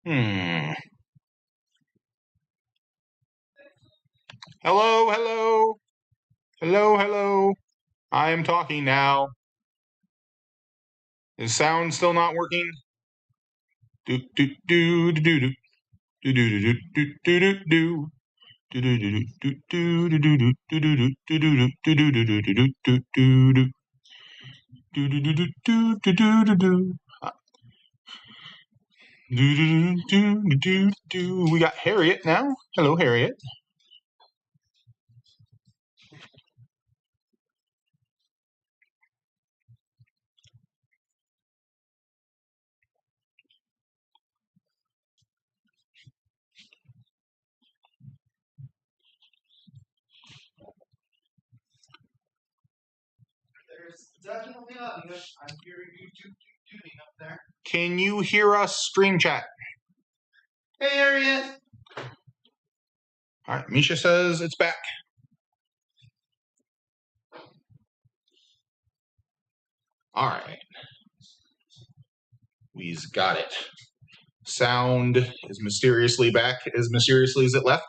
Hello, hello. Hello, hello. I am talking now. Is sound still not working? Do do do do do do do do do do do. We got Harriet now. Hello, Harriet. There's definitely audio. I'm hearing you doing up there. Can you hear us stream chat? Hey, Harriet. All right, Misha says it's back. All right. We've got it. Sound is mysteriously back, as mysteriously as it left.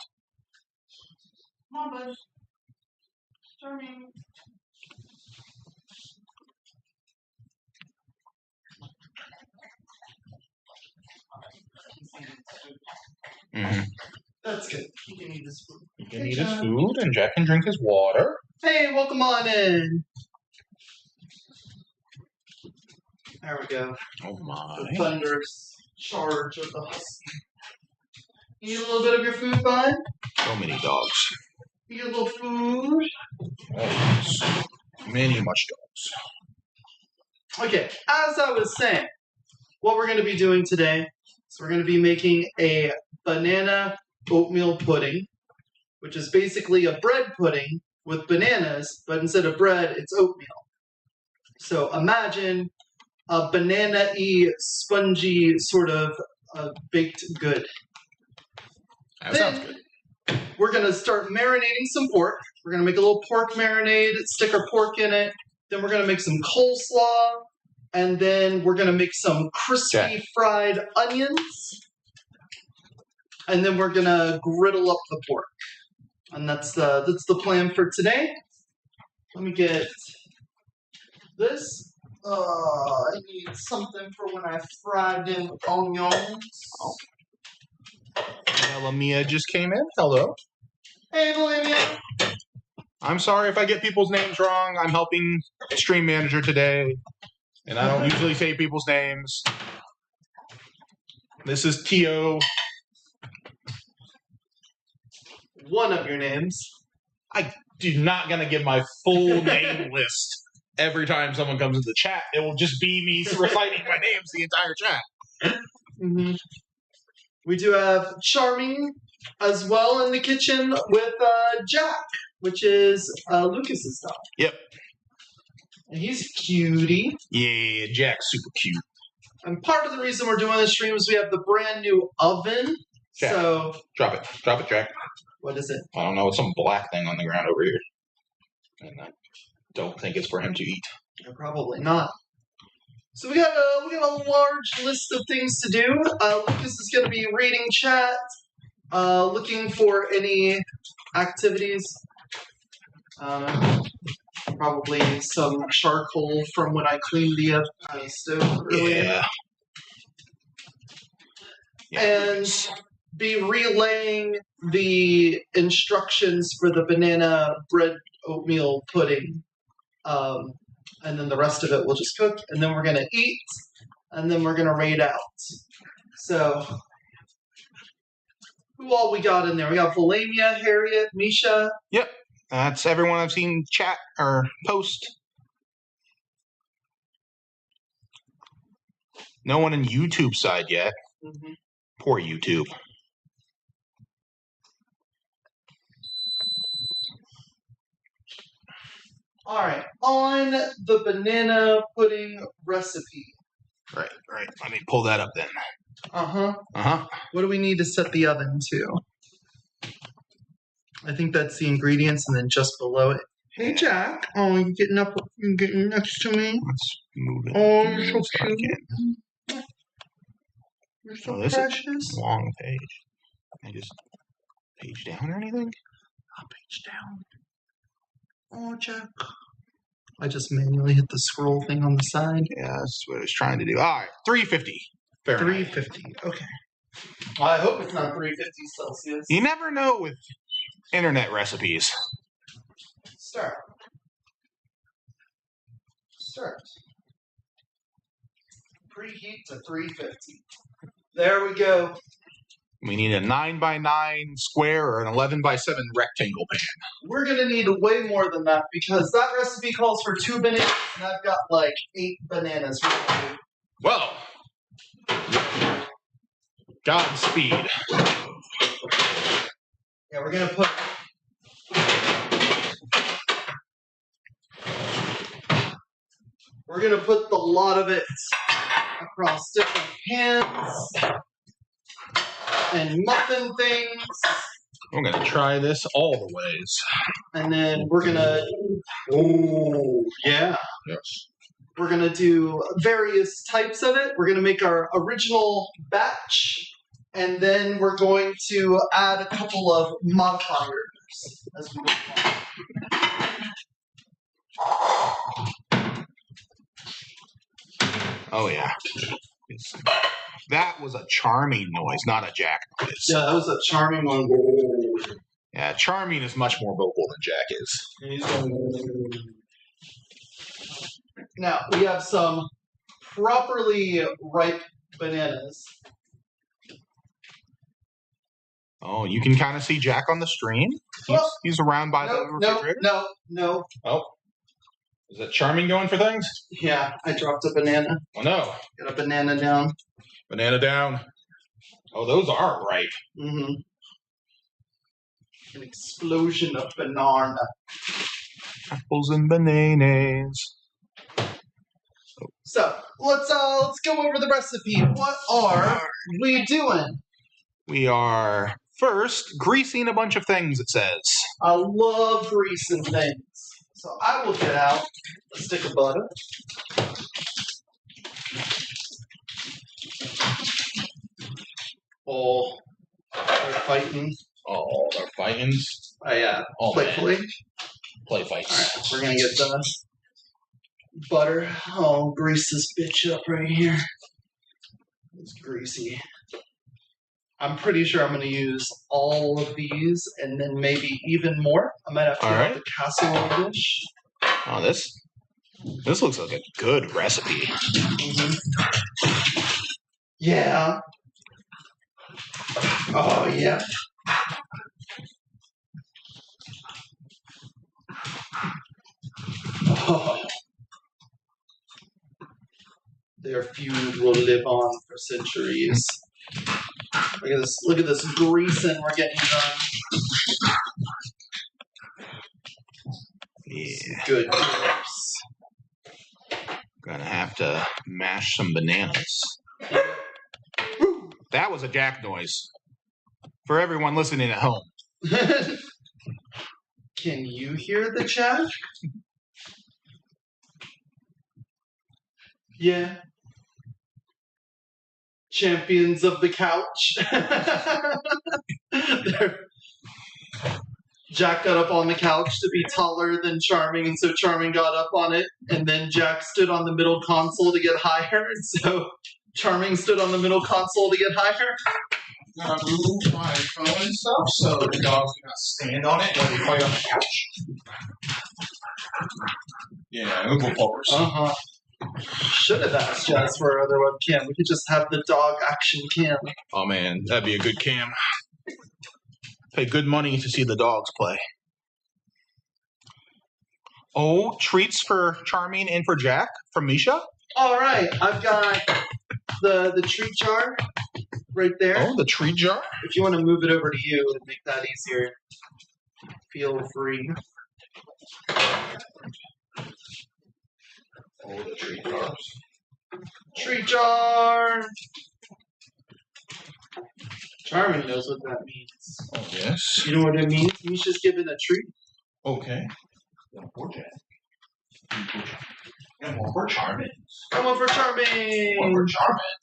Come on, bud. Charming. That's good. He can eat his food. He can eat his food, and Jack can drink his water. Hey, welcome on in. There we go. Oh my. The thunderous charge of the husky. Eat a little bit of your food, bud? So many dogs. Eat a little food. Oh, so many much dogs. Okay, as I was saying, what we're going to be doing today is we're going to be making a banana oatmeal pudding, which is basically a bread pudding with bananas, but instead of bread, it's oatmeal. So imagine a banana-y, spongy sort of baked good. That sounds good. We're going to start marinating some pork. We're going to make a little pork marinade, stick our pork in it. Then we're going to make some coleslaw. And then we're going to make some crispy fried onions. And then we're going to griddle up the pork. And that's the plan for today. Let me get this. I need something for when I fry them onions. Oh. Lamia just came in. Hello. Hey, Lamia. I'm sorry if I get people's names wrong. I'm helping Stream Manager today, and I don't usually say people's names. This is Tio. One of your names. I'm not going to give my full name list every time someone comes into the chat. It will just be me reciting my names the entire chat. Mm-hmm. We do have Charming as well in the kitchen with Jack, which is Lucas's dog. Yep. And he's a cutie. Yeah, Jack's super cute. And part of the reason we're doing this stream is we have the brand new oven. Jack, so drop it, Jack. What is it? I don't know. It's some black thing on the ground over here, and I don't think it's for him to eat. Yeah, probably not. So we got a large list of things to do. Lucas is going to be reading chat, looking for any activities. Probably some charcoal from when I cleaned the stove earlier. Yeah. And be relaying the instructions for the banana bread oatmeal pudding. And then the rest of it we'll just cook, and then we're going to eat, and then we're going to raid out. So, who all we got in there? We got Valamia, Harriet, Misha. Yep, that's everyone I've seen chat or post. No one in YouTube side yet. Mm-hmm. Poor YouTube. All right, on the banana pudding recipe. Right. Let me pull that up then. What do we need to set the oven to? I think that's the ingredients, and then just below it. Hey, Jack. Oh, you're getting next to me. Let's move it. Oh, you're so cute. You're so Oh, this precious. is a long page. Can I just page down or anything? I'll page down. Oh, Jack. I just manually hit the scroll thing on the side. Yeah, that's what I was trying to do. All right, 350 Fahrenheit. 350. Okay. I hope it's not 350 Celsius. You never know with internet recipes. Start. Preheat to 350. There we go. We need a 9x9 square or an 11x7 rectangle pan. We're going to need way more than that because that recipe calls for 2 bananas, and I've got like 8 bananas. Well, Godspeed. Yeah, we're going to put... We're going to put the lot of it across different pans and muffin things. I'm going to try this all the ways. And then we're going to... Oh, yeah. Yes. We're going to do various types of it. We're going to make our original batch, and then we're going to add a couple of modifiers as we go along. Oh, yeah. That was a charming noise, not a Jack noise. Yeah, that was a charming one. Yeah, charming is much more vocal than Jack is. Now, we have some properly ripe bananas. Oh, you can kind of see Jack on the stream? He's around by the refrigerator? No. Oh. Is that charming going for things? Yeah, I dropped a banana. Oh, no. Got a banana down. Banana down. Oh, those are ripe. Mm-hmm. An explosion of banana. Apples and bananas. So, let's go over the recipe. What are we doing? We are first greasing a bunch of things, it says. I love greasing things. So I will get out a stick of butter. Oh, they're fighting. Oh, they're fighting. Yeah, Oh, playfully. Man. Play fights. All right, we're going to get the butter. Oh, grease this bitch up right here. It's greasy. I'm pretty sure I'm going to use all of these and then maybe even more. I might have to get the casserole dish. Oh, this looks like a good recipe. Mm-hmm. Yeah. Oh, yeah. Oh. Their feud will live on for centuries. Look at this greasing we're getting done. Yeah. Good grease. Gonna have to mash some bananas. That was a Jack noise. For everyone listening at home. Can you hear the Jack? Yeah. Champions of the couch. Jack got up on the couch to be taller than Charming, and so Charming got up on it, and then Jack stood on the middle console to get higher, and so Charming stood on the middle console to get higher. Gotta move my phone and stuff so the dog's gonna stand on it when we fight on the couch. Yeah, Uncle Poppers. Uh-huh. Should have asked Jazz for our other webcam. We could just have the dog action cam. Oh man, that'd be a good cam. Pay good money to see the dogs play. Oh, treats for Charming and for Jack from Misha. All right, I've got the treat jar right there. Oh, the treat jar. If you want to move it over to you and make that easier, feel free. Oh, the treat jars. Treat jar. Charming knows what that means. Oh, yes. You know what it means? Misha's given a treat. Okay. One for Jack. And one for Charming. Come on for Charming. One for Charming.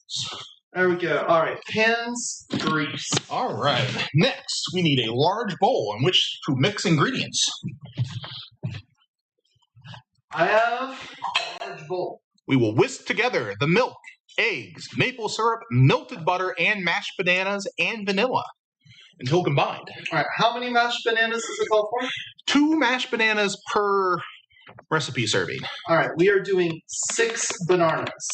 There we go. All right, pans, grease. All right. Next, we need a large bowl in which to mix ingredients. I have a large bowl. We will whisk together the milk, eggs, maple syrup, melted butter, and mashed bananas and vanilla until combined. All right, how many mashed bananas does it call for? 2 mashed bananas per recipe serving. All right, we are doing 6 bananas.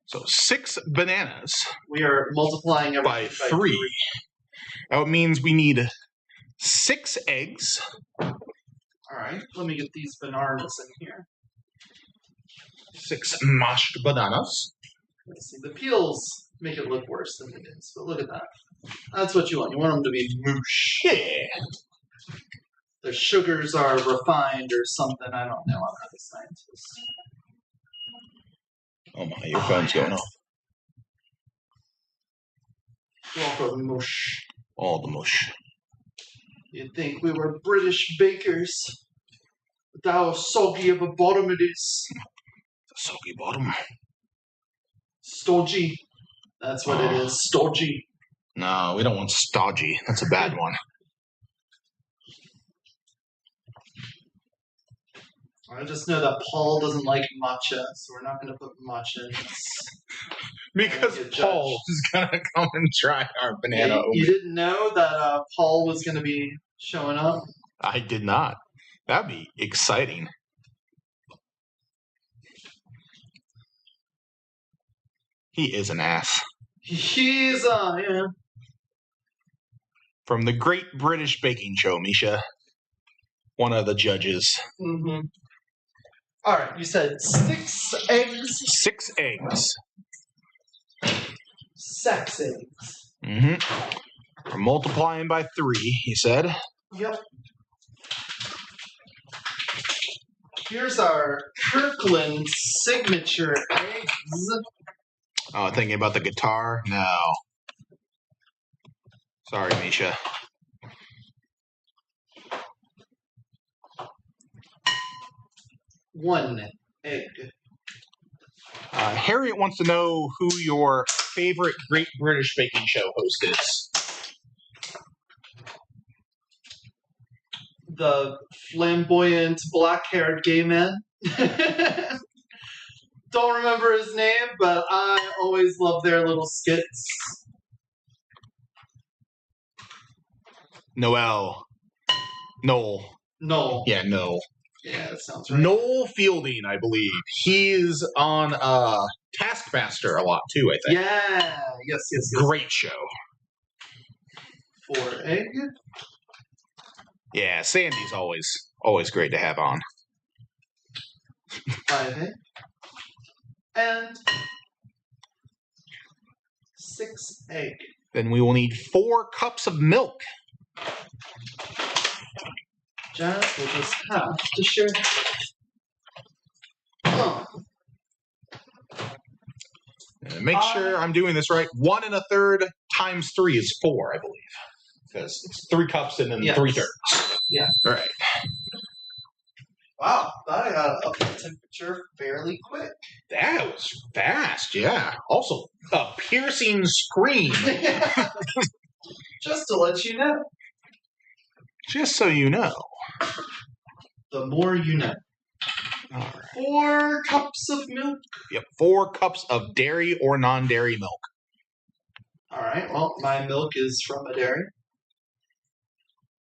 So 6 bananas We are multiplying everything by 3. That means we need 6 eggs. All right, let me get these bananas in here. 6 mashed bananas. Let's see, the peels make it look worse than it is, but look at that. That's what you want. You want them to be moosh. Yeah. The sugars are refined or something. I don't know. I'm not a scientist. Oh my, your phone's going off. All the mush. All the mush. You'd think we were British bakers. But how soggy of a bottom it is. The soggy bottom. Stodgy. That's what it is. Stodgy. No, we don't want stodgy. That's a bad one. I just know that Paul doesn't like matcha, so we're not going to put matcha in this. Because Paul is going to come and try our banana. You didn't know that Paul was going to be showing up? I did not. That'd be exciting. He is an ass. He's, yeah. From the Great British Baking Show, Misha. One of the judges. Mm-hmm. All right, you said 6 eggs. 6 eggs. Sex eggs. Mm-hmm. We're multiplying by 3, he said. Yep. Here's our Kirkland signature eggs. Oh, thinking about the guitar? No. Sorry, Misha. One egg. Harriet wants to know who your favorite Great British Baking Show host is. The flamboyant black-haired gay man. Don't remember his name, but I always love their little skits. Noel. No. Yeah, Noel. Yeah, that sounds right. Noel Fielding, I believe. He's on Taskmaster a lot, too, I think. Yeah. Yes. Great show. 4 egg. Yeah, Sandy's always great to have on. 5 egg. And 6 egg. Then we will need 4 cups of milk. Jazz will just have to share. Oh. And make sure I'm doing this right. 1 1/3 times 3 is 4, I believe. Because it's 3 cups and then 3/3. Yeah. All right. Wow, that got up the temperature fairly quick. That was fast, yeah. Also, a piercing scream. Just to let you know. Just so you know. The more you know. All right. 4 cups of milk. Yep, 4 cups of dairy or non-dairy milk. All right, well, my milk is from a dairy.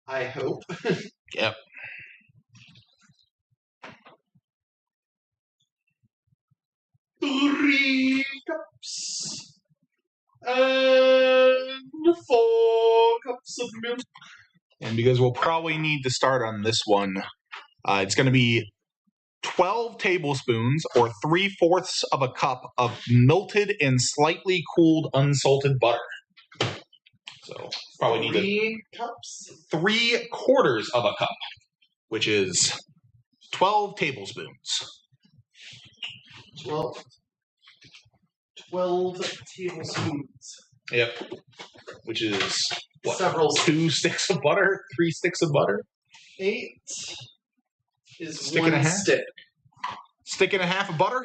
I hope. Yep. Three cups. And 4 cups of milk. And because we'll probably need to start on this one, it's going to be 12 tablespoons or 3/4 of a cup of melted and slightly cooled unsalted butter. So probably need 3 cups. 3/4 of a cup, which is 12 tablespoons. 12 tablespoons. Yep. Which is what? Several. 2 sticks of butter, 3 sticks of butter. 8 is Stick 1 and a half? stick. Stick and a half of butter.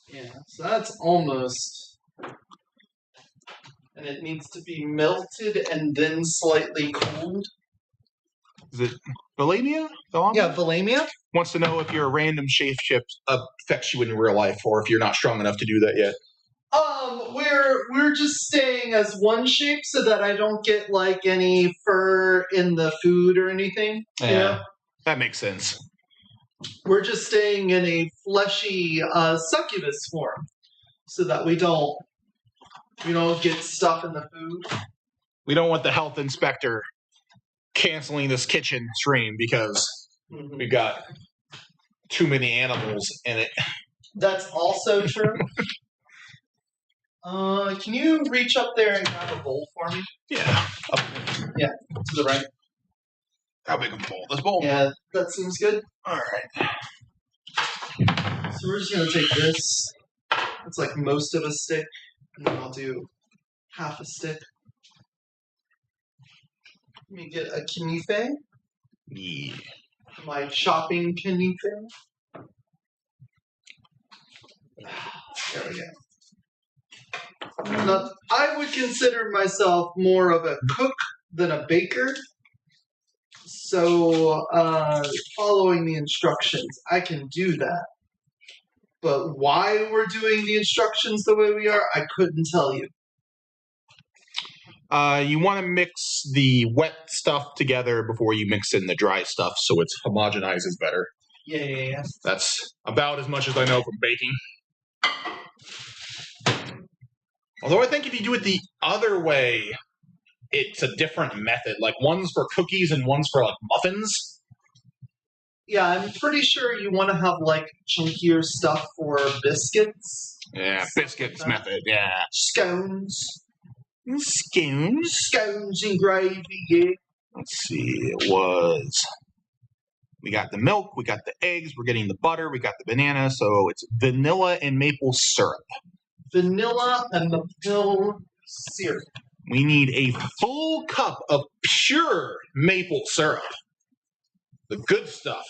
Yeah, so that's almost And it needs to be melted and then slightly cooled. Is it Valamia? Yeah, Valamia. Wants to know if your random shapeshift affects you in real life, or if you're not strong enough to do that yet. We're just staying as one shape so that I don't get like any fur in the food or anything. Yeah, you know? That makes sense. We're just staying in a fleshy succubus form so that we don't get stuff in the food. We don't want the health inspector canceling this kitchen stream because we've got too many animals in it. That's also true. Can you reach up there and grab a bowl for me? Yeah. Yeah, to the right. How big of a bowl? This bowl? Yeah, that seems good. All right. So we're just going to take this. It's like most of a stick. And then I'll do half a stick. Let me get a knife. Yeah. My chopping knife. There we go. Now, I would consider myself more of a cook than a baker. So, following the instructions, I can do that. But why we're doing the instructions the way we are, I couldn't tell you. You want to mix the wet stuff together before you mix in the dry stuff so it homogenizes better. Yeah. That's about as much as I know from baking. Although I think if you do it the other way, it's a different method. Like one's for cookies and one's for like muffins. Yeah, I'm pretty sure you want to have like chunkier stuff for biscuits. Yeah, biscuits method, yeah. Scones. Scones? Scones and gravy, yeah. Let's see, it was... We got the milk, we got the eggs, we're getting the butter, we got the banana, so it's vanilla and maple syrup. Vanilla and maple syrup. We need a full cup of pure maple syrup. The good stuff.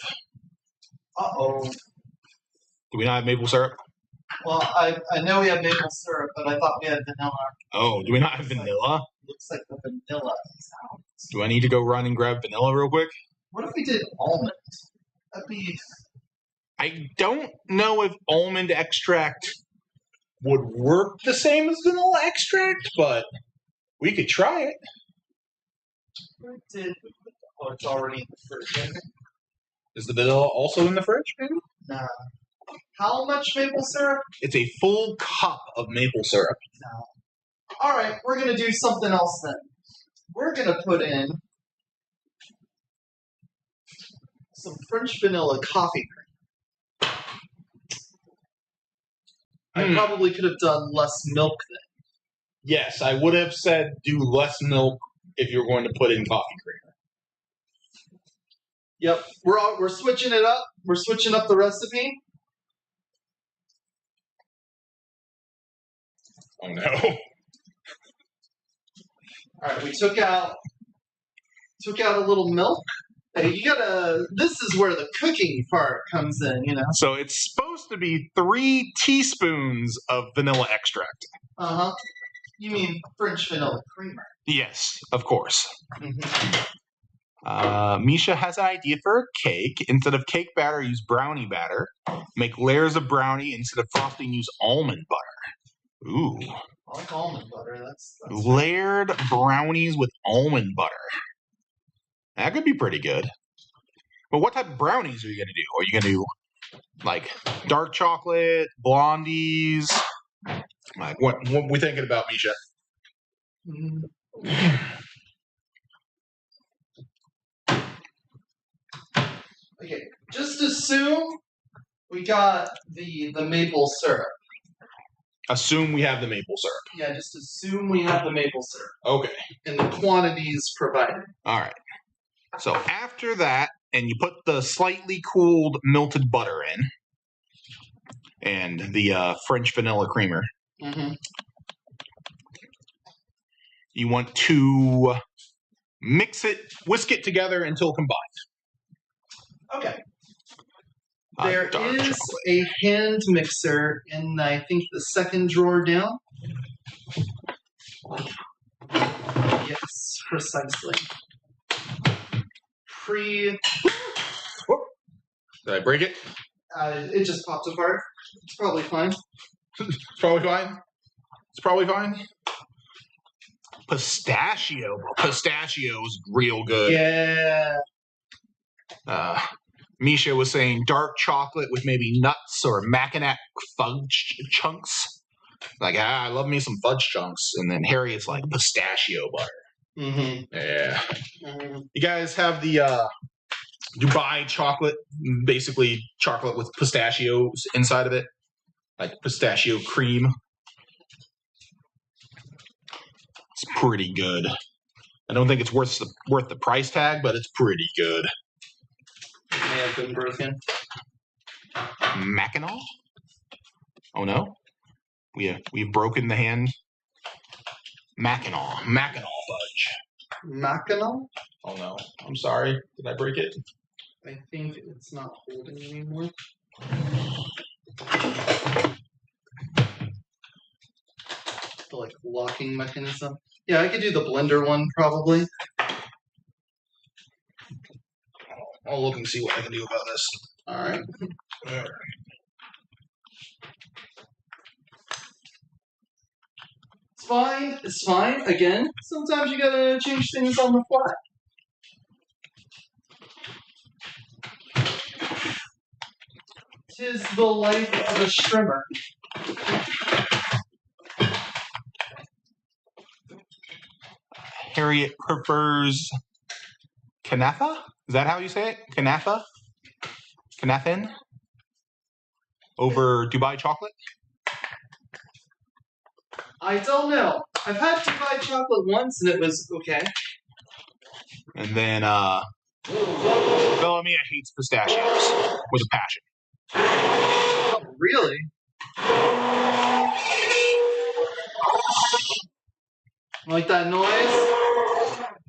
Uh-oh. Do we not have maple syrup? Well, I know we have maple syrup, but I thought we had vanilla. Oh, do we not have vanilla? Looks like the vanilla is out. Do I need to go run and grab vanilla real quick? What if we did almond? That'd be... I don't know if almond extract would work the same as vanilla extract, but we could try it. Where did we put the... Oh, it's already in the fridge. Is the vanilla also in the fridge, maybe? Nah. How much maple syrup? It's a full cup of maple syrup. No. All right, we're going to do something else then. We're going to put in some French vanilla coffee cream. I probably could have done less milk then. Yes, I would have said do less milk if you're going to put in coffee creamer. Yep, we're switching it up. We're switching up the recipe. Oh no. Alright, we took out a little milk. Hey, you gotta... This is where the cooking part comes in, you know? So it's supposed to be 3 teaspoons of vanilla extract. Uh-huh. You mean French vanilla creamer. Yes, of course. Mm-hmm. Misha has an idea for a cake. Instead of cake batter, use brownie batter. Make layers of brownie. Instead of frosting, use almond butter. Ooh. I like almond butter. That's Layered brownies with almond butter. That could be pretty good. But what type of brownies are you going to do? Are you going to do, like, dark chocolate, blondies? Like, what are we thinking about, Misha? Okay, just assume we got the maple syrup. Assume we have the maple syrup. Yeah, just assume we have the maple syrup. Okay. And the quantities provided. All right. So after that, and you put the slightly cooled melted butter in, and the French vanilla creamer. Mm-hmm. You want to whisk it together until combined. Okay. There is a hand mixer in, I think, the second drawer down. Yes, precisely. Pre. Did I break it? It just popped apart. It's probably fine. It's probably fine. It's probably fine. Pistachio. Pistachio's real good. Yeah. Misha was saying dark chocolate with maybe nuts or mackinac fudge chunks. Like, I love me some fudge chunks. And then Harriet's like pistachio butter. Mm-hmm. Yeah. Mm-hmm. You guys have the Dubai chocolate, basically chocolate with pistachios inside of it, like pistachio cream. It's pretty good. I don't think it's worth the price tag, but it's pretty good. May have been broken. Mackinac? Oh no, we've broken the hand. Mackinac fudge. Mackinac? Oh no, I'm sorry. Did I break it? I think it's not holding anymore. The like locking mechanism. Yeah, I could do the blender one probably. I'll look and see what I can do about this. All right. It's fine. It's fine. Again, sometimes you gotta change things on the fly. Tis the life of a strimmer. Harriet prefers kanafa? Is that how you say it? Kanafa? Kanafin? Over Dubai chocolate? I don't know. I've had Dubai chocolate once and it was okay. And then Bellamia hates pistachios with a passion. Really? Like that noise?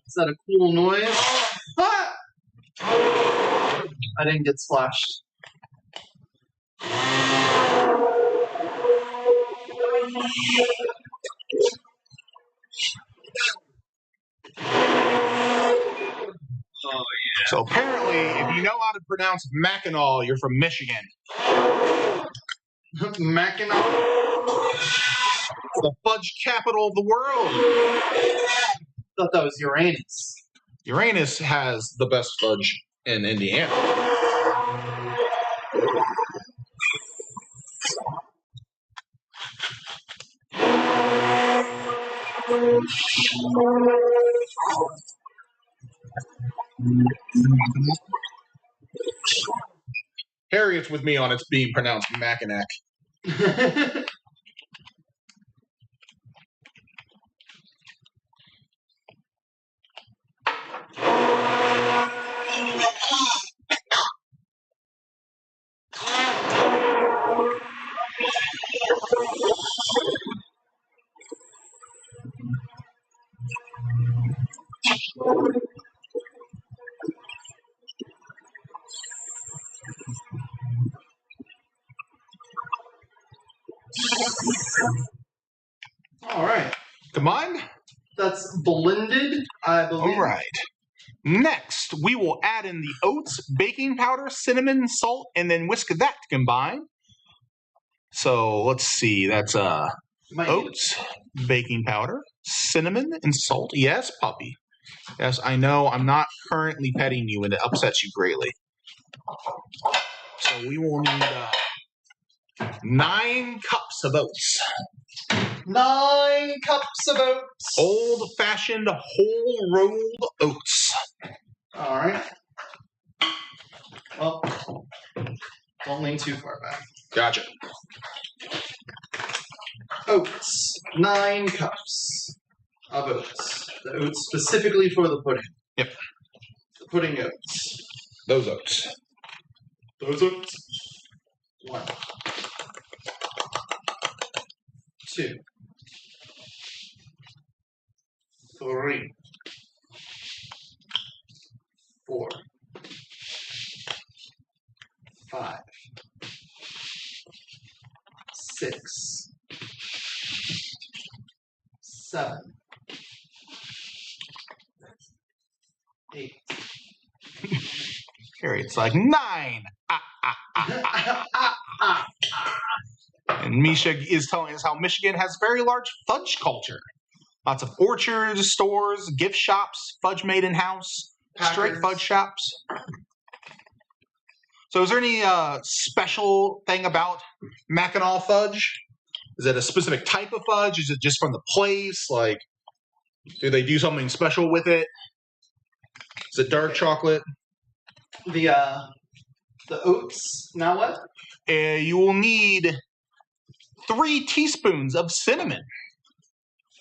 Is that a cool noise? Ah! I didn't get splashed. Oh, yeah. So apparently, if you know how to pronounce Mackinac, you're from Michigan. Mackinac? The fudge capital of the world. I thought that was Uranus. Uranus has the best fudge in Indiana. Harriet's with me on it's being pronounced Mackinac. All right. Come on. That's blended, I believe. All right. Next, we will add in the oats, baking powder, cinnamon, salt, and then whisk that to combine. So let's see. That's oats, baking powder, cinnamon, and salt. Yes, puppy. Yes, I know I'm not currently petting you and it upsets you greatly. So we will need 9 cups of oats. 9 cups of oats. Old-fashioned whole rolled oats. All right. Well, don't lean too far back. Gotcha. Oats. 9 cups of oats. The oats specifically for the pudding. Yep. The pudding oats. Those oats. Those oats. 1. 2. 3. 4. 5. 6. 7, 8. Harriet's like 9. And Misha is telling us how Michigan has very large fudge culture. Lots of orchards, stores, gift shops, fudge made in house, straight fudge shops. So is there any special thing about Mackinac fudge? Is it a specific type of fudge? Is it just from the place? Like, do they do something special with it? Is it dark chocolate? The oats. Now what? You will need 3 teaspoons of cinnamon.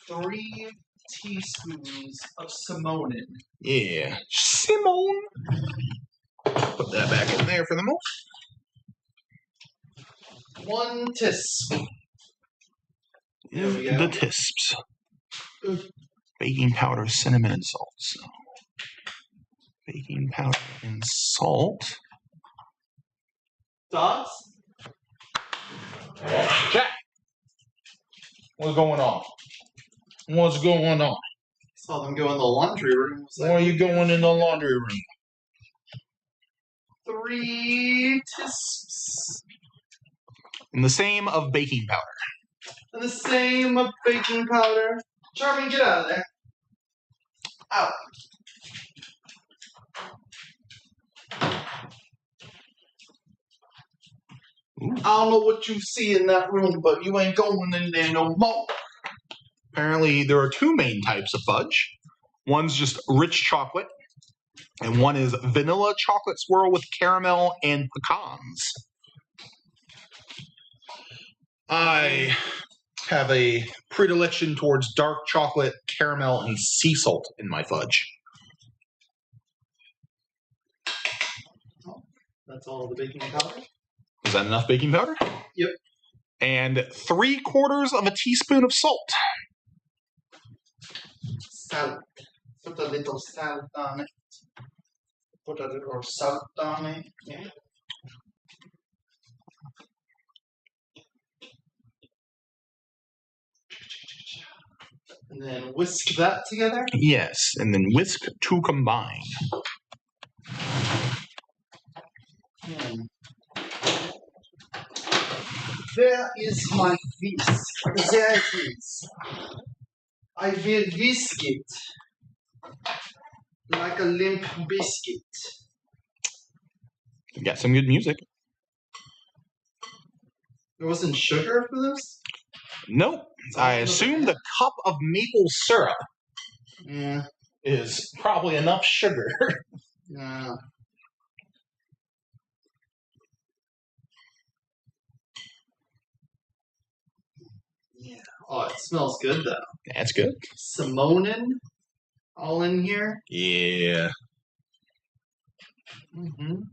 3 teaspoons of Simonin. Yeah, Simone. Put that back in there for the moment. 1 teaspoon. The tisps. Baking powder, cinnamon, and salt. So, baking powder and salt. Dots? Jack! What's going on? What's going on? Saw them go in the laundry room. Why are you going in the laundry room? 3 teaspoons. And the same of baking powder. And the same of baking powder. Charming, get out of there. Out. Ooh. I don't know what you see in that room, but you ain't going in there no more. Apparently, there are 2 main types of fudge. One's just rich chocolate, and one is vanilla chocolate swirl with caramel and pecans. I have a predilection towards dark chocolate, caramel, and sea salt in my fudge. That's all the baking powder? Is that enough baking powder? Yep. And 3/4 of a teaspoon of salt. Salt. Put a little salt on it. Put a little salt on it. Yeah. And then whisk that together. Yes, and then whisk to combine. There is my whisk. There it is. I will whisk it like a limp biscuit. You got some good music. There wasn't sugar for this? Nope. I assume the cup of maple syrup is probably enough sugar. Yeah. Yeah. Oh, it smells good though. That's good. Simonin, all in here. Yeah. Mm-hmm.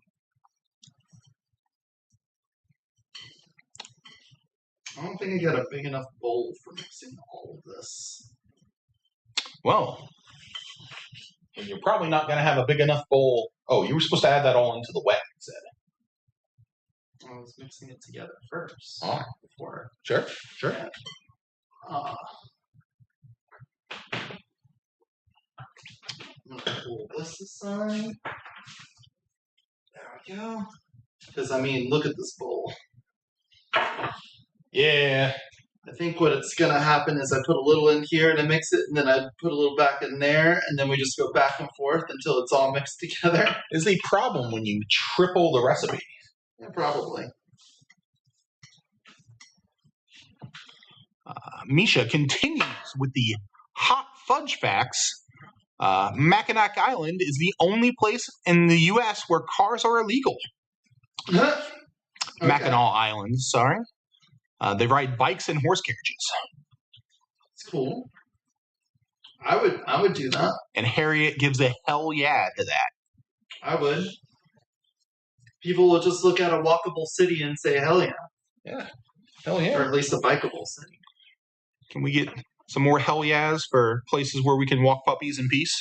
I don't think I got a big enough bowl for mixing all of this. Well, you're probably not going to have a big enough bowl. Oh, you were supposed to add that all into the wet, you said. I was mixing it together first. Oh. Before. Sure. Yeah. I'm going to pull this aside. There we go. Because, I mean, look at this bowl. Yeah. I think what it's going to happen is I put a little in here and I mix it, and then I put a little back in there, and then we just go back and forth until it's all mixed together. Is the problem when you triple the recipe? Yeah, probably. Misha continues with the hot fudge facts. Mackinac Island is the only place in the U.S. where cars are illegal. Okay. Mackinac Island, sorry. They ride bikes and horse carriages. It's cool. I would do that. And Harriet gives a hell yeah to that. I would. People will just look at a walkable city and say, hell yeah. Yeah. Hell yeah. Or at least a bikeable city. Can we get some more hell yeahs for places where we can walk puppies in peace?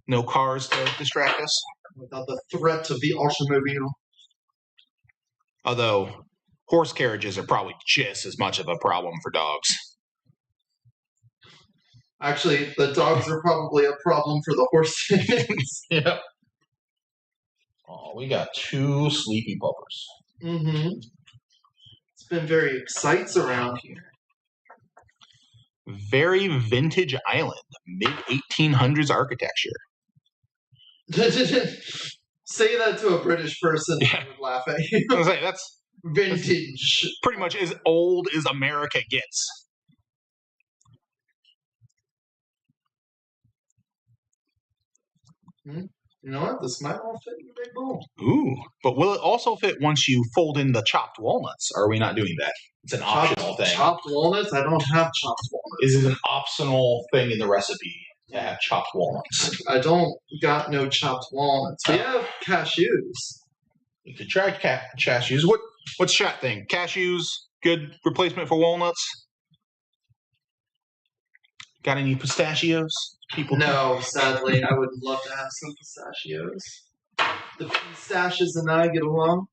No cars to distract us? Without the threat of the automobile. Although, horse carriages are probably just as much of a problem for dogs. Actually, the dogs are probably a problem for the horses. Yep. Oh, we got 2 sleepy puppers. Mm-hmm. It's been very excites around here. Very vintage island, mid-1800s architecture. Say that to a British person, Yeah. I would laugh at you. I was like, that's Vintage. pretty much as old as America gets. You know what? This might all fit in the big bowl. Ooh, but will it also fit once you fold in the chopped walnuts? Or are we not doing that? It's an optional thing. Chopped walnuts? I don't have chopped walnuts. This is an optional thing in the recipe to have chopped walnuts. I don't got no chopped walnuts. We have cashews. You could try cashews. What's Chat thing? Cashews, good replacement for walnuts? Got any pistachios? People? No, sadly. I would love to have some pistachios. The pistaches and I get along.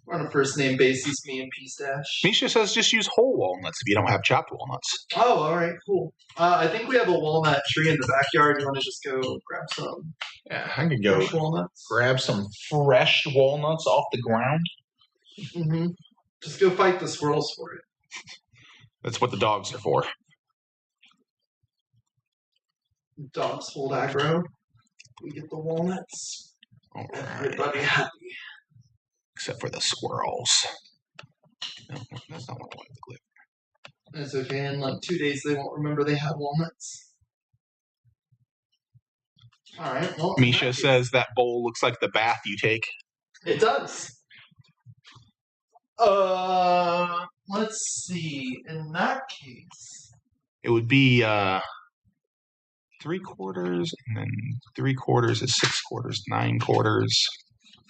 We're on a first name basis, me and Pistache. Misha says just use whole walnuts if you don't have chopped walnuts. Oh, alright, cool. I think we have a walnut tree in the backyard. You want to just go grab some? Yeah, I could go fresh walnuts. Grab some fresh walnuts off the ground. Mm-hmm. Just go fight the squirrels for it. That's what the dogs are for. Dogs hold aggro. We get the walnuts. All right. Everybody happy. Except for the squirrels. No, that's not what I wanted to click. It's okay. In like 2 days, they won't remember they had walnuts. All right. Well, Misha says that bowl looks like the bath you take. It does. Let's see. In that case, it would be 3/4, and then 3/4 is 6/4, 9/4,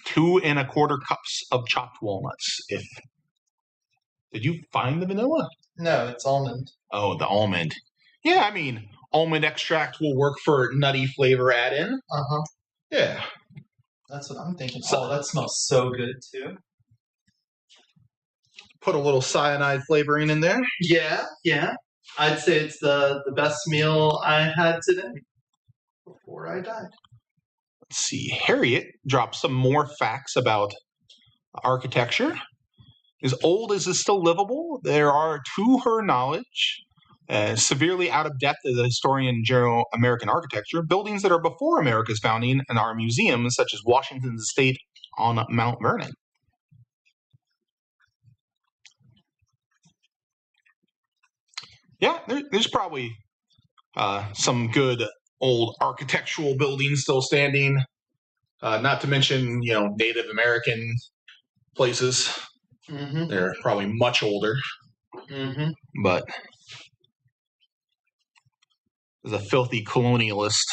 2 1/4 cups of chopped walnuts. Did you find the vanilla? No, it's almond. Oh, the almond. Yeah, I mean, almond extract will work for nutty flavor add-in. Uh-huh. Yeah. That's what I'm thinking. Oh, that smells so good, too. Put a little cyanide flavoring in there. Yeah. I'd say it's the best meal I had today before I died. Let's see. Harriet drops some more facts about architecture. As old as is still livable, there are, to her knowledge, severely out of depth as a historian in general American architecture, buildings that are before America's founding and are museums, such as Washington's estate on Mount Vernon. Yeah, there's probably some good old architectural buildings still standing. Not to mention, Native American places. Mm-hmm. They're probably much older. Mm-hmm. But as a filthy colonialist,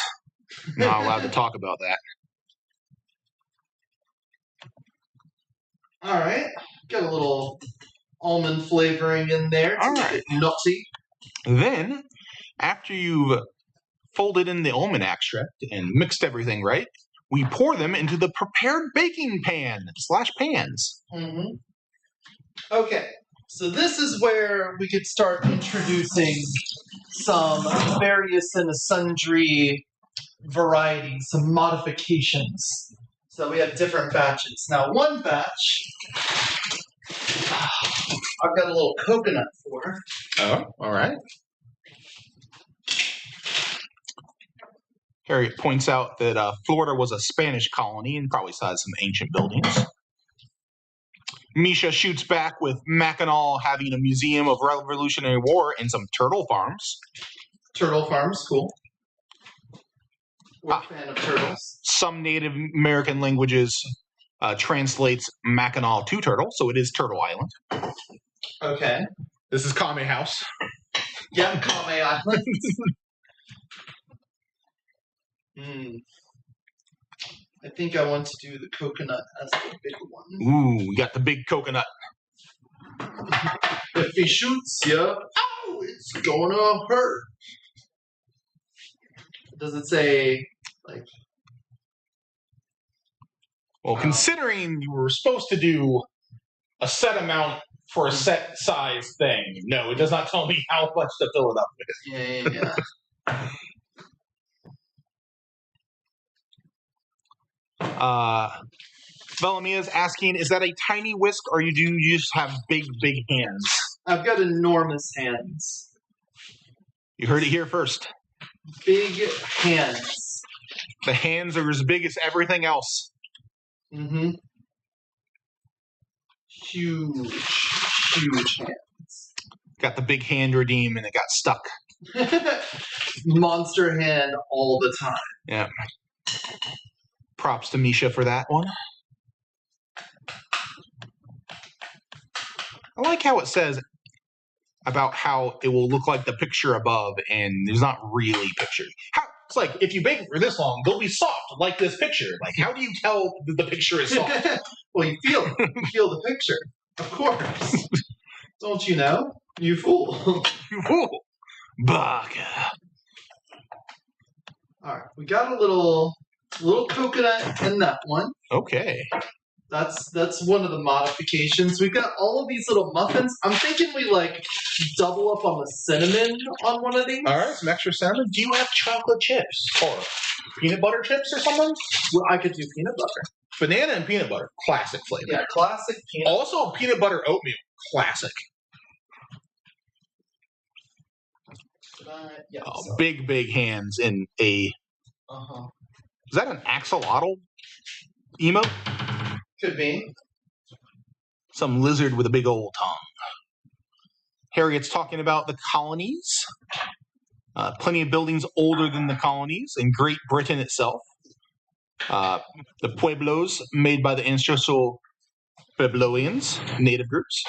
not allowed to talk about that. All right. Got a little almond flavoring in there to make it nutty. Then, after you've folded in the almond extract and mixed everything right, we pour them into the prepared baking pan/pans. Mm-hmm. Okay, so this is where we could start introducing some various and sundry varieties, some modifications. So we have different batches. Now, one batch, I've got a little coconut for. Oh, all right. Harriet points out that Florida was a Spanish colony and probably saw some ancient buildings. Misha shoots back with Mackinac having a museum of Revolutionary War and some turtle farms. Turtle farms, cool. We're a fan of turtles. Some Native American languages translates Mackinac to turtle, so it is Turtle Island. Okay. This is Kame House. Yeah, Kame Island. I think I want to do the coconut as the big one. Ooh, we got the big coconut. If he shoots you, ow, it's gonna hurt. Does it say, like... Well, considering you were supposed to do a set amount for a set size thing. No, it does not tell me how much to fill it up with. Yeah. Velamia is asking, is that a tiny whisk or do you just have big, big hands? I've got enormous hands. You heard it here first. Big hands. The hands are as big as everything else. Mm-hmm. Huge hands. Got the big hand redeem and it got stuck. Monster hand all the time. Yeah. Props to Misha for that one. I like how it says about how it will look like the picture above, and there's not really picture. It's like, if you bake it for this long, they'll be soft, like this picture. Like, how do you tell that the picture is soft? Well, you feel it. You feel the picture. Of course. Don't you know? You fool. You fool. Baka. All right, we got a little coconut in that one. Okay. That's one of the modifications. We've got all of these little muffins. I'm thinking we double up on the cinnamon on one of these. All right, some extra cinnamon. Do you have chocolate chips or peanut butter chips or something? Well, I could do peanut butter. Banana and peanut butter, classic flavor. Yeah, classic peanut. Also, peanut butter oatmeal, classic. Yeah. Big, big hands in a. Is that an axolotl emote? Could be. Some lizard with a big old tongue. Harriet's talking about the colonies. Plenty of buildings older than the colonies in Great Britain itself. The pueblos made by the ancestral Puebloans, native groups.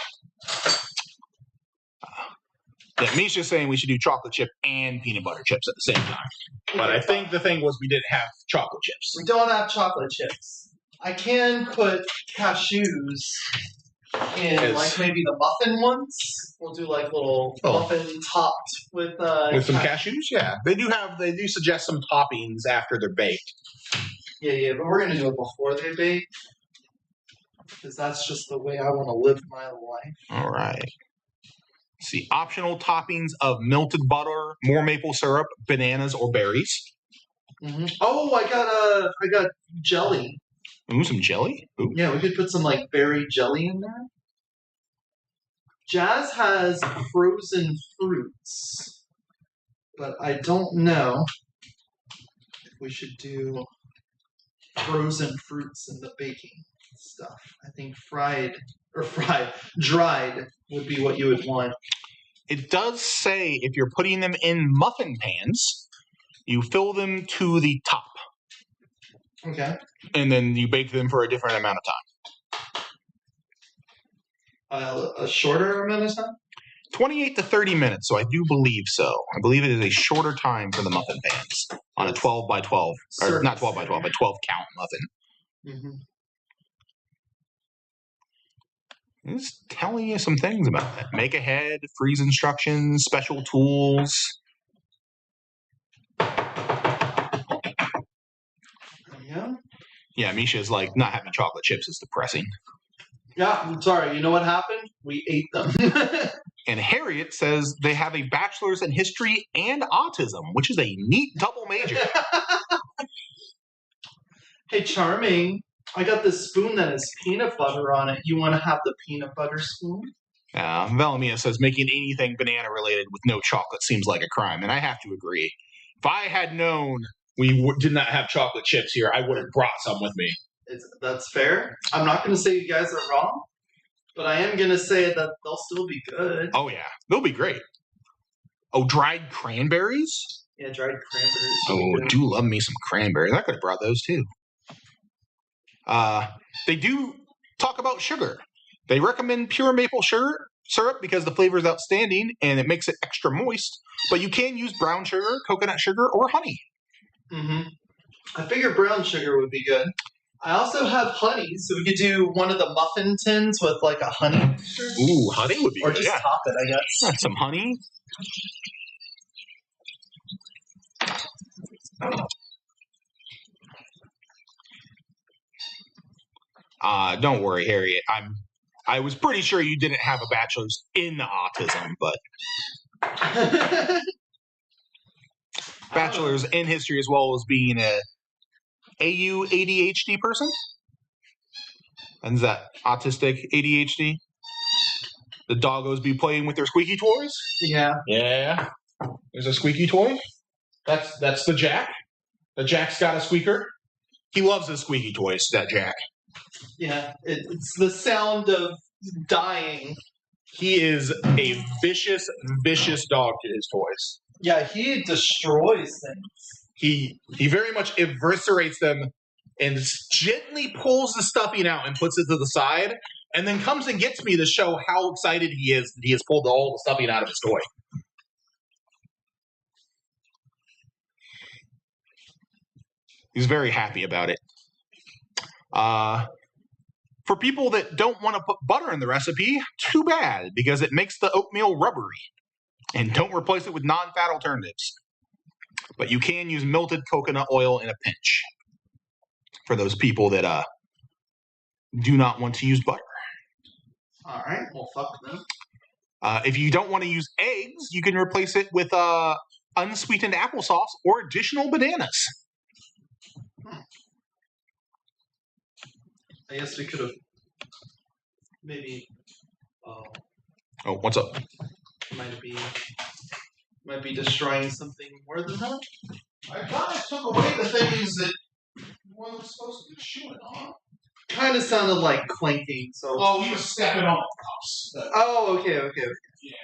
Yeah, Misha's saying we should do chocolate chip and peanut butter chips at the same time. But I think the thing was we didn't have chocolate chips. We don't have chocolate chips. I can put cashews in maybe the muffin ones. We'll do little muffin topped with some cashews. Yeah, they do suggest some toppings after they're baked. Yeah, but we're gonna do it before they bake because that's just the way I want to live my life. All right. See, optional toppings of melted butter, more maple syrup, bananas, or berries. Mm-hmm. Oh, I got jelly. Ooh, some jelly? Ooh. Yeah, we could put some berry jelly in there. Jazz has frozen fruits, but I don't know if we should do frozen fruits in the baking stuff. I think dried would be what you would want. It does say if you're putting them in muffin pans, you fill them to the top. Okay. And then you bake them for a different amount of time. A shorter amount of time? 28 to 30 minutes, so I do believe so. I believe it is a shorter time for the muffin pans on a 12 by 12, or not 12 by 12, but 12 count muffin. Mm-hmm. It's telling you some things about that. Make ahead, freeze instructions, special tools. Yeah, Misha's not having chocolate chips is depressing. Yeah, I'm sorry. You know what happened? We ate them. And Harriet says they have a bachelor's in history and autism, which is a neat double major. Hey, Charming, I got this spoon that has peanut butter on it. You want to have the peanut butter spoon? Velamia says making anything banana related with no chocolate seems like a crime, and I have to agree. If I had known we did not have chocolate chips here, I would have brought some with me. That's fair. I'm not going to say you guys are wrong, but I am going to say that they'll still be good. Oh, yeah. They'll be great. Oh, dried cranberries? Yeah, dried cranberries. Oh, I do love me some cranberries. I could have brought those, too. They do talk about sugar. They recommend pure maple syrup because the flavor is outstanding and it makes it extra moist, but you can use brown sugar, coconut sugar, or honey. Mm-hmm. I figured brown sugar would be good. I also have honey, so we could do one of the muffin tins with a honey mixture. Ooh, honey would be good. Or just top it, I guess. Some honey. Don't worry, Harriet. I'm I was pretty sure you didn't have a bachelor's in autism, but bachelor's in history as well as being a AU ADHD person. And is that autistic ADHD? The doggos be playing with their squeaky toys? Yeah. Yeah. There's a squeaky toy. That's the Jack. The Jack's got a squeaker. He loves his squeaky toys, that Jack. Yeah. It's the sound of dying. He is a vicious, vicious dog to his toys. Yeah, he destroys things. He very much eviscerates them and gently pulls the stuffing out and puts it to the side, and then comes and gets me to show how excited he is that he has pulled all the stuffing out of his toy. He's very happy about it. For people that don't want to put butter in the recipe, too bad, because it makes the oatmeal rubbery. And don't replace it with non-fat alternatives. But you can use melted coconut oil in a pinch for those people that do not want to use butter. All right, well, fuck them. If you don't want to use eggs, you can replace it with unsweetened applesauce or additional bananas. I guess we could have maybe. Oh, what's up? Might be destroying something more than that. I thought I took away the things that one was supposed to be chewing on. Kind of sounded like clanking. So. Oh, he was stepping on the cups. Oh, okay. Yeah.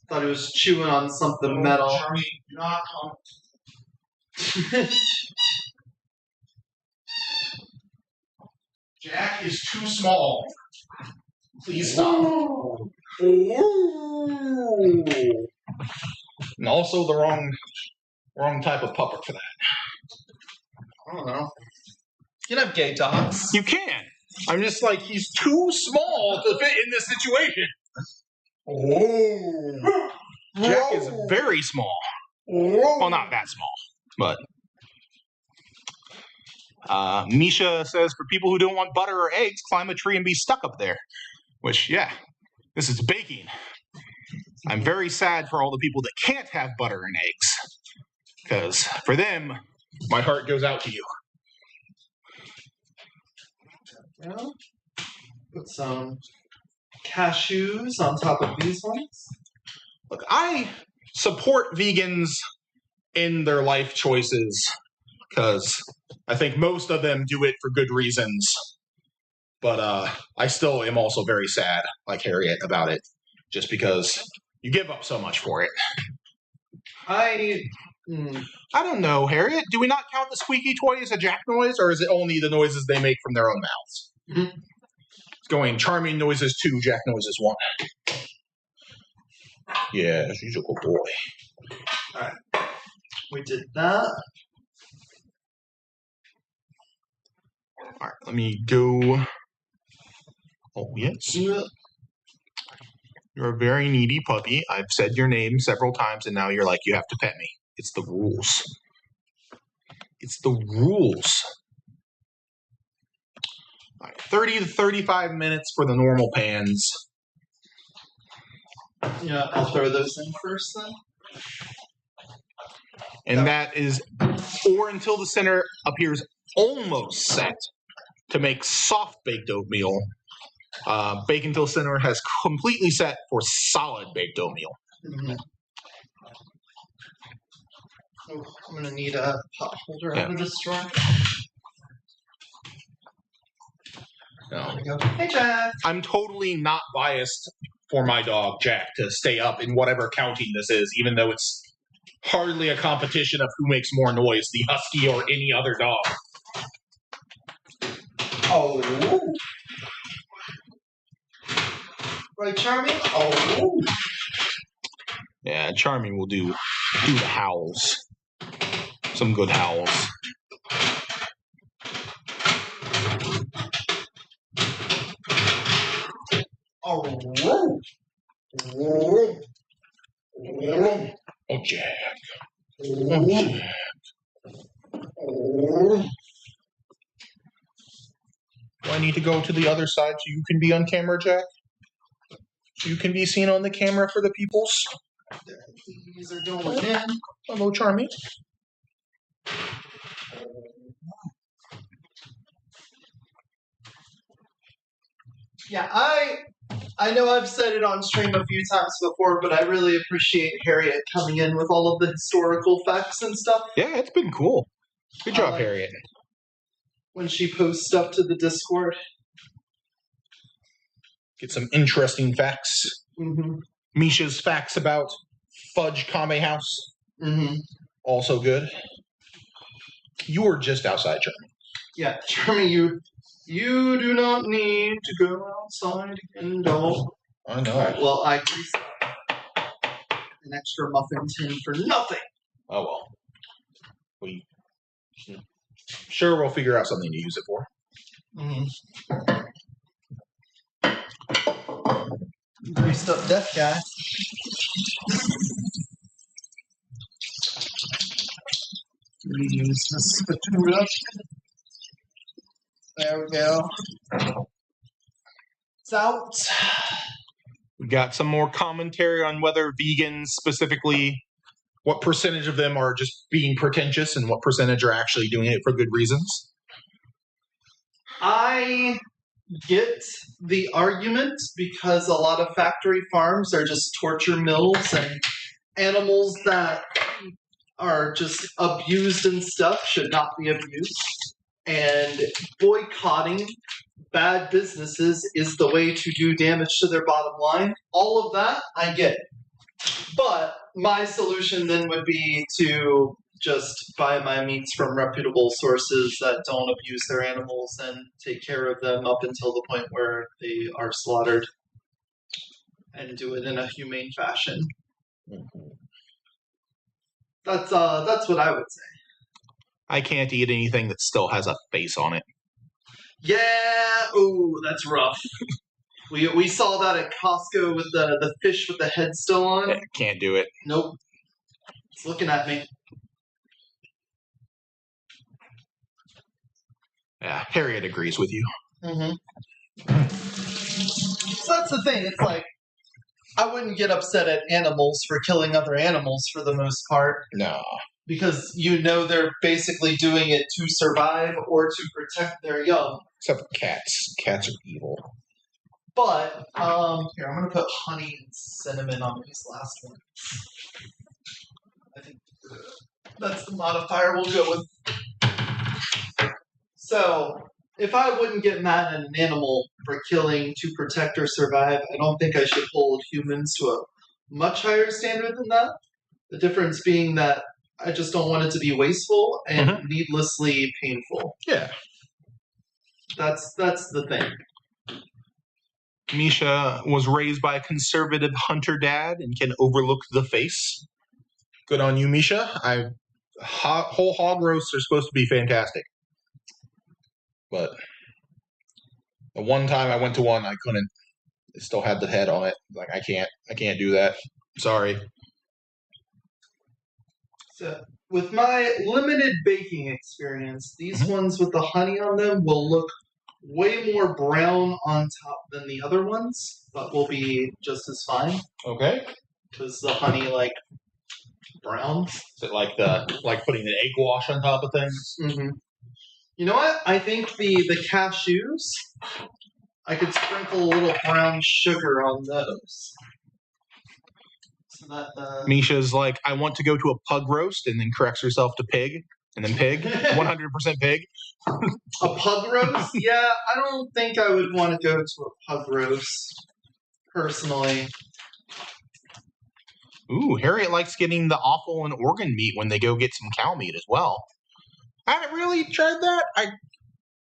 Thought he was chewing on something metal. Charmy, do not comment. Jack is too small. Please stop. Ooh. And also the wrong type of puppet for that. I don't know. You can have gay dogs. You can. I'm just like, he's too small to fit in this situation. Oh. Jack is very small. Well, not that small, but. Misha says, for people who don't want butter or eggs, climb a tree and be stuck up there. Which, yeah, this is baking. I'm very sad for all the people that can't have butter and eggs. Because for them, my heart goes out to you. Yeah. Put some cashews on top of these ones. Look, I support vegans in their life choices because I think most of them do it for good reasons. But I still am also very sad, like Harriet, about it, just because you give up so much for it. I don't know, Harriet. Do we not count the squeaky toy as a Jack noise, or is it only the noises they make from their own mouths? Mm-hmm. It's going charming noises 2, Jack noises 1. Yeah, she's a good boy. All right, we did that. All right, let me go. Oh, yes. You're a very needy puppy. I've said your name several times, and now you're like, you have to pet me. It's the rules. It's the rules. All right, 30 to 35 minutes for the normal pans. Yeah, I'll throw those in first then. And that is, or until the center appears almost set to make soft baked oatmeal. Bake until center has completely set for solid baked oatmeal. Mm-hmm. Oh, I'm going to need a pot holder out of this drawer. No. There we go. Hey, Jack. I'm totally not biased for my dog, Jack, to stay up in whatever counting this is, even though it's hardly a competition of who makes more noise, the husky or any other dog. Oh. Right, Charming? Oh. Yeah, Charming will do the howls. Some good howls. Oh. Oh, Jack. Oh, Jack. Why I need to go to the other side so you can be on camera, Jack? So you can be seen on the camera for the peoples? These are going in. Hello, Charmy. Yeah, I know I've said it on stream a few times before, but I really appreciate Harriet coming in with all of the historical facts and stuff. Yeah, it's been cool. Good job, Harriet. When she posts stuff to the Discord. Get some interesting facts. Mm-hmm. Misha's facts about Fudge Kame House. Mm-hmm. Also good. You were just outside, Charmy. Yeah, Charmy, you do not need to go outside and all. I know. Right, well, I greased an extra muffin tin for nothing. Oh, well. Sure, we'll figure out something to use it for. Mm-hmm. Greased up death guy. Use this spatula. There we go. It's out. We got some more commentary on whether vegans specifically, what percentage of them are just being pretentious and what percentage are actually doing it for good reasons. I get the argument because a lot of factory farms are just torture mills and animals that are just abused and stuff should not be abused. And boycotting bad businesses is the way to do damage to their bottom line. All of that, I get. But my solution then would be to just buy my meats from reputable sources that don't abuse their animals and take care of them up until the point where they are slaughtered. And do it in a humane fashion. Mm-hmm. That's what I would say. I can't eat anything that still has a face on it. Yeah, ooh, that's rough. We saw that at Costco with the fish with the head still on. Can't do it. Nope. It's looking at me. Yeah, Harriet agrees with you. Mm-hmm. So that's the thing. It's like, I wouldn't get upset at animals for killing other animals for the most part. No. Because you know they're basically doing it to survive or to protect their young. Except for cats. Cats are evil. But, here, I'm going to put honey and cinnamon on these last ones. I think that's the modifier we'll go with. So, if I wouldn't get mad at an animal for killing to protect or survive, I don't think I should hold humans to a much higher standard than that. The difference being that I just don't want it to be wasteful and needlessly painful. Yeah. That's the thing. Misha was raised by a conservative hunter dad and can overlook the face. Good on you, Misha. Whole hog roasts are supposed to be fantastic. But the one time I went to one, I couldn't. It still had the head on it. Like, I can't do that. Sorry. So, with my limited baking experience, these ones with the honey on them will look way more brown on top than the other ones, but will be just as fine. Okay. Because the honey, brown. Is it like putting an egg wash on top of things? Mm-hmm. You know what? I think the cashews, I could sprinkle a little brown sugar on those. So that Misha's like, I want to go to a pug roast, and then corrects herself to pig, and then pig, 100% pig. A pug roast? Yeah, I don't think I would want to go to a pug roast, personally. Ooh, Harriet likes getting the offal and organ meat when they go get some cow meat as well. I haven't really tried that. I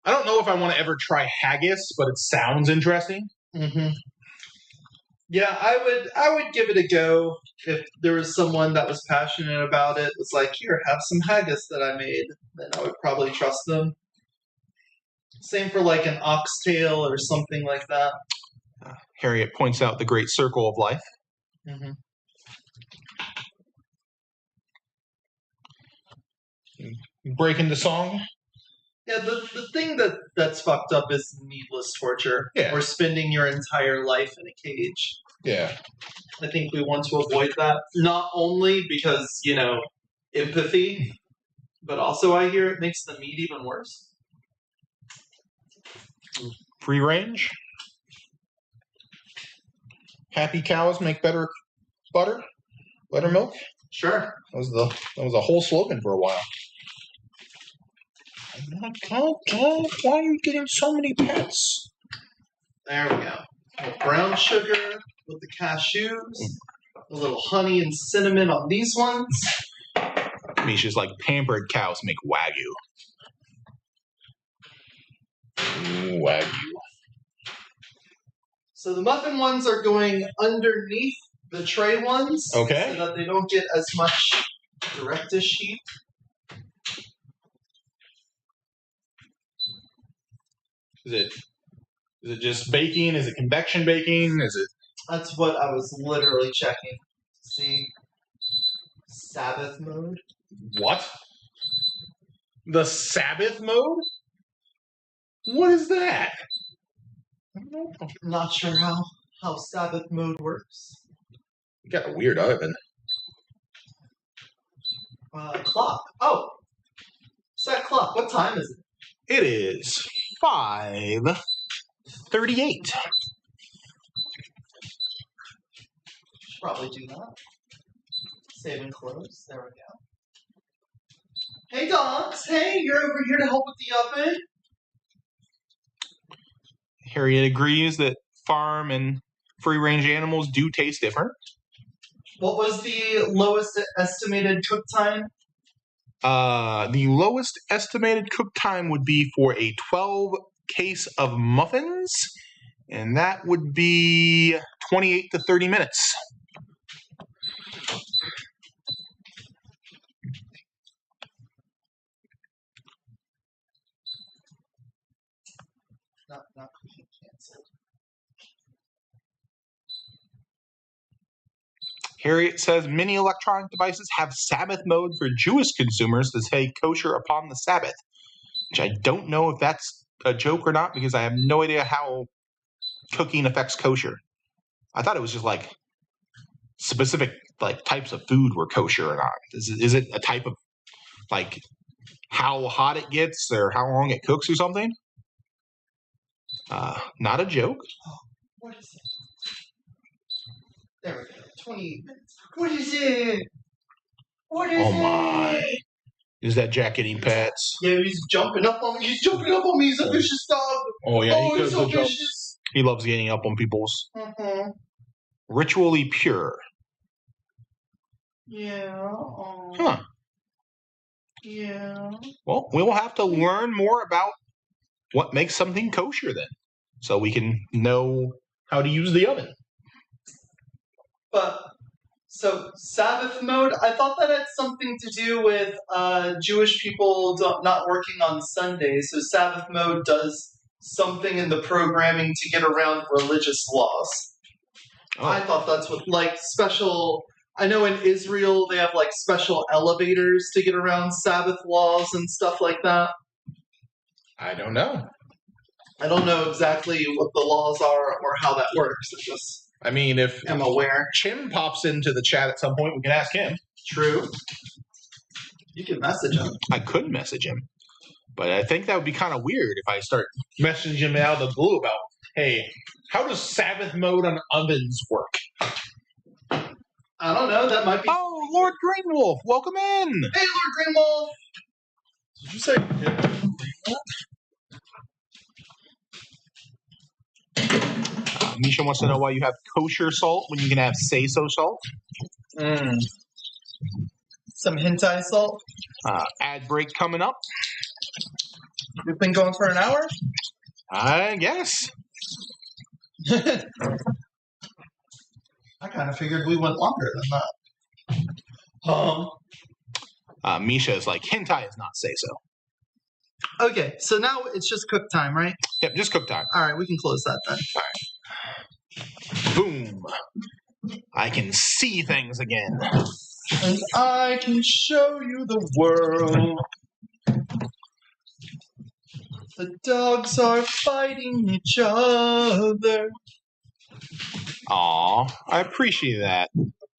don't know if I want to ever try haggis, but it sounds interesting. Mm-hmm. Yeah, I would give it a go if there was someone that was passionate about it. Was like, here, have some haggis that I made. Then I would probably trust them. Same for an oxtail or something like that. Harriet points out the great circle of life. Mm-hmm. Break into song. Yeah, the thing that's fucked up is needless torture. Yeah. Or spending your entire life in a cage. Yeah. I think we want to avoid that. Not only because, empathy, but also I hear it makes the meat even worse. Free range. Happy cows make better butter, buttermilk. Sure. That was a whole slogan for a while. Why are you getting so many pets? There we go. Brown sugar with the cashews. A little honey and cinnamon on these ones. Misha's like, pampered cows make Wagyu. Wagyu. So the muffin ones are going underneath the tray ones. Okay. So that they don't get as much direct-ish heat. Is it just baking? Is it convection baking? Is it? That's what I was literally checking. See? Sabbath mode. What? The Sabbath mode? What is that? I'm not sure how Sabbath mode works. You got a weird oven. Clock. Oh! Set clock. What time is it? It is 5:38. Should probably do that. Save and close. There we go. Hey, dogs. Hey, you're over here to help with the oven? Harriet agrees that farm and free-range animals do taste different. What was the lowest estimated cook time? The lowest estimated cook time would be for a 12 case of muffins, and that would be 28 to 30 minutes. Not cooking canceled. Harriet says many electronic devices have Sabbath mode for Jewish consumers to stay kosher upon the Sabbath, which I don't know if that's a joke or not because I have no idea how cooking affects kosher. I thought it was just like specific like types of food were kosher or not. Is it a type of like how hot it gets or how long it cooks or something? Not a joke. Oh, what is it? There we go. 28 minutes. What is it? What is it? Oh my. Is that Jack getting pets? Yeah, he's jumping up on me. He's jumping up on me. He's a vicious dog. Oh yeah, oh, he's so vicious. He loves getting up on people's. Mm-hmm. Ritually pure. Yeah. Huh. Yeah. Well, we will have to learn more about what makes something kosher then, so we can know how to use the oven. But, so, Sabbath mode, I thought that had something to do with Jewish people not working on Sundays, so Sabbath mode does something in the programming to get around religious laws. Oh. I thought that's what, like, special... I know in Israel they have, like, special elevators to get around Sabbath laws and stuff like that. I don't know. I don't know exactly what the laws are or how that works. It's just... I mean, if I'm aware. Chim pops into the chat at some point, we can ask him. True. You can message him. I could message him. But I think that would be kind of weird if I start messaging him out of the blue about, hey, how does Sabbath mode on ovens work? I don't know. That might be... Oh, Lord Greenwolf, welcome in. Hey, Lord Greenwolf. Did you say Greenwolf? Misha wants to know why you have kosher salt when you can have say-so salt. Some hentai salt. Ad break coming up. We've been going for an hour? I guess. I kind of figured we went longer than that. Misha is like, hentai is not say-so. Okay, so now it's just cook time, right? Yep, just cook time. All right, we can close that then. All right. Boom. I can see things again. And I can show you the world. The dogs are fighting each other. Aw, I appreciate that,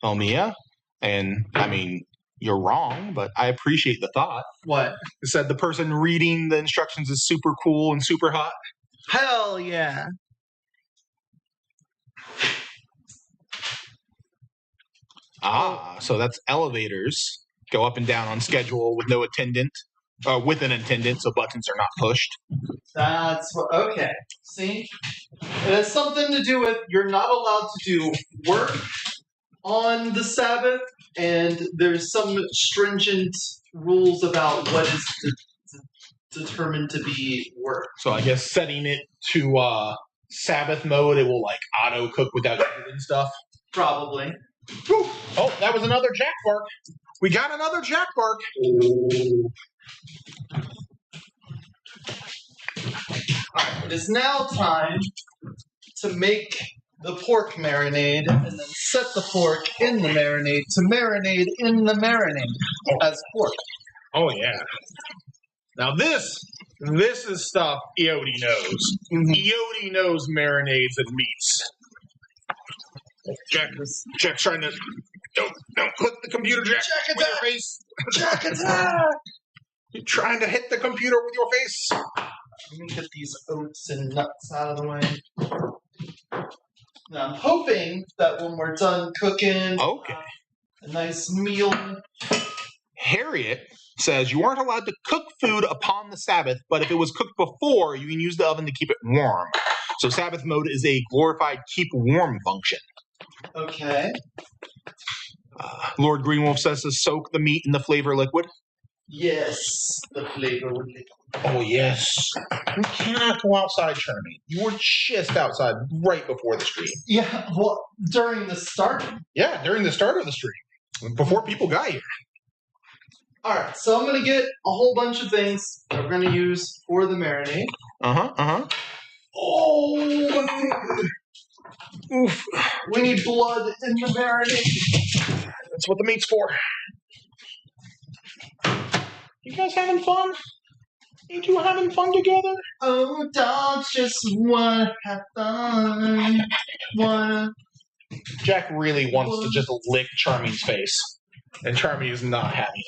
Omia. And, I mean, you're wrong, but I appreciate the thought. What? It said the person reading the instructions is super cool and super hot. Hell yeah. So that's elevators. Go up and down on schedule with no attendant. With an attendant, so buttons are not pushed. That's what. Okay. See? It has something to do with you're not allowed to do work on the Sabbath, and there's some stringent rules about what is determined to be work. So I guess setting it to Sabbath mode, it will like auto cook without doing stuff. Probably. Whew. Oh, that was another jack bark. We got another jack bark. Alright, it is now time to make the pork marinade and then set the pork in the marinade to marinade in the marinade as pork. Oh yeah. Now this is stuff Eoti knows. Eoti knows marinades and meats. Jack's trying to don't hit the computer, Jack. Jack with attack! your face. Jack attack! You're trying to hit the computer with your face. Let me get these oats and nuts out of the way. Now I'm hoping that when we're done cooking, Okay. a nice meal. Harriet says you aren't allowed to cook food upon the Sabbath, but if it was cooked before, you can use the oven to keep it warm. So Sabbath mode is a glorified keep warm function. Okay. Lord Greenwolf says to soak the meat in the flavor liquid. Yes, the flavor would be. Oh, yes. You cannot go outside, Charmy. You were just outside right before the stream. Yeah, well, during the start. Yeah, during the start of the stream. Before people got here. Alright, so I'm going to get a whole bunch of things that we're going to use for the marinade. Oh, Oof. we need blood in the marinade. That's what the meat's for. You guys having fun? You two having fun together? Oh, dogs just want to have fun. Jack really wants to just lick Charming's face. And Charming is not having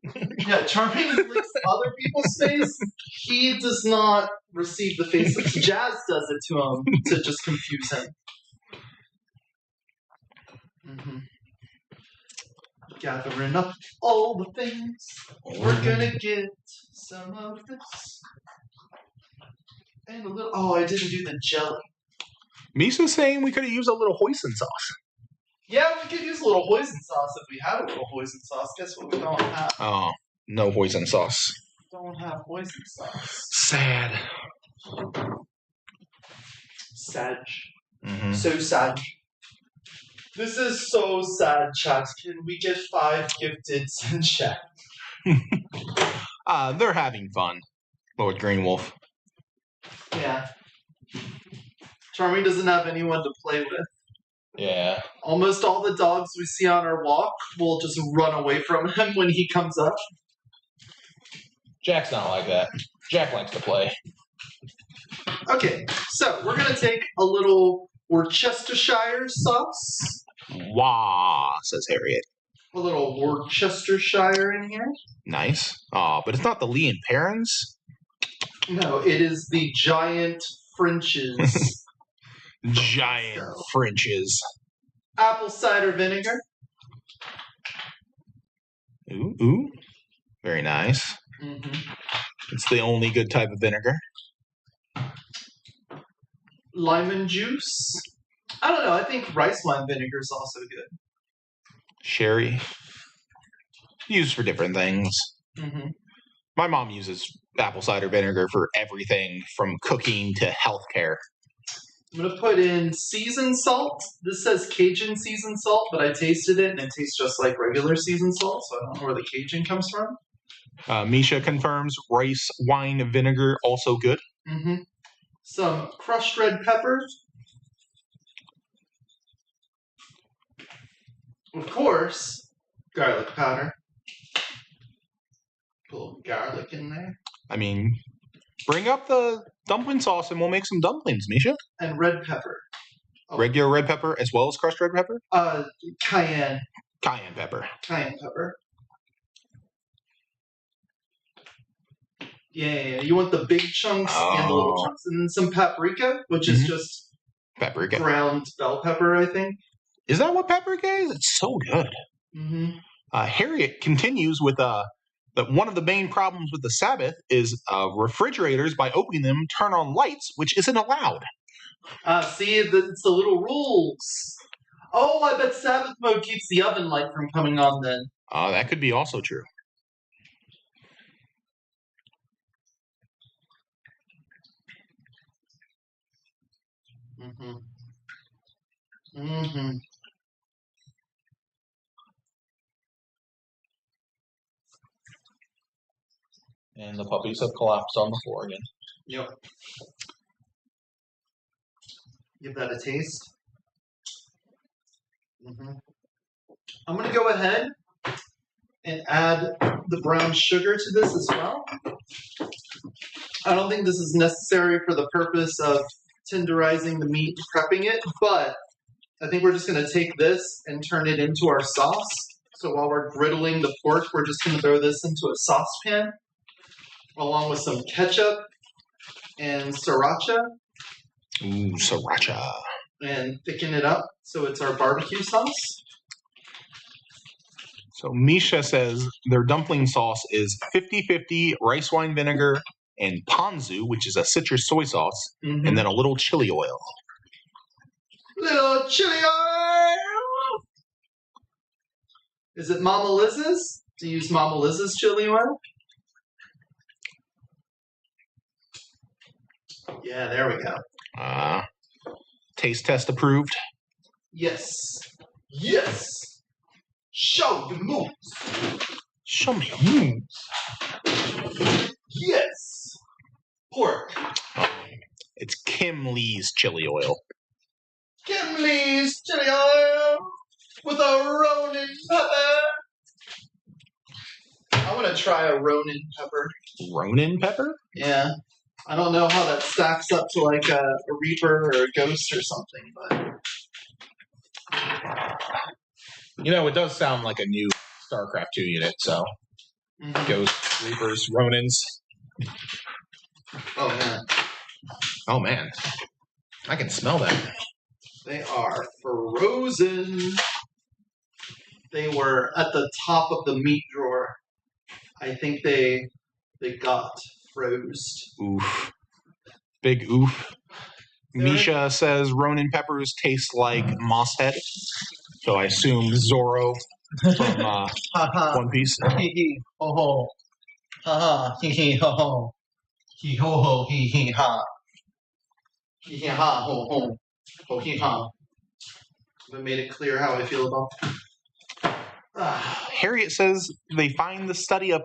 it. Yeah, Charming licks other people's face. He does not receive the face. Jazz does it to him to just confuse him. Gathering up all the things. We're gonna get some of this. And a little. Oh, I didn't do the jelly. Misa's saying we could have used a little hoisin sauce. Yeah, we could use a little hoisin sauce if we had a little hoisin sauce. Guess what we don't have? Oh, no hoisin sauce. Don't have hoisin sauce. Sad. Sad. Mm-hmm. So sad. This is so sad, chat. Can we get 5 gifteds in chat? They're having fun, Lord Greenwolf. Yeah. Charming doesn't have anyone to play with. Yeah. Almost all the dogs we see on our walk will just run away from him when he comes up. Jack's not like that. Jack likes to play. Okay, so we're going to take a little Worcestershire sauce. Wah, says Harriet. A little Worcestershire in here. Nice. But it's not the Lee and Perrins? No, it is the giant French's. Giant French's. Apple cider vinegar. Ooh. Very nice. Mm-hmm. It's the only good type of vinegar. Lemon juice. I don't know. I think rice wine vinegar is also good. Sherry. Used for different things. Mm-hmm. My mom uses apple cider vinegar for everything from cooking to healthcare. I'm going to put in seasoned salt. This says Cajun seasoned salt, but I tasted it and it tastes just like regular seasoned salt, so I don't know where the Cajun comes from. Misha confirms rice wine vinegar also good. Mm-hmm. Some crushed red pepper. Of course, garlic powder. Put a little garlic in there. I mean, Bring up the dumpling sauce and we'll make some dumplings, Misha. And red pepper. Oh. Regular red pepper as well as crushed red pepper? Cayenne. Cayenne pepper. Cayenne pepper. Yeah. You want the big chunks and the little chunks. And then some paprika, which is just paprika. Ground bell pepper, I think. Is that what paprika is? It's so good. Mm-hmm. Harriet continues with that one of the main problems with the Sabbath is refrigerators, by opening them, turn on lights, which isn't allowed. See, it's the little rules. Oh, I bet Sabbath mode keeps the oven light from coming on then. That could be also true. Mm-hmm. Mm-hmm. And the puppies have collapsed on the floor again. Yep. Give that a taste. Mm-hmm. I'm going to go ahead and add the brown sugar to this as well. I don't think this is necessary for the purpose of tenderizing the meat and prepping it, but I think we're just going to take this and turn it into our sauce. So while we're griddling the pork, we're just going to throw this into a saucepan along with some ketchup and sriracha. Ooh, sriracha. And thicken it up so it's our barbecue sauce. So Misha says their dumpling sauce is 50-50 rice wine vinegar and ponzu, which is a citrus soy sauce, and then a little chili oil. Little chili oil! Is it Mama Liz's? Do you use Mama Liz's chili oil? Yeah, there we go. Taste test approved? Yes. Yes! Show your moves. Show me your moves. Yes! Pork. It's Kim Lee's chili oil. Kim Lee's chili oil with a Ronin pepper. I want to try a Ronin pepper. Ronin pepper? Yeah. I don't know how that stacks up to like a Reaper or a Ghost or something, but... You know, it does sound like a new StarCraft 2 unit, so... Ghosts, Reapers, Ronins. Oh, man. Oh, man. I can smell that. They are frozen. They were at the top of the meat drawer. I think they got froze. Oof. Big oof. Misha says Ronin peppers taste like moss head. So I assume Zorro from One Piece. Hee hee ho ho. Ha ha. Hee hee ho ho. Hee ho ho. Hee hee ha. Hee hee ha ho ho. Ho hee ha. Have I made it clear how I feel about Harriet says they find the study of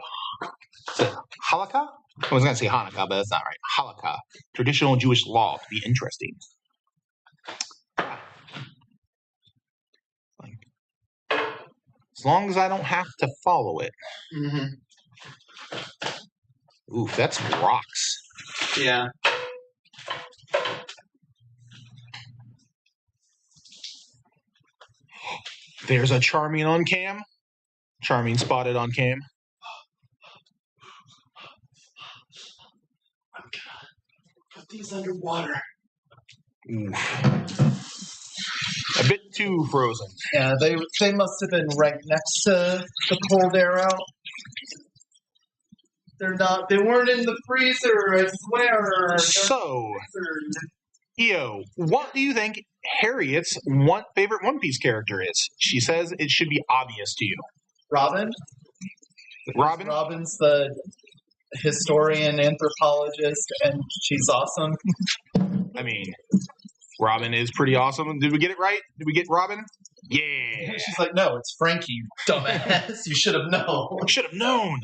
Halakha? I was going to say Hanukkah, but that's not right. Halakha, traditional Jewish law, to be interesting. As long as I don't have to follow it. Oof, that's rocks. Yeah. There's a Charming on cam. Charming spotted on cam. I'm gonna put these underwater. Oof. A bit too frozen. Yeah, they must have been right next to the cold air out. They weren't in the freezer, I swear. So, Eo, what do you think Harriet's favorite One Piece character is? She says it should be obvious to you. Robin? Robin? Robin's the historian, anthropologist, and she's awesome. I mean, Robin is pretty awesome. Did we get it right? Did we get Robin? Yeah. She's like, no, it's Frankie, you dumbass. You should have known. Should have known.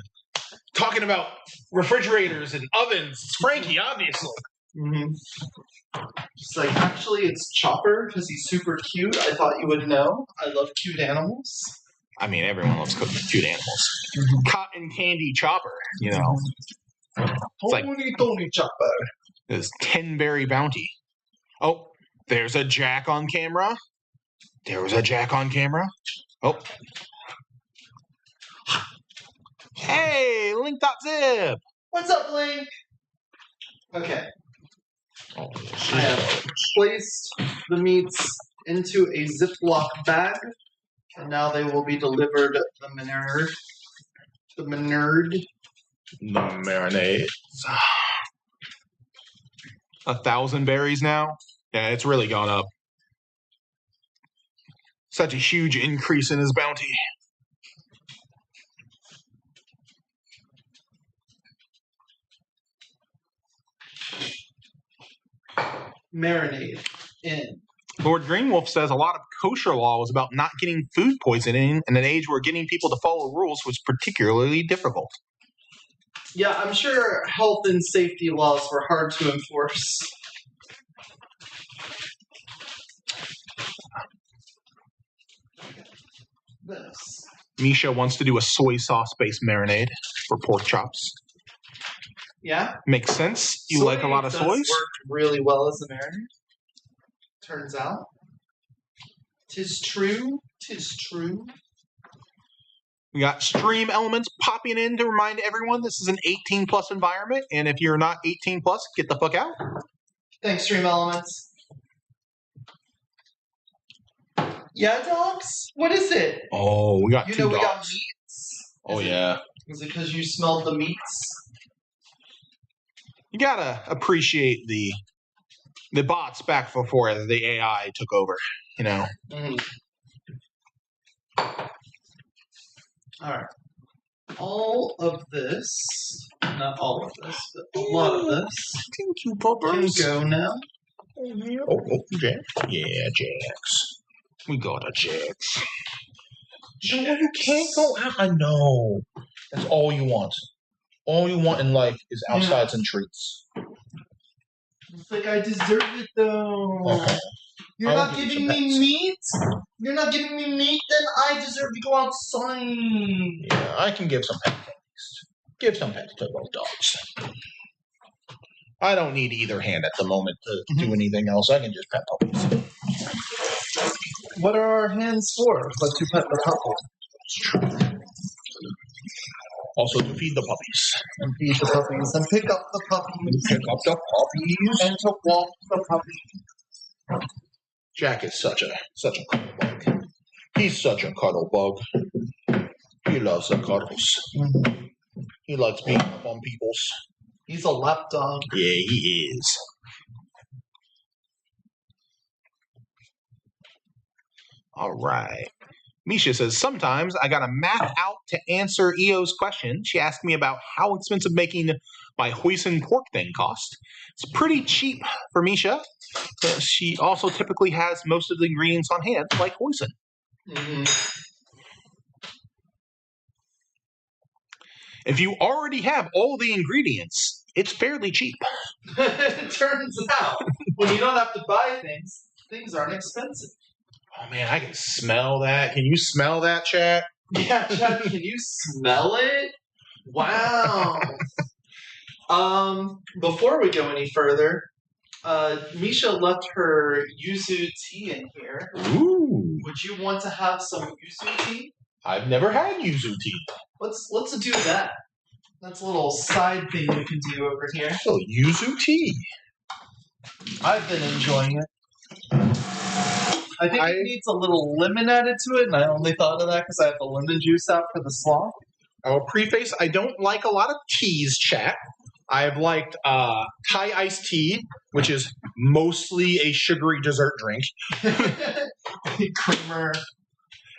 Talking about refrigerators and ovens. It's Frankie, obviously. She's like, actually, it's Chopper because he's super cute. I thought you would know. I love cute animals. I mean, everyone loves cooking cute animals. Cotton candy Chopper, you know. like- Tony Chopper. This 10 berry bounty. Oh, there's a Jack on camera. There was a Jack on camera. Oh. Hey, Link.zip. What's up, Link? Okay. Oh, I have placed the meats into a Ziploc bag, and now they will be delivered the marinade. The marinade. 1,000 berries now. Yeah, it's really gone up. Such a huge increase in his bounty. Marinade in. Lord Greenwolf says a lot of kosher law was about not getting food poisoning in an age where getting people to follow rules was particularly difficult. Yeah, I'm sure health and safety laws were hard to enforce. This. Misha wants to do a soy sauce-based marinade for pork chops. Yeah? Makes sense. You like a lot of does soys? Worked really well as a marinade. Turns out. 'Tis true. 'Tis true. We got stream elements popping in to remind everyone this is an 18-plus environment, and if you're not 18-plus, get the fuck out. Thanks, Stream Elements. Yeah, dogs? What is it? Oh, we got You two know we got dogs. meats? Oh, yeah. Is it because you smelled the meats? You gotta appreciate the bots back before the AI took over, you know. Mm. Alright. All of this, not all of this, but a lot of this Thank you, can puppers. go now. Oh, Jack. Yeah, Jax. We got a Jax. No, you can't go out. I know. That's all you want. All you want in life is outsides and treats. It's like I deserve it though. Okay. You're I'll not give you giving some me pets. meat? You're not giving me meat, then I deserve to go outside. Yeah, I can give some pets at least. Give some pets to both dogs. I don't need either hand at the moment to do anything else. I can just pet puppies. What are our hands for? But to pet the puppy. Also to feed the puppies. And feed the puppies. And pick up the puppies. Pick up the puppies. And to walk the puppy. Jack is such a cuddle bug. He's such a cuddle bug. He loves the cuddles. Mm-hmm. He likes being up on people's. He's a lap dog. Yeah, he is. All right. Misha says, sometimes I got to math out to answer EO's question. She asked me about how expensive making my hoisin pork thing cost. It's pretty cheap for Misha. She also typically has most of the ingredients on hand, like hoisin. Mm-hmm. If you already have all the ingredients, it's fairly cheap. It turns out, when you don't have to buy things, things aren't expensive. Oh man, I can smell that. Can you smell that, chat? Yeah, Chad, can you smell it? Wow. Before we go any further, Misha left her yuzu tea in here. Ooh. Would you want to have some yuzu tea? I've never had yuzu tea. Let's do that. That's a little side thing we can do over here. So yuzu tea. I've been enjoying it. I think it needs a little lemon added to it, and I only thought of that because I have the lemon juice out for the slaw. I will preface, I don't like a lot of teas, chat. I've liked Thai iced tea, which is mostly a sugary dessert drink. Creamer.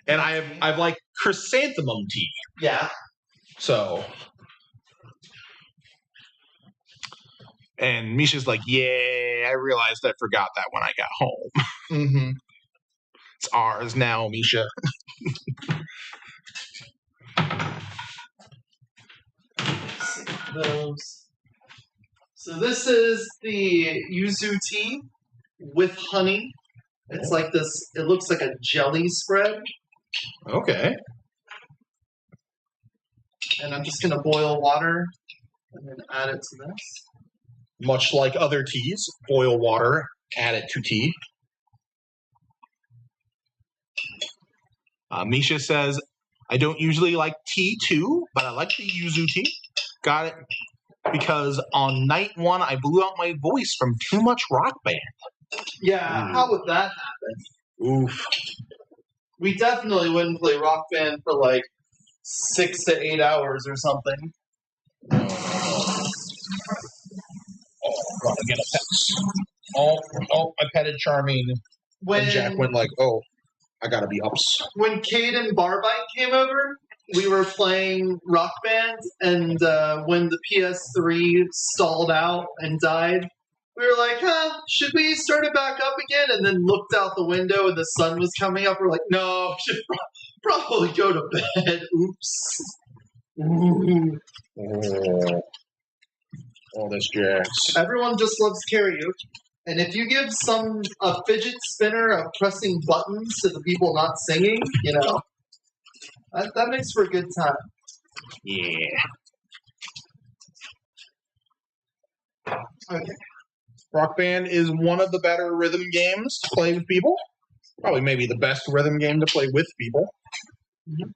And I've liked chrysanthemum tea. Yeah. So. And Misha's like, yeah, I realized I forgot that when I got home. Mm-hmm. It's ours now, Misha. Those. So this is the yuzu tea with honey. It's like this, it looks like a jelly spread. Okay. And I'm just going to boil water And then add it to this. Much like other teas, boil water, add it to tea. Misha says, I don't usually like tea too, but I like the yuzu tea. Got it. Because on night 1, I blew out my voice from too much Rock Band. Yeah, how would that happen? Oof. We definitely wouldn't play Rock Band for like 6 to 8 hours or something. Oh, I'm gonna get a pet. Oh, I petted Charming. And Jack went like, oh, I gotta be ups. When Cade and Barbite came over, we were playing Rock Band, and when the PS3 stalled out and died, we were like, should we start it back up again? And then looked out the window and the sun was coming up. We're like, no, we should probably go to bed. Oops. Ooh. Oh, this Jax. Everyone just loves karaoke. And if you give a fidget spinner of pressing buttons to the people not singing, that makes for a good time. Yeah. Okay. Rock Band is one of the better rhythm games to play with people. Probably maybe the best rhythm game to play with people. Mm-hmm.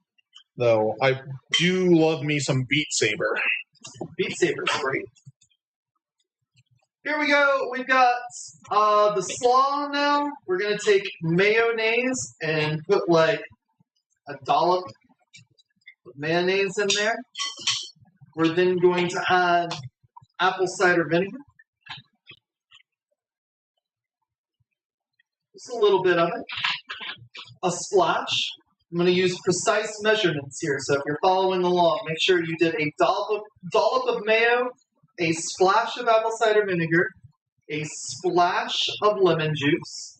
Though I do love me some Beat Saber. Beat Saber's great. Here we go. We've got the slaw now. We're going to take mayonnaise and put like a dollop of mayonnaise in there. We're then going to add apple cider vinegar. Just a little bit of it. A splash. I'm going to use precise measurements here, so if you're following along, make sure you did a dollop of mayo, a splash of apple cider vinegar, a splash of lemon juice,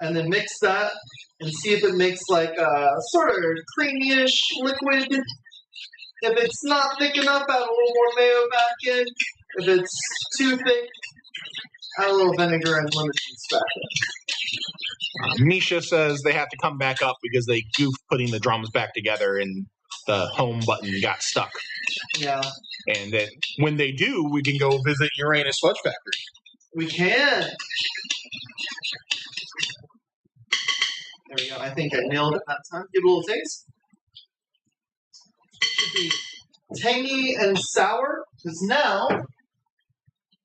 and then mix that and see if it makes like a sort of creamy-ish liquid. If it's not thick enough, add a little more mayo back in. If it's too thick, add a little vinegar and lemon juice back in. Misha says they have to come back up because they goofed putting the drums back together and the home button got stuck. Yeah. And then when they do, we can go visit Uranus Fudge Factory. We can. There we go. I think I nailed it that time. Give it a little taste. Should be tangy and sour, because now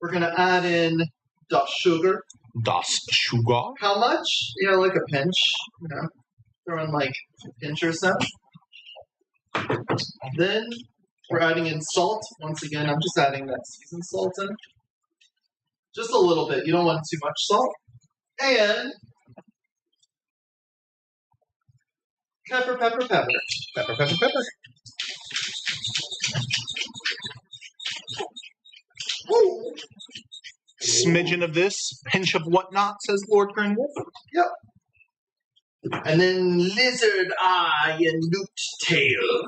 we're going to add in the sugar. Das Sugar. How much? Like a pinch. Throw in like a pinch or so. Then we're adding in salt. Once again, I'm just adding that seasoned salt in. Just a little bit. You don't want too much salt. And pepper. Pepper. Woo! Smidgen of this, pinch of whatnot, says Lord Grinwolf. Yep. And then lizard eye and newt tail.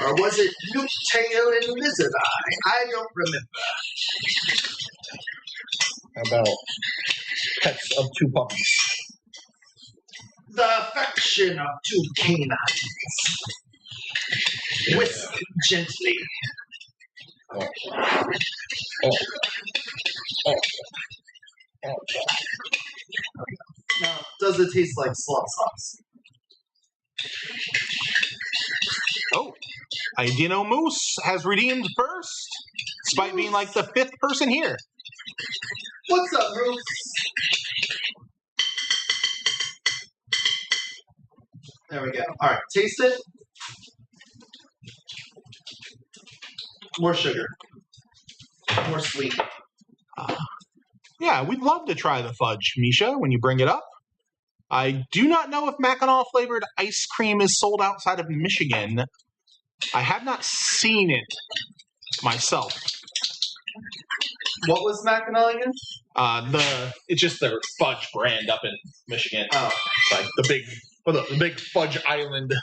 Or was it newt tail and lizard eye? I don't remember. How about pets of 2 puppies? The affection of 2 canines. Whisk gently. Oh. Now, does it taste like slaw sauce? Oh, Idino Moose has redeemed first, despite being like the 5th person here. What's up, Moose? There we go. All right, taste it. More sugar. More sweet. Yeah, we'd love to try the fudge, Misha, when you bring it up. I do not know if Mackinac flavored ice cream is sold outside of Michigan. I have not seen it myself. What was Mackinac again? It's just their fudge brand up in Michigan. Oh, Like the big fudge island.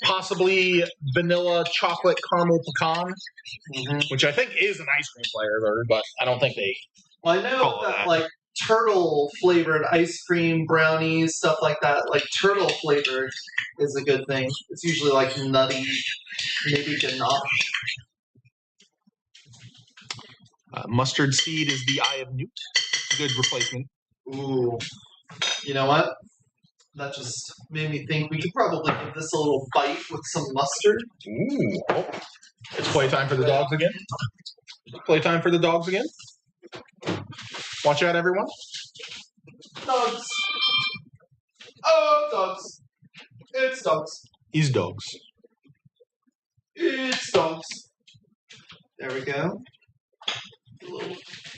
Possibly vanilla, chocolate, caramel, pecan, which I think is an ice cream flavor, but I don't think they. well, I know that like turtle flavored ice cream, brownies, stuff like that. Like turtle flavored is a good thing. It's usually like nutty, maybe ganache. Mustard seed is the Eye of Newt. Good replacement. Ooh, you know what? That just made me think we could probably give this a little bite with some mustard. Ooh. Oh. It's playtime for the dogs again. Playtime for the dogs again. Watch out, everyone. Dogs. Oh, dogs. It's dogs. These dogs. It's dogs. There we go.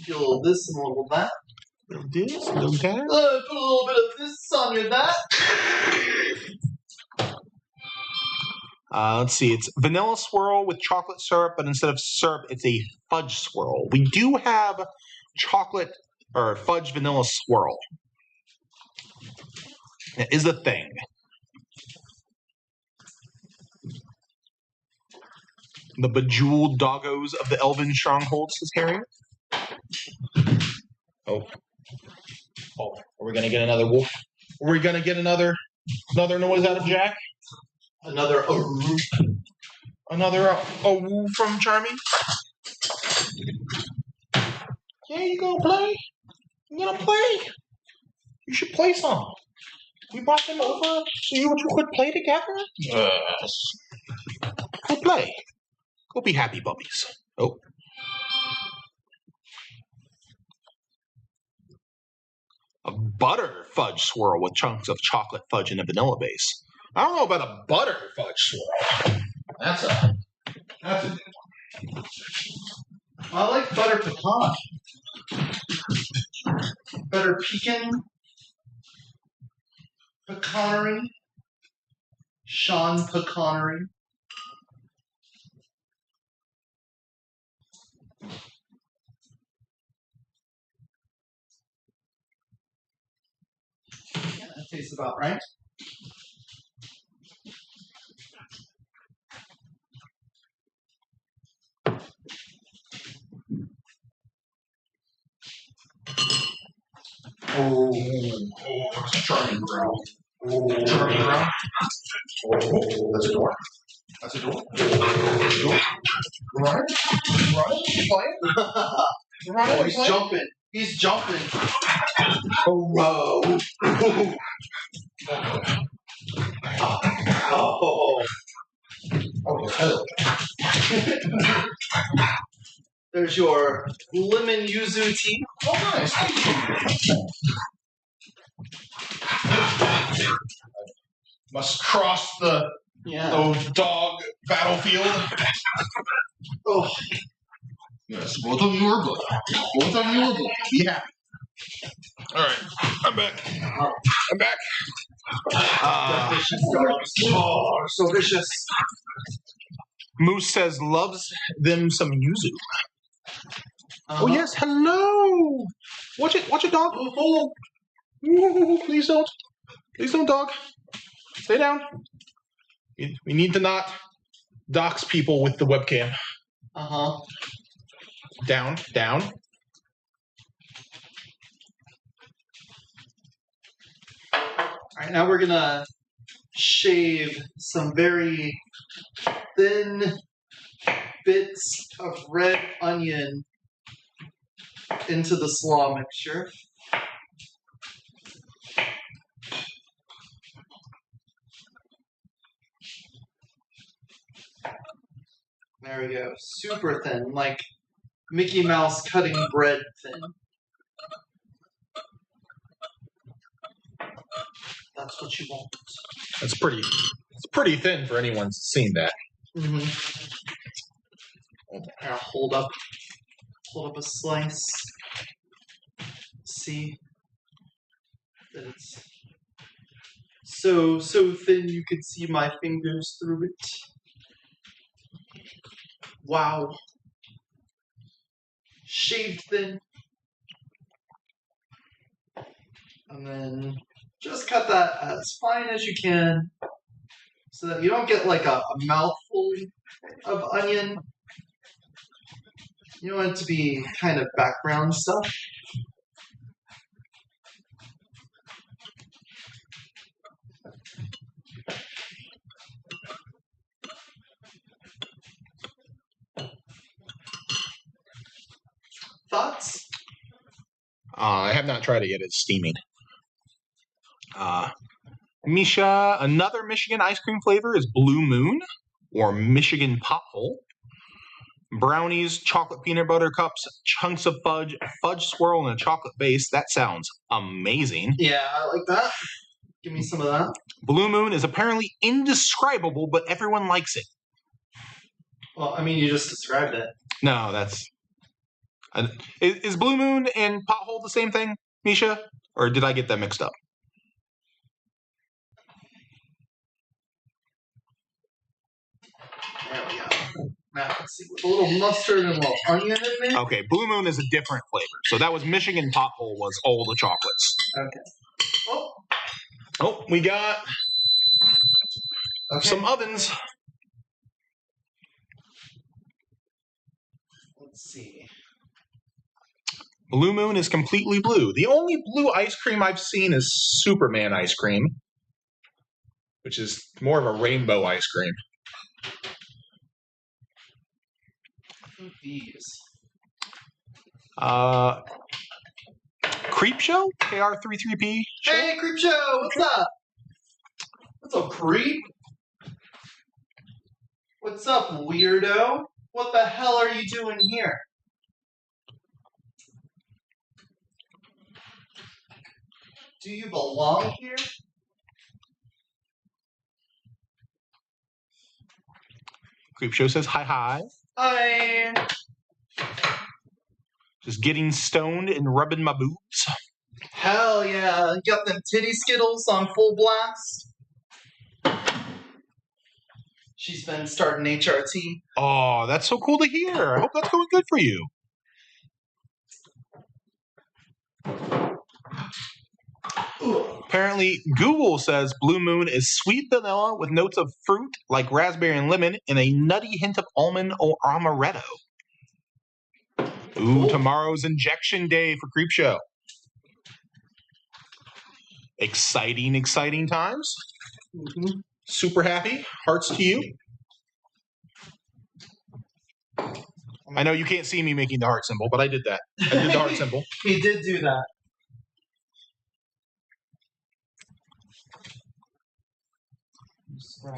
Get a little this and a little that. A little this, a little that. Put a little bit of this on your that. Let's see. It's vanilla swirl with chocolate syrup, but instead of syrup, it's a fudge swirl. We do have chocolate or fudge vanilla swirl. That is a thing. The bejeweled doggos of the elven strongholds, says Harriet. Oh. Oh, are we gonna get another wolf? Are we gonna get another noise out of Jack? Another Another woo from Charmy? Yeah, you gonna play? You gonna play? You should play some. We brought them over so you could play together? Yes. Go play. Go be happy bubbies. Oh. A butter fudge swirl with chunks of chocolate fudge and a vanilla base. I don't know about a butter fudge swirl. That's a good one. I like butter pecan. Butter pecan. Pecanery. Sean Pecanery. Yeah, that tastes about right. Oh, it's a charming growl. Oh, charming growl. Oh, that's a door. That's a door. Runner? Runner? You playing? Runner? Oh, he's jumping. He's jumping. Oh, whoa. Oh. Oh, hello. There's your lemon yuzu tea. Oh, nice. Thank you. Must cross the dog battlefield. Oh. Yes, both of you are good. Both of you are good. Be happy. All right, I'm back. I'm back. Vicious dogs. Oh, so vicious. Moose says loves them some yuzu. Uh-huh. Oh yes, hello. Watch it, dog. Oh. Ooh, please don't, dog. Stay down. We need to not dox people with the webcam. Uh-huh. Down. All right, now we're gonna shave some very thin bits of red onion into the slaw mixture. There we go. Super thin, like Mickey Mouse cutting bread thin. That's what you want. It's pretty thin for anyone seen that. Mm-hmm. I'll hold up a slice. See that it's so thin you can see my fingers through it. Wow. Shaved thin. And then just cut that as fine as you can so that you don't get like a mouthful of onion. You want it to be kind of background stuff. Thoughts? I have not tried it yet. It's steaming. Misha, another Michigan ice cream flavor is Blue Moon or Michigan Pothole. Brownies, chocolate peanut butter cups, chunks of fudge, a fudge swirl, and a chocolate base. That sounds amazing. Yeah, I like that. Give me some of that. Blue Moon is apparently indescribable, but everyone likes it. Well, I mean, you just described it. No, that's... Is Blue Moon and Pothole the same thing, Misha? Or did I get that mixed up? There we go. Now, let's see. With a little mustard and a little onion in there. Okay, Blue Moon is a different flavor. So that was Michigan Pothole was all the chocolates. Okay. Oh, we got some ovens. Let's see. Blue Moon is completely blue. The only blue ice cream I've seen is Superman ice cream, which is more of a rainbow ice cream. These. Creep Show? KR33P show? Hey, Creep Show! What's up? What's up, Creep? What's up, weirdo? What the hell are you doing here? Do you belong here? Creep Show says hi hi. Hi. Just getting stoned and rubbing my boobs. Hell yeah. You got them titty skittles on full blast. She's been starting HRT. Oh, that's so cool to hear. I hope that's going good for you. Apparently, Google says Blue Moon is sweet vanilla with notes of fruit like raspberry and lemon and a nutty hint of almond or amaretto. Ooh, tomorrow's injection day for Creep Show. Exciting, exciting times. Mm-hmm. Super happy. Hearts to you. I know you can't see me making the heart symbol, but I did that. I did the heart symbol. He did do that.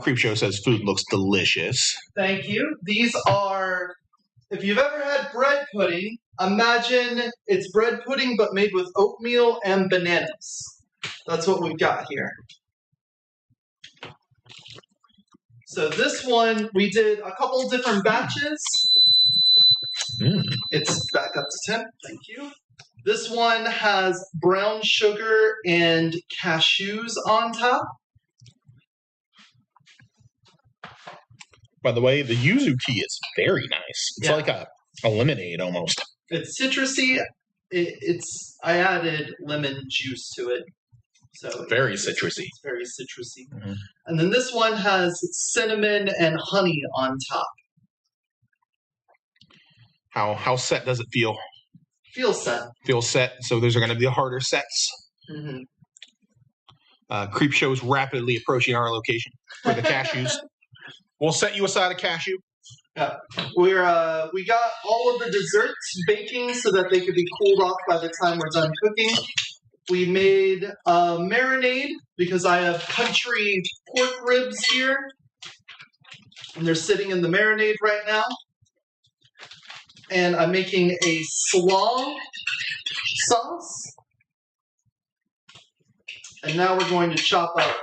Creep Show says food looks delicious. Thank you. These are, if you've ever had bread pudding, imagine it's bread pudding but made with oatmeal and bananas. That's what we've got here. So this one, we did a couple different batches. It's back up to 10. Thank you. This one has brown sugar and cashews on top. By the way, the yuzu tea is very nice. It's like a lemonade almost. It's citrusy. I added lemon juice to it. So very citrusy. It's very citrusy. Mm-hmm. And then this one has cinnamon and honey on top. How set does it feel? Feels set. Feels set. So those are going to be the harder sets. Mm-hmm. Creep Show is rapidly approaching our location for the cashews. We'll set you aside a cashew. Yeah, we got all of the desserts baking so that they could be cooled off by the time we're done cooking. We made a marinade because I have country pork ribs here, and they're sitting in the marinade right now. And I'm making a slaw sauce. And now we're going to chop up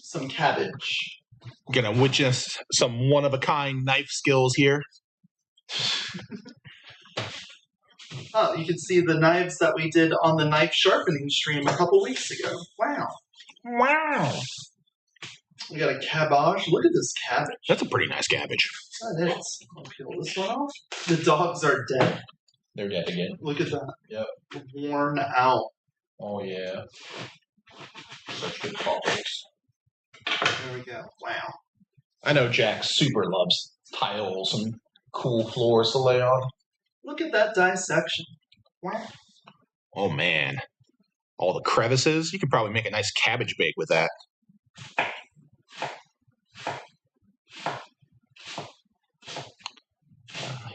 some cabbage. Gonna witness some one-of-a-kind knife skills here. Oh, you can see the knives that we did on the knife sharpening stream a couple weeks ago. Wow. Wow. We got a cabbage. Look at this cabbage. That's a pretty nice cabbage. That is. I'll peel this one off. The dogs are dead. They're dead again. Look at that. Yep. Worn out. Oh, yeah. Such good topics. There we go. Wow. I know Jack super loves tiles and cool floors to lay on. Look at that dissection. Wow. Oh, man. All the crevices. You could probably make a nice cabbage bake with that.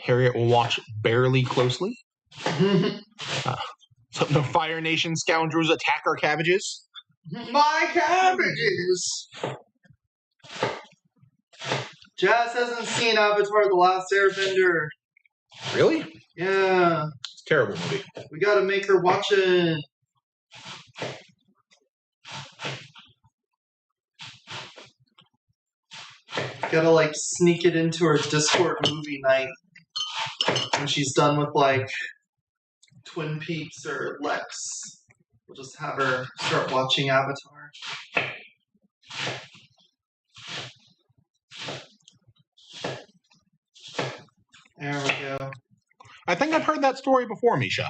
Harriet will watch barely closely. Some no Fire Nation scoundrels attack our cabbages. My cabbages! Jazz hasn't seen Avatar: The Last Airbender. Really? Yeah. It's a terrible movie. We gotta make her watch it. Gotta, like, sneak it into her Discord movie night when she's done with, like, Twin Peaks or Lex. We'll just have her start watching Avatar. There we go. I think I've heard that story before, Misha.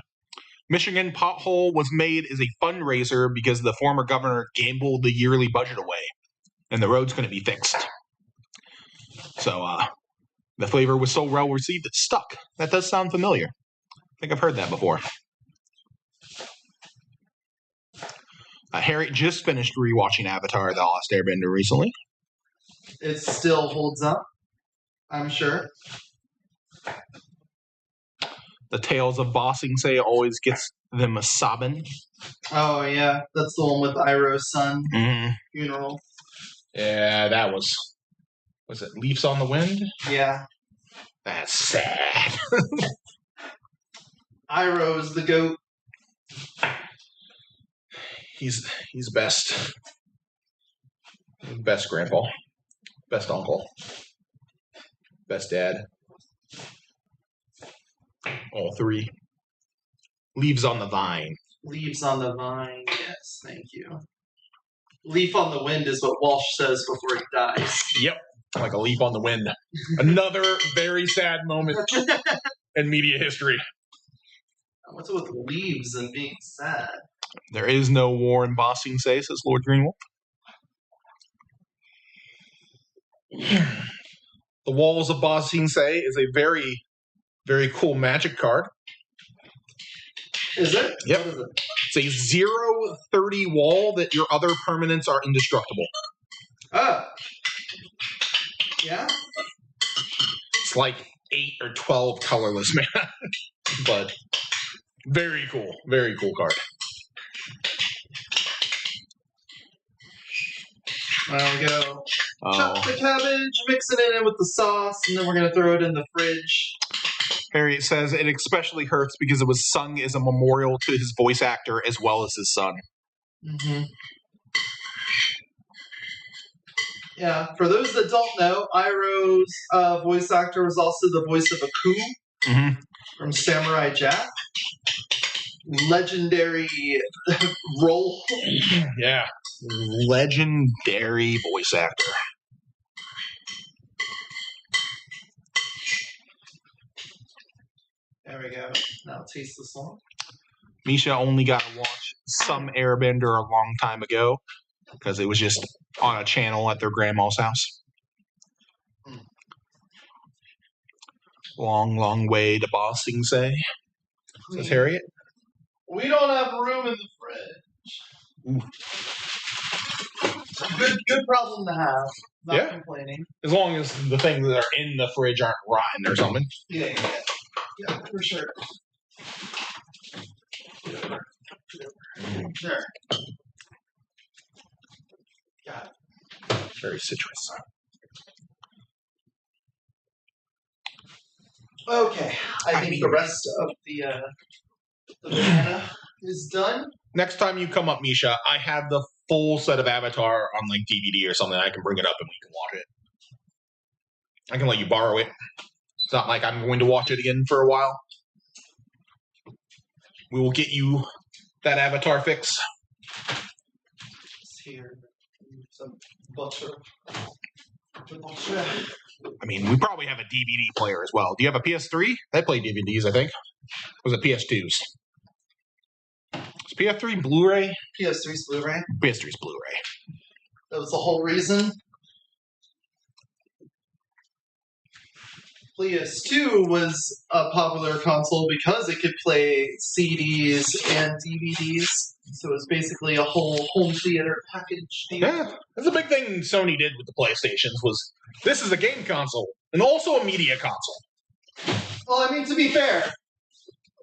Michigan Pothole was made as a fundraiser because the former governor gambled the yearly budget away, and the road's going to be fixed. So the flavor was so well received it stuck. That does sound familiar. I think I've heard that before. Harriet just finished rewatching Avatar: The Last Airbender recently. It still holds up, I'm sure. The Tales of Bossing Say always gets them a sobbing. Oh, yeah. That's the one with Iroh's son. Mm-hmm. Funeral. Yeah, that was it Leaves on the Wind? Yeah. That's sad. Iroh's the goat. He's best. Best grandpa. Best uncle. Best dad. All three. Leaves on the Vine. Leaves on the Vine. Yes, thank you. Leaf on the Wind is what Walsh says before he dies. Yep. Like a leaf on the wind. Another very sad moment in media history. What's it with leaves and being sad? There is no war in Bossing Say, says Lord Greenwolf. The Walls of Bossing Say is a very, very cool magic card. Is it? Yep. What is it? It's a 0/30 wall that your other permanents are indestructible. Ah. Yeah? It's like 8 or 12 colorless mana. But very cool. Very cool card. There we go. Chop the cabbage, mix it in with the sauce, and then we're going to throw it in the fridge. Harriet says it especially hurts because it was sung as a memorial to his voice actor as well as his son. Mm-hmm. Yeah, for those that don't know, Iroh's voice actor was also the voice of Aku from Samurai Jack. Legendary role. Yeah. Legendary voice actor. There we go. Now taste this one. Misha only got to watch some Airbender a long time ago because it was just on a channel at their grandma's house. Long, long way to Bossing Say, says Harriet. We don't have room in the fridge. Good problem to have. Not complaining. As long as the things that are in the fridge aren't rotten or something. Yeah, for sure. There. Got it. Very citrus. Okay, I think the rest of the banana is done. Next time you come up, Misha, I have the full set of Avatar on like DVD or something. I can bring it up and we can watch it. I can let you borrow it. It's not like I'm going to watch it again for a while. We will get you that Avatar fix. Here, some butter. I mean, we probably have a DVD player as well. Do you have a PS3? They play DVDs, I think. Or was it PS2s? Is PS3 Blu-ray? PS3's Blu-ray. PS3's Blu-ray. That was the whole reason. PS2 was a popular console because it could play CDs and DVDs. So it was basically a whole home theater package deal. Yeah, that's a big thing Sony did with the PlayStations was this is a game console and also a media console. Well, I mean, to be fair,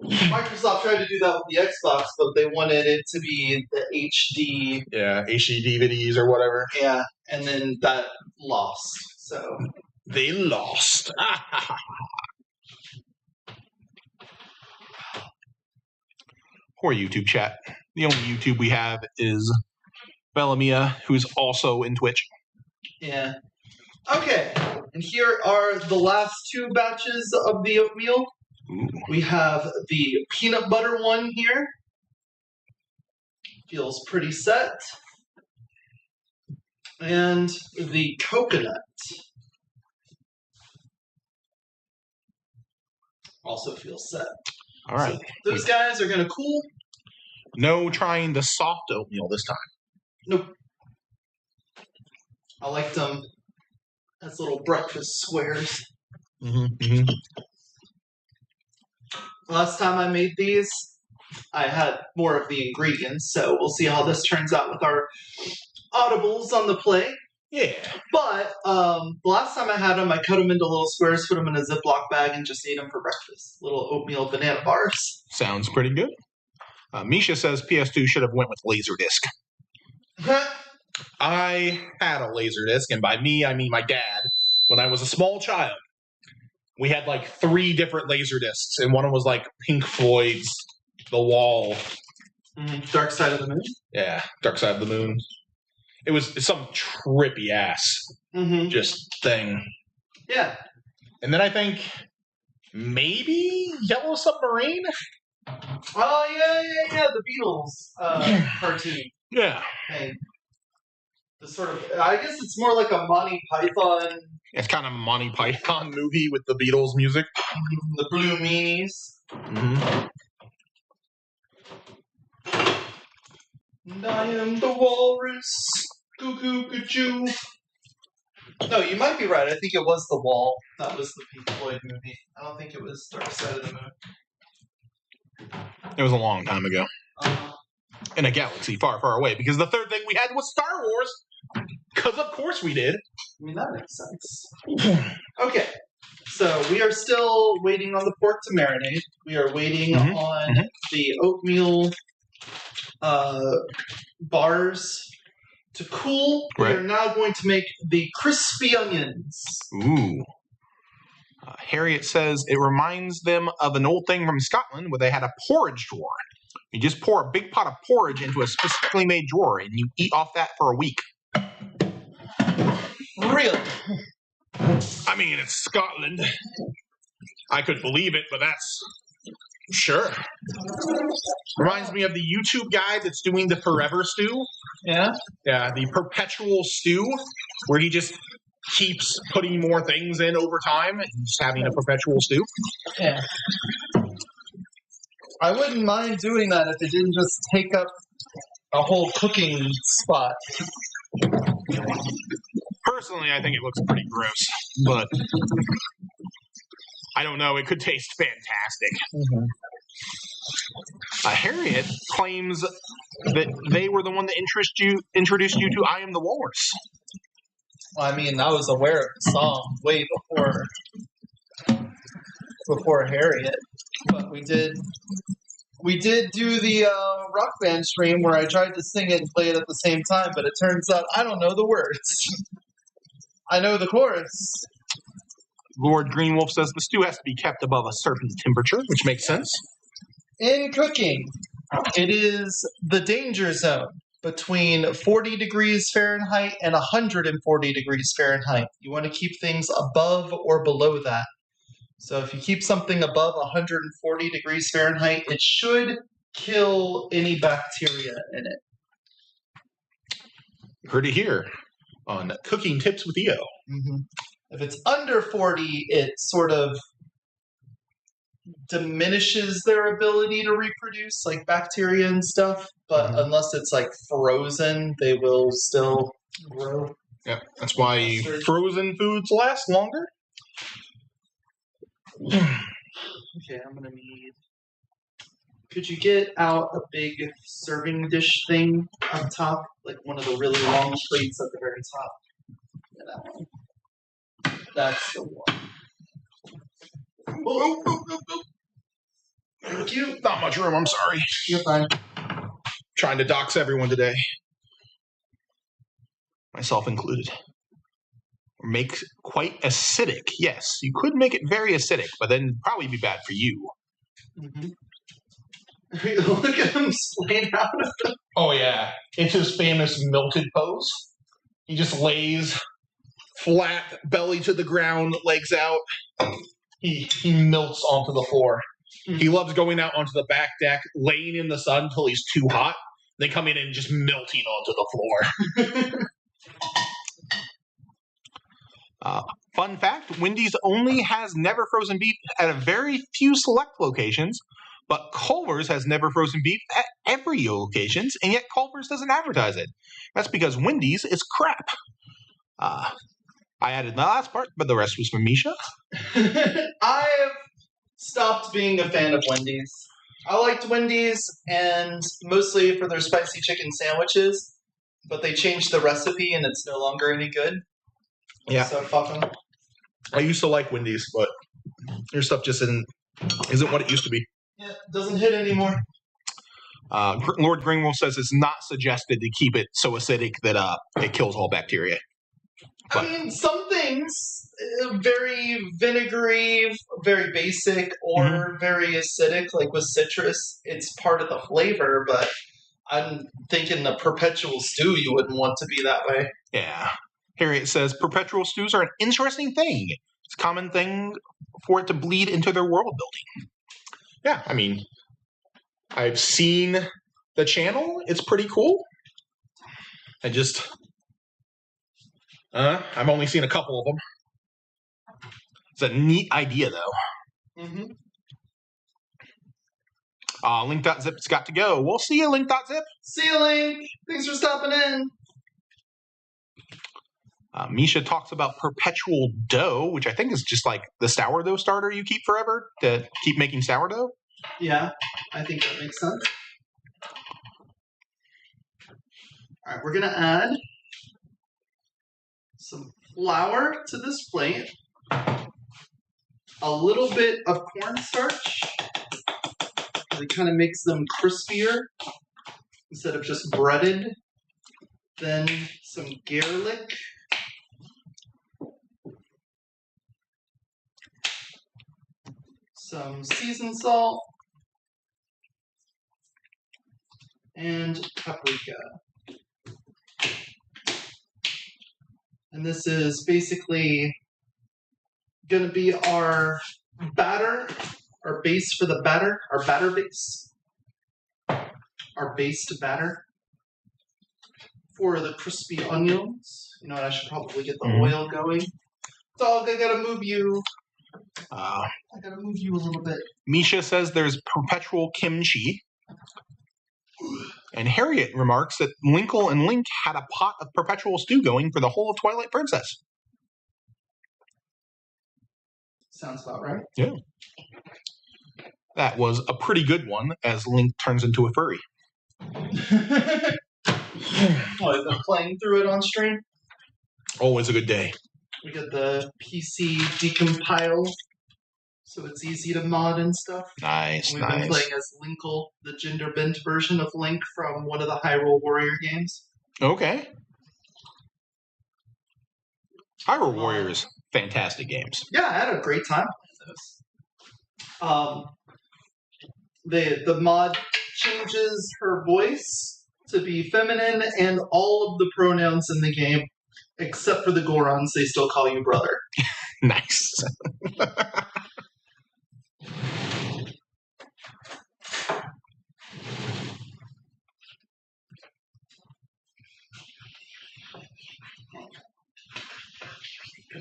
Microsoft tried to do that with the Xbox, but they wanted it to be the HD. Yeah, HD DVDs or whatever. Yeah, and then that lost. So they lost. Poor YouTube chat. The only YouTube we have is Bellamia, who's also in Twitch. Yeah. Okay, and here are the last two batches of the oatmeal. Ooh. We have the peanut butter one here. Feels pretty set. And the coconut. Also feels set. All right. So those guys are going to cool. No trying the soft oatmeal this time. Nope. I like them as little breakfast squares. Mm-hmm. Last time I made these, I had more of the ingredients, so we'll see how this turns out with our audibles on the play. Yeah. But the last time I had them, I cut them into little squares, put them in a Ziploc bag, and just ate them for breakfast. Little oatmeal banana bars. Sounds pretty good. Misha says PS2 should have went with Laserdisc. I had a Laserdisc, and by me, I mean my dad. When I was a small child, we had like 3 different Laserdiscs, and one of them was like Pink Floyd's The Wall. Dark Side of the Moon? Yeah, Dark Side of the Moon. It was some trippy ass just thing. Yeah. And then I think maybe Yellow Submarine? Oh, yeah, the Beatles cartoon. Yeah. Hey. The sort of, I guess it's more like a Monty Python. It's kind of a Monty Python movie with the Beatles music. The Blue Meanies. And I am the walrus. Goo-goo-goo-choo. No, you might be right. I think it was The Wall. That was the Pink Floyd movie. I don't think it was Dark Side of the Moon. It was a long time ago. In a galaxy far, far away. Because the third thing we had was Star Wars. Because of course we did. I mean, that makes sense. Okay. So we are still waiting on the pork to marinate. We are waiting on the oatmeal bars to cool. Right. We are now going to make the crispy onions. Ooh. Harriet says it reminds them of an old thing from Scotland where they had a porridge drawer. You just pour a big pot of porridge into a specifically made drawer and you eat off that for a week. Really? I mean, it's Scotland. I could believe it, but that's... Sure. Reminds me of the YouTube guy that's doing the Forever Stew. Yeah? Yeah, the Perpetual Stew, where he just keeps putting more things in over time and just having a perpetual stew. Yeah. I wouldn't mind doing that if it didn't just take up a whole cooking spot. Personally, I think it looks pretty gross, but I don't know. It could taste fantastic. Harriet claims that they were the one that introduced you to I Am the Walrus. Well, I mean, I was aware of the song way before Harriet, but we did do the rock band stream where I tried to sing it and play it at the same time, but it turns out I don't know the words. I know the chorus. Lord Greenwolf says the stew has to be kept above a certain temperature, which makes sense. In cooking, it is the danger zone between 40 degrees Fahrenheit and 140 degrees Fahrenheit. You want to keep things above or below that. So if you keep something above 140 degrees Fahrenheit, it should kill any bacteria in it. You heard it here on Cooking Tips with EO. If it's under 40, it sort of diminishes their ability to reproduce, like bacteria and stuff. But unless it's like frozen, they will still grow. Yep, that's why frozen foods last longer. Okay, I'm gonna need. Could you get out a big serving dish thing up top, like one of the really long plates at the very top? Yeah, that one. That's the one. Thank you. Not much room, I'm sorry. You're fine. Trying to dox everyone today. Myself included. Make quite acidic. Yes, you could make it very acidic, but then probably be bad for you. Mm-hmm. Look at him splayed out of the... Oh, yeah. It's his famous melted pose. He just lays flat, belly to the ground, legs out. He melts onto the floor. Mm-hmm. He loves going out onto the back deck, laying in the sun until he's too hot, then coming in and just melting onto the floor. Fun fact, Wendy's only has never frozen beef at a very few select locations, but Culver's has never frozen beef at every locations, and yet Culver's doesn't advertise it. That's because Wendy's is crap. I added the last part, but the rest was from Misha. I've stopped being a fan of Wendy's. I liked Wendy's, and mostly for their spicy chicken sandwiches, but they changed the recipe, and it's no longer any good. Yeah. So fuck them. I used to like Wendy's, but their stuff just isn't what it used to be. Yeah, it doesn't hit anymore. Lord Greenwell says it's not suggested to keep it so acidic that it kills all bacteria. But, I mean, some things, very vinegary, very basic, or very acidic, like with citrus, it's part of the flavor, but I'm thinking the perpetual stew, you wouldn't want to be that way. Yeah. Harriet says, perpetual stews are an interesting thing. It's a common thing for it to bleed into their world building. Yeah, I mean, I've seen the channel. It's pretty cool. I've only seen a couple of them. It's a neat idea, though. Mm-hmm. Link.zip's got to go. We'll see you, Link.zip. See you, Link. Thanks for stopping in. Misha talks about perpetual dough, which I think is just like the sourdough starter you keep forever to keep making sourdough. Yeah, I think that makes sense. All right, we're going to add some flour to this plate, a little bit of cornstarch. It kind of makes them crispier instead of just breaded. Then some garlic. Some seasoned salt. And paprika. And this is basically going to be our batter, our base for the batter, our batter base. Our base to batter for the crispy onions. You know what, I should probably get the oil going. Dog, I gotta move you. I gotta move you a little bit. Misha says there's perpetual kimchi. And Harriet remarks that Linkle and Link had a pot of perpetual stew going for the whole of Twilight Princess. Sounds about right. Yeah. That was a pretty good one as Link turns into a furry. I've been playing through it on stream. Always a good day. We got the PC decompile, so it's easy to mod and stuff. Nice, We've been playing as Linkle, the gender bent version of Link from one of the Hyrule Warrior games. Okay. Hyrule Warriors, fantastic games. Yeah, I had a great time playing those. The mod changes her voice to be feminine, and all of the pronouns in the game, except for the Gorons, they still call you brother. Nice.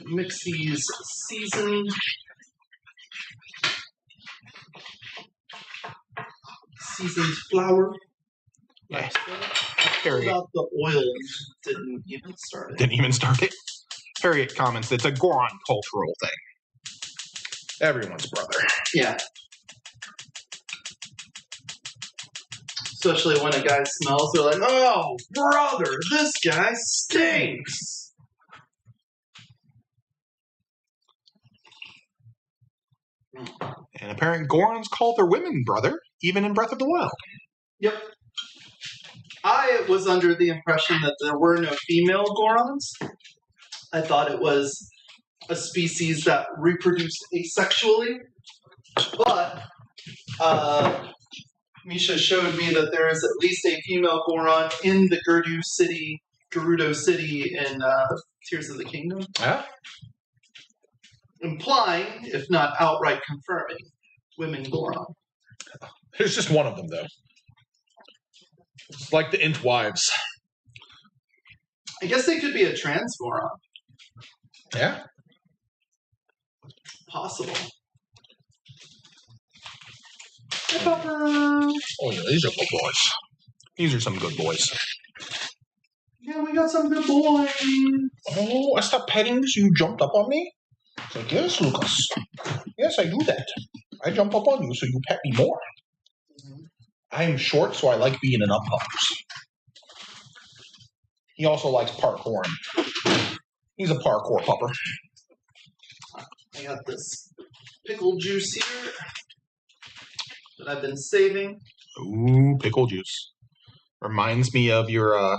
Mix these seasoned flour. Yeah. Harriet. About the oil didn't even start it. Harriet comments it's a Goron cultural thing. Everyone's brother. Yeah. Especially when a guy smells, they're like, oh, brother, this guy stinks. And apparently Gorons call their women brother, even in Breath of the Wild. Yep. I was under the impression that there were no female Gorons. I thought it was a species that reproduced asexually. But Misha showed me that there is at least a female Goron in the Gerudo City in Tears of the Kingdom. Yeah. Implying, if not outright confirming, women Goron. There's just one of them, though. It's like the Int wives. I guess they could be a trans Goron. Yeah. Possible. Oh, yeah, these are good boys. These are some good boys. Yeah, we got some good boys. Oh, I stopped petting you, so you jumped up on me? It's like, yes, Lucas. Yes, I do that. I jump up on you, so you pet me more. I am short, so I like being in up-pumpers. He also likes parkouring. He's a parkour pupper. I got this pickle juice here that I've been saving. Ooh, pickle juice. Reminds me of your,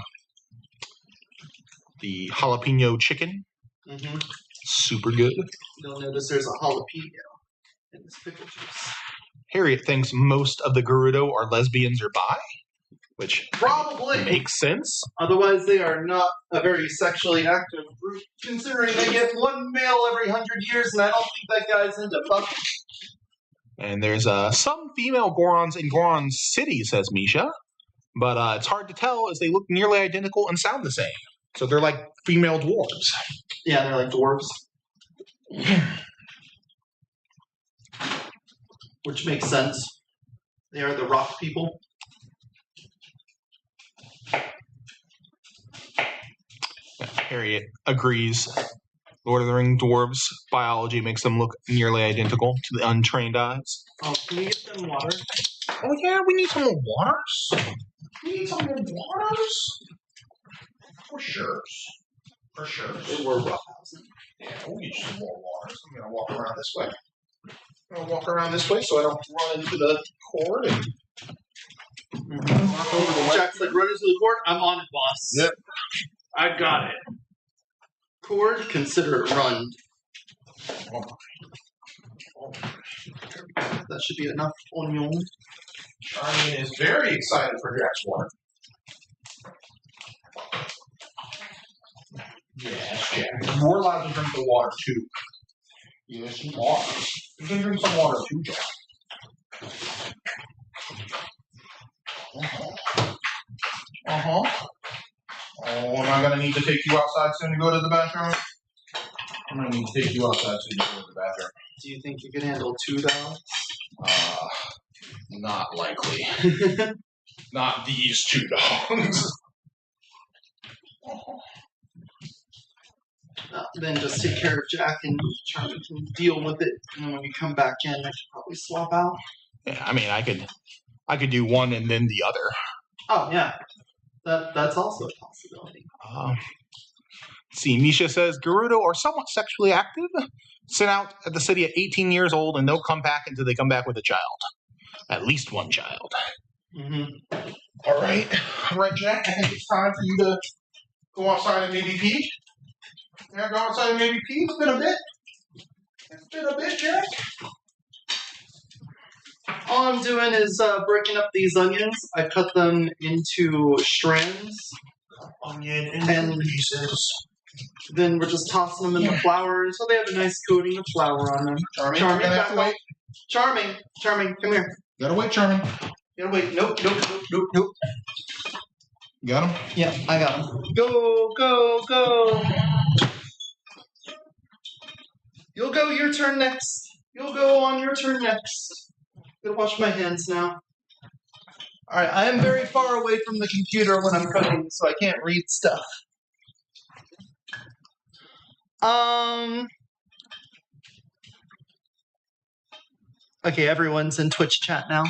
the jalapeno chicken. Mm-hmm. Super good. You'll notice there's a jalapeno in this pickle juice. Harriet thinks most of the Gerudo are lesbians or bi, which probably makes sense. Otherwise, they are not a very sexually active group, considering they get one male every 100 years, and I don't think that guy's into fucking. And there's some female Gorons in Goron City, says Misha, but it's hard to tell as they look nearly identical and sound the same. So they're like female dwarves. Yeah, they're like dwarves. Which makes sense. They are the rock people. Harriet agrees. Lord of the Rings dwarves' biology makes them look nearly identical to the untrained eyes. Oh, can we get them water? Oh yeah, we need some more waters. We need some more waters. For sure. For sure. They were roughhousing. Yeah, we'll get some more waters. I'm going to walk around this way. I'm going to walk around this way so I don't run into the cord. And walk over the Jack's like, run into the cord? I'm on it, boss. Yep. I got it. Cord, consider it run. That should be enough onion. Charmian is very excited for Jack's water. Yes, Jack. You're allowed to drink the water too. Yes, you are. You can drink some water too, Jack. Oh, am I going to need to take you outside soon to go to the bathroom? I'm going to need to take you outside soon to go to the bathroom. Do you think you can handle 2 dogs? Not likely. Not these 2 dogs. Then just take care of Jack and Charlie can deal with it. And when we come back in, I could probably swap out. Yeah, I mean, I could do one and then the other. Oh yeah, that's also a possibility. Let's see, Misha says Gerudo are somewhat sexually active. Sent out at the city at 18 years old and don't come back until they come back with a child. At least one child. Mm-hmm. All right, Jack. I think it's time for you to go outside and maybe pee. Yeah, go outside and maybe pee. It's been a bit. It's been a bit, Jack. All I'm doing is breaking up these onions. I cut them into strands. Onion into pieces. Then we're just tossing them in the flour until they have a nice coating of flour on them. Charming, back up. Charming, come here. Gotta wait, Charming. Gotta wait. Nope. You got him? Yeah, I got him. Go. You'll go your turn next. You'll go on your turn next. Gotta wash my hands now. Alright, I am very far away from the computer when I'm cooking, so I can't read stuff. Okay, everyone's in Twitch chat now.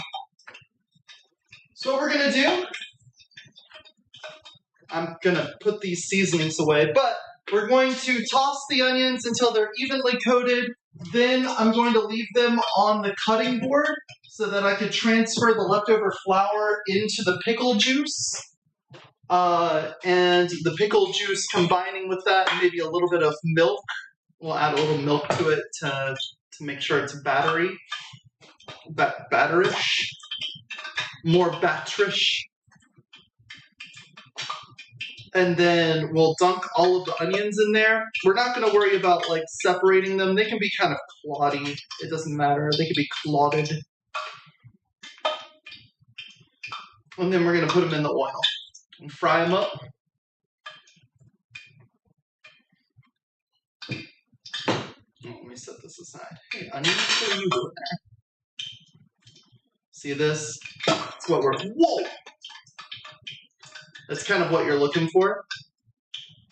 So what we're gonna do, I'm gonna put these seasonings away, but We're going to toss the onions until they're evenly coated. Then I'm going to leave them on the cutting board so that I could transfer the leftover flour into the pickle juice. And the pickle juice combining with that, maybe a little bit of milk. We'll add a little milk to it to make sure it's batterish. More batterish. And then we'll dunk all of the onions in there. We're not going to worry about like separating them. They can be kind of cloddy. It doesn't matter. They can be clotted. And then we're going to put them in the oil and fry them up. Let me set this aside. Hey, onions, what are you doing there? See this? That's what we're... Whoa! That's kind of what you're looking for.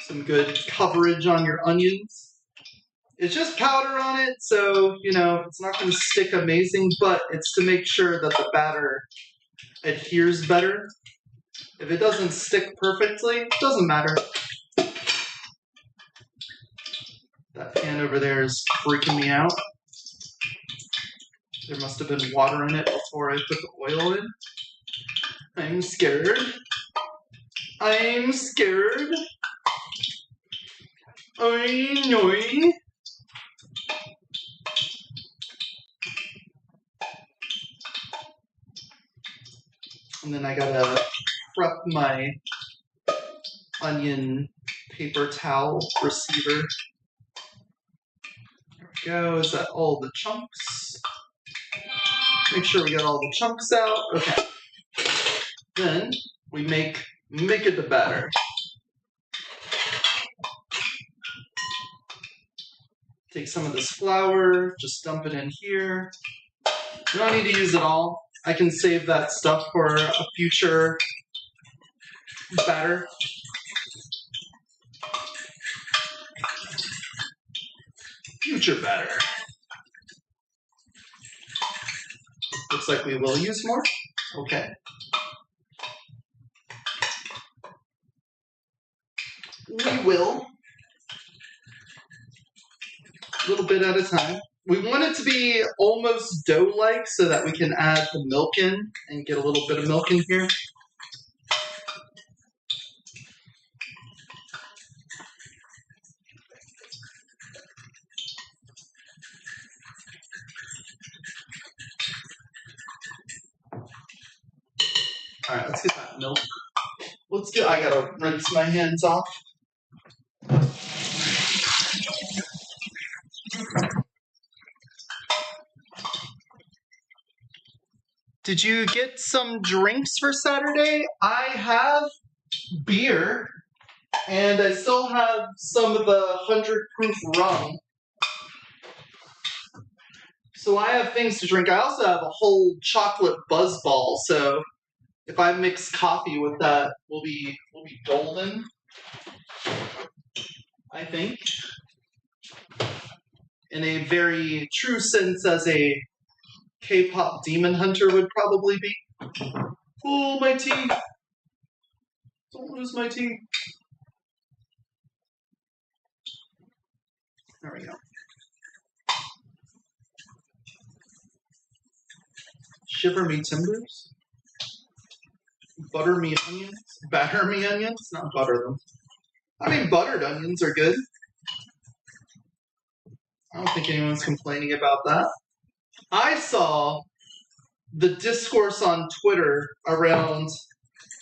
Some good coverage on your onions. It's just powder on it, so, you know, it's not going to stick amazing, but it's to make sure that the batter adheres better. If it doesn't stick perfectly, it doesn't matter. That pan over there is freaking me out. There must have been water in it before I put the oil in. I'm scared. I'm scared. I know. And then I gotta prep my onion paper towel receiver. There we go. Is that all the chunks? Make sure we got all the chunks out. Okay. Then we make it the batter. Take some of this flour, just dump it in here. You don't need to use it all. I can save that stuff for a future batter. Future batter. Looks like we will use more. Okay. We will. A little bit at a time. We want it to be almost dough-like so that we can add the milk in and get a little bit of milk in here. All right, let's get that milk. I gotta rinse my hands off. Did you get some drinks for Saturday? I have beer, and I still have some of the 100 proof rum. So I have things to drink. I also have a whole chocolate buzzball, so if I mix coffee with that, we'll be golden, I think. In a very true sense, as a K-pop demon hunter would probably be. Oh, my tea! Don't lose my tea. There we go. Shiver me timbers. Butter me onions. Batter me onions? Not butter them. I mean, buttered onions are good. I don't think anyone's complaining about that. I saw the discourse on Twitter around,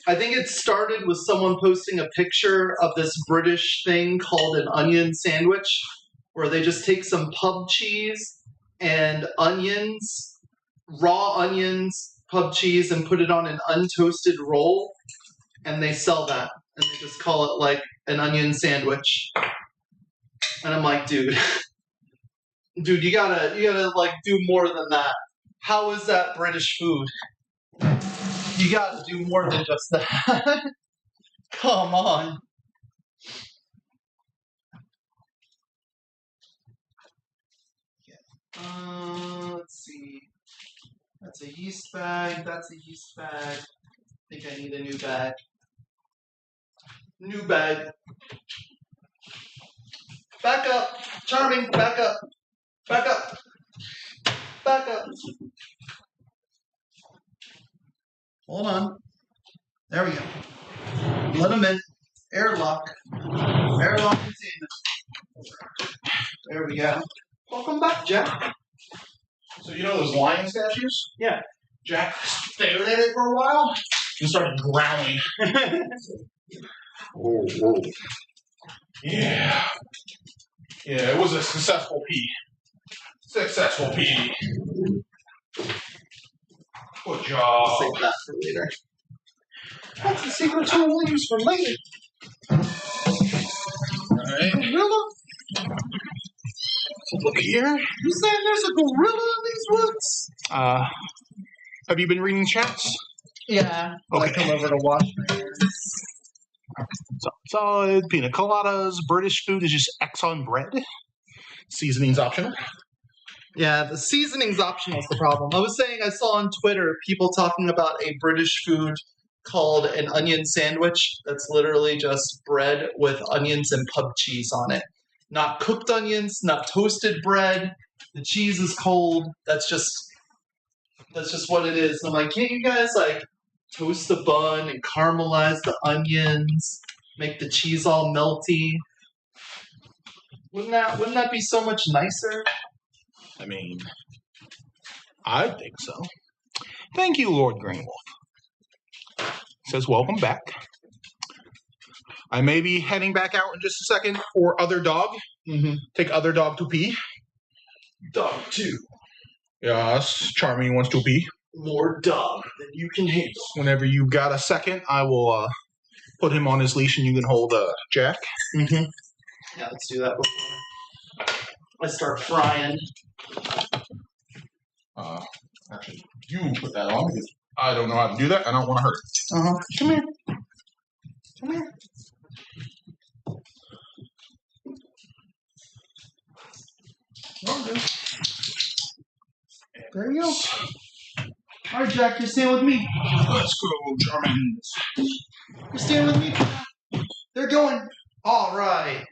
I think it started with someone posting a picture of this British thing called an onion sandwich, where they just take some pub cheese and onions, raw onions, pub cheese, and put it on an untoasted roll, and they sell that. And they just call it like an onion sandwich. And I'm like, dude, you gotta like do more than that. How is that British food? You gotta do more than just that. Come on. Let's see. That's a yeast bag. That's a yeast bag. I think I need a new bag. New bag. Back up. Charming, back up. Back up. Back up. Hold on. There we go. Let him in. Airlock. Airlock containment. There we go. Welcome back, Jack. So you know those lion statues? Yeah. Jack stared at it for a while and started growling. Whoa. Yeah. Yeah, it was a successful pee. Successful pee. Good job. Save that for later. That's the secret tool we'll use for later. Alright. Gorilla? Look here. You saying there's a gorilla in these woods? Have you been reading chats? Yeah. Okay. I come over to wash my hands. Solid pina coladas. British food is just X on bread. Seasoning's optional. Yeah, the seasoning's optional is the problem. I was saying I saw on Twitter people talking about a British food called an onion sandwich that's literally just bread with onions and pub cheese on it. Not cooked onions, not toasted bread. The cheese is cold. That's just what it is. And I'm like, can't you guys like toast the bun and caramelize the onions, make the cheese all melty? Wouldn't that be so much nicer? I mean, I think so. Thank you, Lord Greenwolf. Says, welcome back. I may be heading back out in just a second for Other Dog. Mm-hmm. Take Other Dog to pee. Dog 2. Yes, Charming wants to pee. More dog than you can handle. Whenever you got a second, I will put him on his leash and you can hold Jack. Mm-hmm. Yeah, let's do that before I start frying. Actually, you put that on because I don't know how to do that. I don't want to hurt it. Uh-huh. Come here. Come here. There you go. All right, Jack, you're staying with me. Let's go, Charming. You're staying with me. They're going. All right.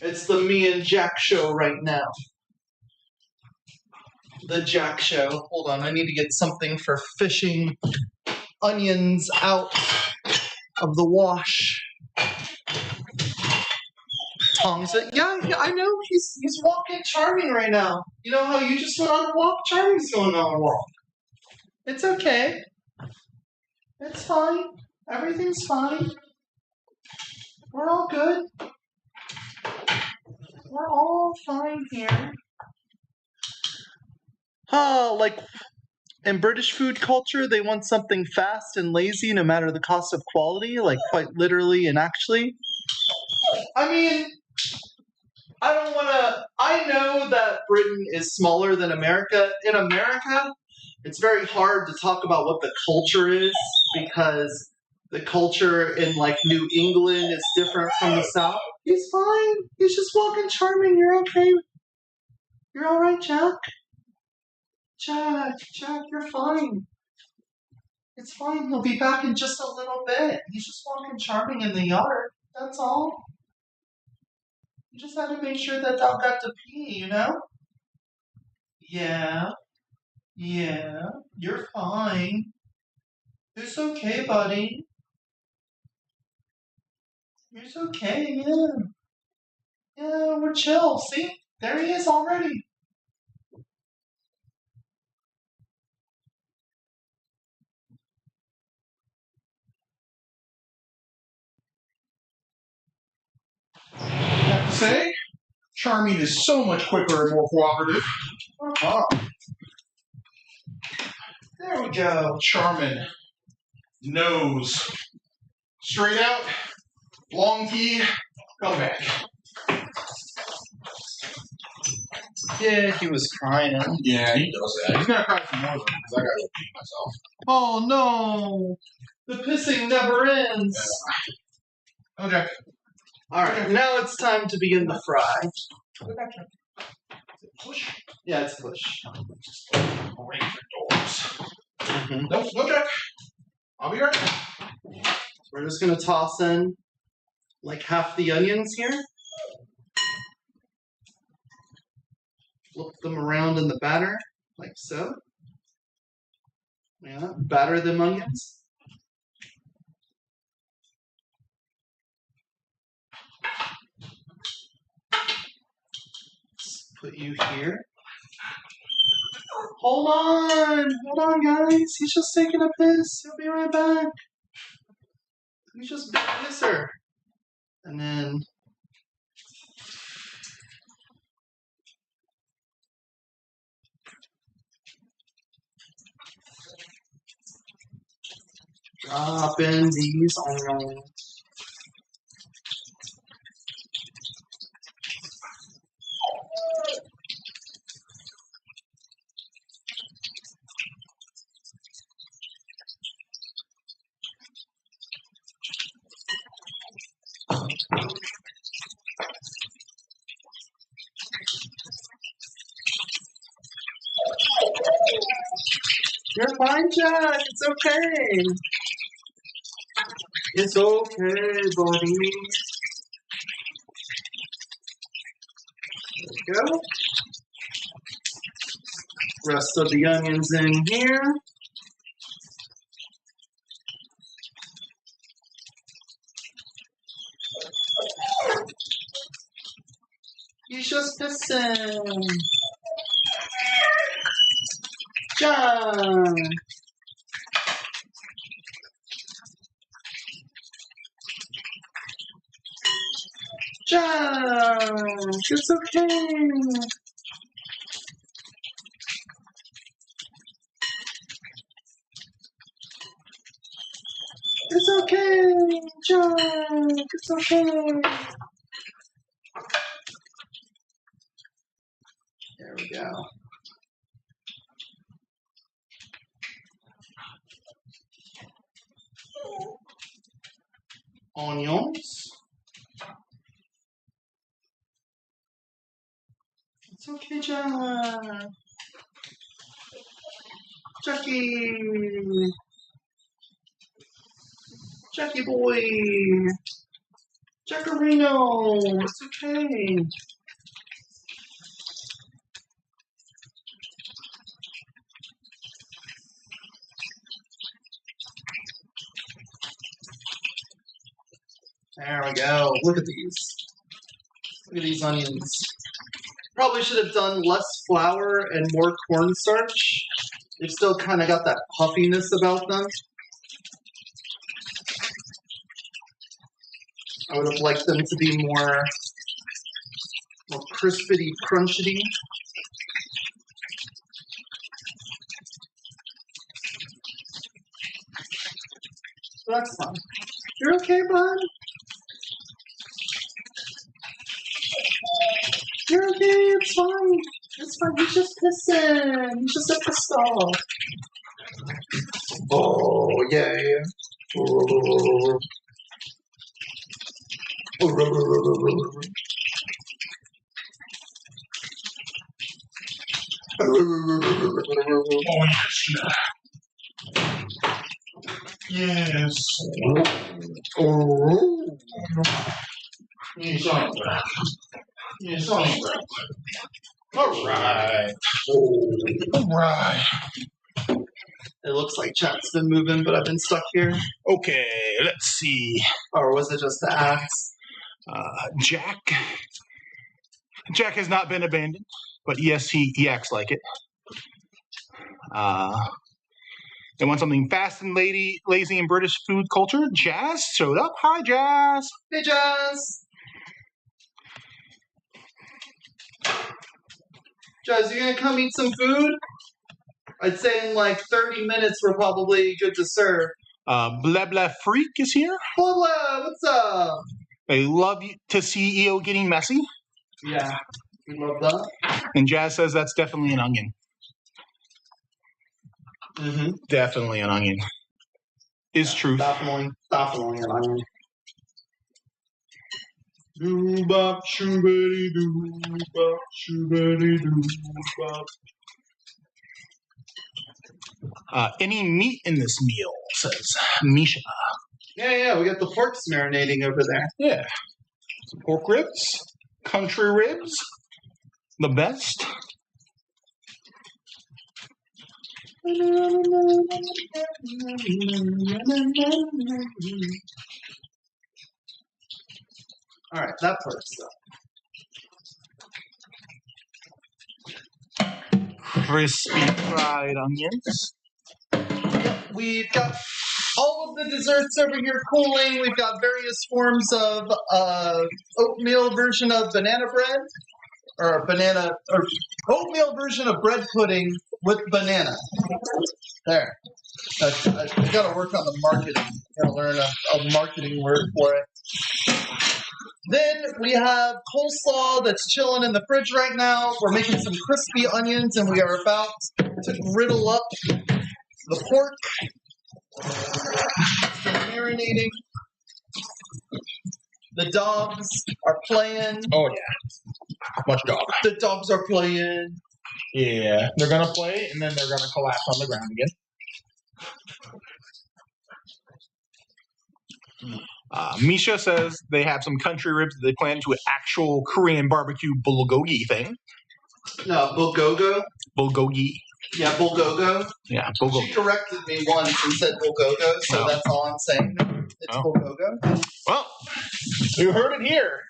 It's the me and Jack show right now. The Jack show. Hold on, I need to get something for fishing onions out of the wash. Tongs it. Yeah, I know. He's walking Charming right now. You know how you just went on a walk? Charming's going on a walk. It's okay. It's fine. Everything's fine. We're all good. We're all fine here. Like in British food culture, they want something fast and lazy no matter the cost of quality, like quite literally and actually. I mean, I know that Britain is smaller than America. In America, it's very hard to talk about what the culture is because the culture in like New England is different from the South. He's fine. He's just walking Charming. You're okay. You're all right, Jack. Jack, you're fine. It's fine. He'll be back in just a little bit. He's just walking Charming in the yard. That's all. You just had to make sure that dog got to pee, you know? Yeah. You're fine. It's okay, buddy. It's okay, yeah. Yeah, we're chill. See? There he is already. I have to say, Charming is so much quicker and more cooperative. Uh-huh. There we go. Charming. Nose. Straight out. Long key. Come back. Yeah, he was crying. Yeah, he does that. He's gonna cry some more because I gotta go pee myself. Oh no! The pissing never ends. Yeah. Okay. Alright, now it's time to begin the fry. Push. Yeah, it's push. Great for doors. Mm-hmm. No, Jack. I'll be right back. So we're just gonna toss in like half the onions here. flip them around in the batter, like so. Yeah, batter them onions. Let's put you here. Hold on, guys. He's just taking a piss. He'll be right back. He's just a big pisser. And then drop in these onions. You're fine, Jack. It's okay. It's okay, buddy. There we go. Rest of the onions in here. He's just pissing. John. Jack, it's okay. It's okay, Jack. It's okay. There we go. Onions. It's okay, Jack. Jackie. Jackie boy. Jackarino. It's okay. There we go. Look at these. Look at these onions. Probably should have done less flour and more cornstarch. They've still kind of got that puffiness about them. I would have liked them to be more crispity, crunchity. So that's fine. You're okay, bud? You're okay, it's fine. It's fine, he's just pissing. He's just a piss off. Oh, yeah. Yes. Oh. Yes, on it. Yes, on it. All right. All right. It looks like chat's been moving, but I've been stuck here. Okay, let's see. Or was it just the axe? Jack. Jack has not been abandoned, but yes, he acts like it. They want something fast and lazy in British food culture. Jazz showed up. Hi, Jazz. Hey, Jazz. Jazz, you gonna come eat some food? I'd say in like 30 minutes we're probably good to serve. Blah Blah Freak is here. Blah blah, what's up? They love to see EO getting messy. Yeah, we love that. And Jazz says that's definitely an onion. Mm-hmm. Definitely an onion. Is truth. Definitely an onion. Doo-bop, shoo-beddy, doo-bop, shoo-beddy, doo-bop. Any meat in this meal, says Misha. Yeah, we got the pork's marinating over there. Yeah. Some pork ribs, country ribs, the best. All right, that part's done. Crispy fried onions. We've got all of the desserts over here cooling. We've got various forms of oatmeal version of banana bread, or oatmeal version of bread pudding with banana. There. I got to work on the marketing. Got to learn a marketing word for it. Then we have coleslaw that's chilling in the fridge right now. We're making some crispy onions, and we are about to griddle up the pork. It's been marinating. The dogs are playing. Oh, yeah. Much dog. The dogs are playing. Yeah. They're going to play, and then they're going to collapse on the ground again. Misha says they have some country ribs that they plan to an actual Korean barbecue bulgogi thing. No, bulgogo? Bulgogi. Yeah, bulgogo. Yeah, bulgogi. She corrected me once and said bulgogo, so that's all I'm saying. It's bulgogo. Well, you heard it here.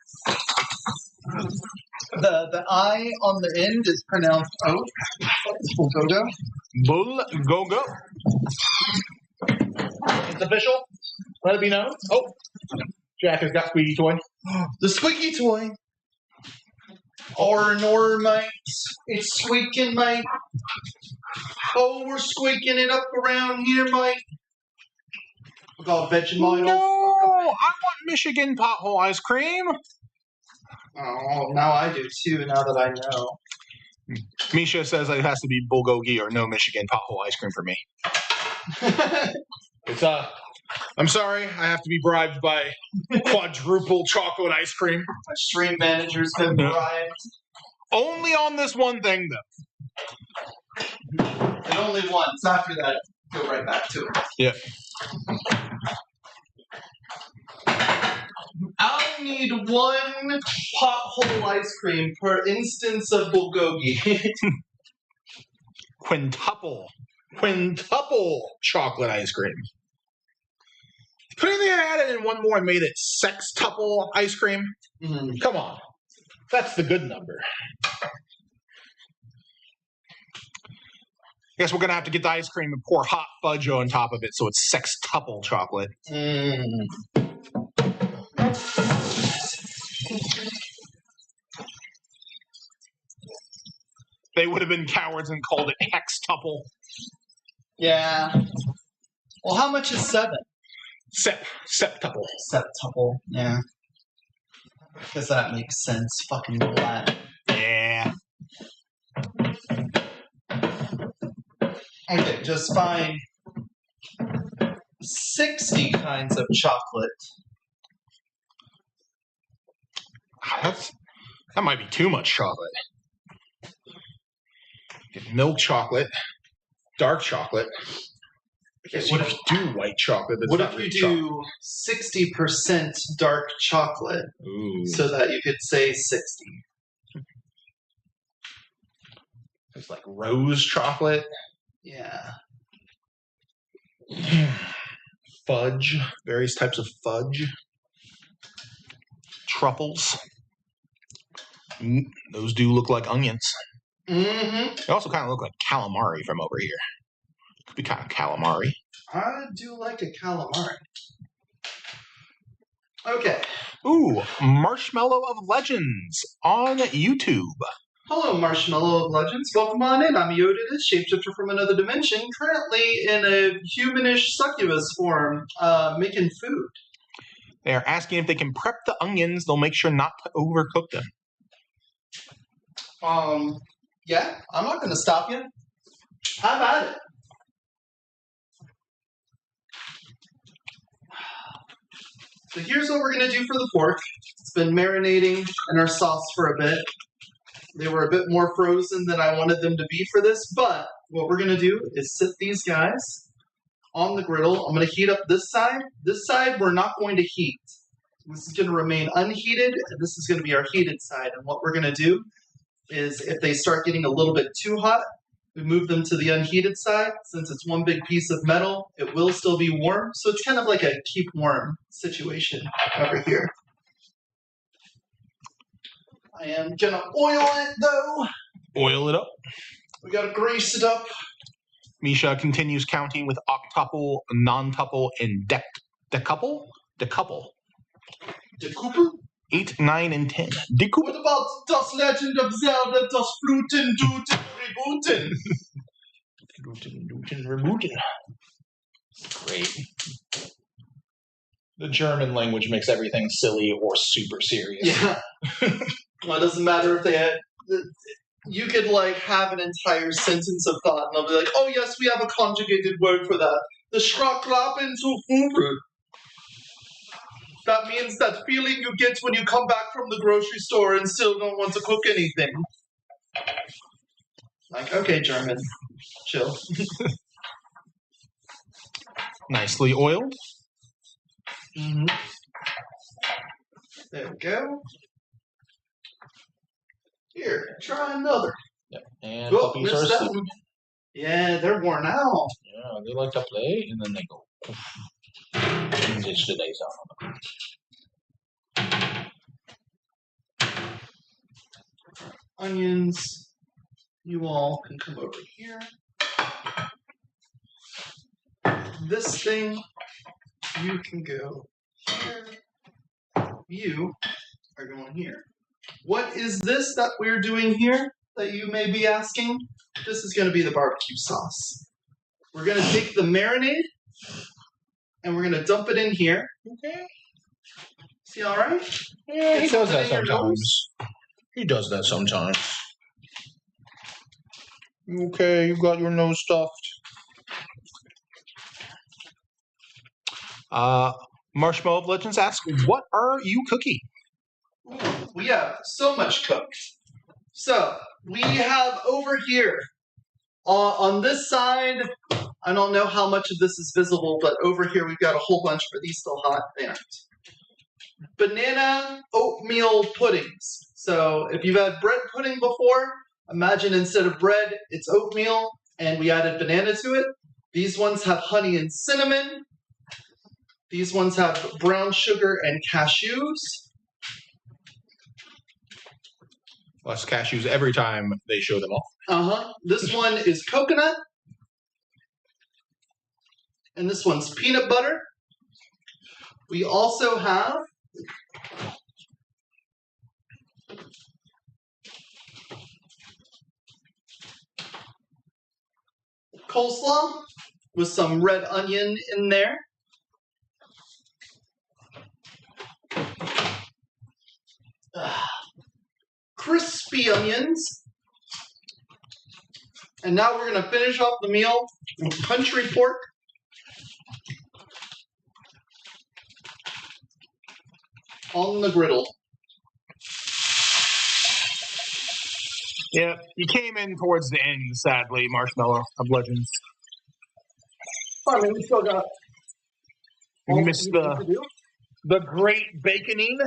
The I on the end is pronounced O. It's bulgogo. Bulgogo. It's official. Let it be known. Oh, Jack has got squeaky toy. The squeaky toy. Nor, mate. It's squeaking, mate. Oh, we're squeaking it up around here, mate. We got Vegemite. No, I want Michigan pothole ice cream. Oh, now I do too, now that I know. Misha says it has to be bulgogi or no Michigan pothole ice cream for me. It's I'm sorry, I have to be bribed by quadruple chocolate ice cream. My stream manager's been bribed. Only on this one thing, though. And only once. After that, go right back to it. Yeah. I'll need one pothole ice cream per instance of bulgogi. Quintuple chocolate ice cream. Couldn't they have added in one more and made it sextuple ice cream? Mm-hmm. Come on. That's the good number. I guess we're going to have to get the ice cream and pour hot fudge on top of it so it's sextuple chocolate. Mm. They would have been cowards and called it hextuple. Yeah. Well, how much is 7? Septuple. Septuple, yeah. Because that makes sense. Fucking Latin. Yeah. Okay, just find 60 kinds of chocolate. That might be too much chocolate. Get milk chocolate, dark chocolate. I guess you do white chocolate. What if you do 60% dark chocolate? Ooh. So that you could say 60? It's like rose chocolate. Yeah. Fudge. Various types of fudge. Truffles. Those do look like onions. Mm-hmm. They also kind of look like calamari from over here. Could be kind of calamari. I do like a calamari. Okay. Ooh, Marshmallow of Legends on YouTube. Hello, Marshmallow of Legends. Welcome on in. I'm Eotidiss, Shapeshifter from another dimension, currently in a humanish succubus form, making food. They are asking if they can prep the onions. They'll make sure not to overcook them. Yeah, I'm not going to stop you. Have at it. So here's what we're going to do for the pork. It's been marinating in our sauce for a bit. They were a bit more frozen than I wanted them to be for this, but what we're going to do is sit these guys on the griddle. I'm going to heat up this side. This side we're not going to heat. This is going to remain unheated, and this is going to be our heated side. And what we're going to do is if they start getting a little bit too hot, We move them to the unheated side. Since it's one big piece of metal, it will still be warm. So it's kind of like a keep warm situation over here. I am gonna oil it though. Oil it up. We gotta grease it up. Misha continues counting with octuple, nontuple, and decuple. Decouple? 8, 9, and 10. What Decuple. about Das Legend of Zelda, Das Fluten, Duten, Rebooten? Great. The German language makes everything silly or super serious. Yeah. Well, it doesn't matter if they had... You could, like, have an entire sentence of thought, and they'll be like, oh, yes, we have a conjugated word for that. The Schraklappen zu Fubre. That means that feeling you get when you come back from the grocery store and still don't want to cook anything. Like, okay, German. Chill. Nicely oiled. Mm-hmm. There we go. Here, try another. Yep. And Oh, puppies are missed that asleep. one. Yeah, they're worn out. Yeah, they like to play, and then they go. And ditch the days off on them. Onions, you all can come over here. This thing, you can go here. You are going here. What is this that we're doing here that you may be asking? This is going to be the barbecue sauce. We're going to take the marinade and we're going to dump it in here. Okay. See, all right? Yeah, he Get does that something in your sometimes. He does that sometimes. Okay, you got your nose stuffed. Marshmallow of Legends asks, what are you cooking? Ooh, we have so much cooked. So, we have over here, on this side, I don't know how much of this is visible, but over here we've got a whole bunch. Are these still hot? They aren't. Banana oatmeal puddings. So if you've had bread pudding before, imagine instead of bread, it's oatmeal, and we added banana to it. These ones have honey and cinnamon. These ones have brown sugar and cashews. Less cashews every time they show them off. This one is coconut. And this one's peanut butter. We also have coleslaw with some red onion in there. Crispy onions. And now we're going to finish off the meal with country pork. On the griddle. Yeah, you came in towards the end, sadly, Marshmallow of Legends. I mean, we still got... You missed the great baconing,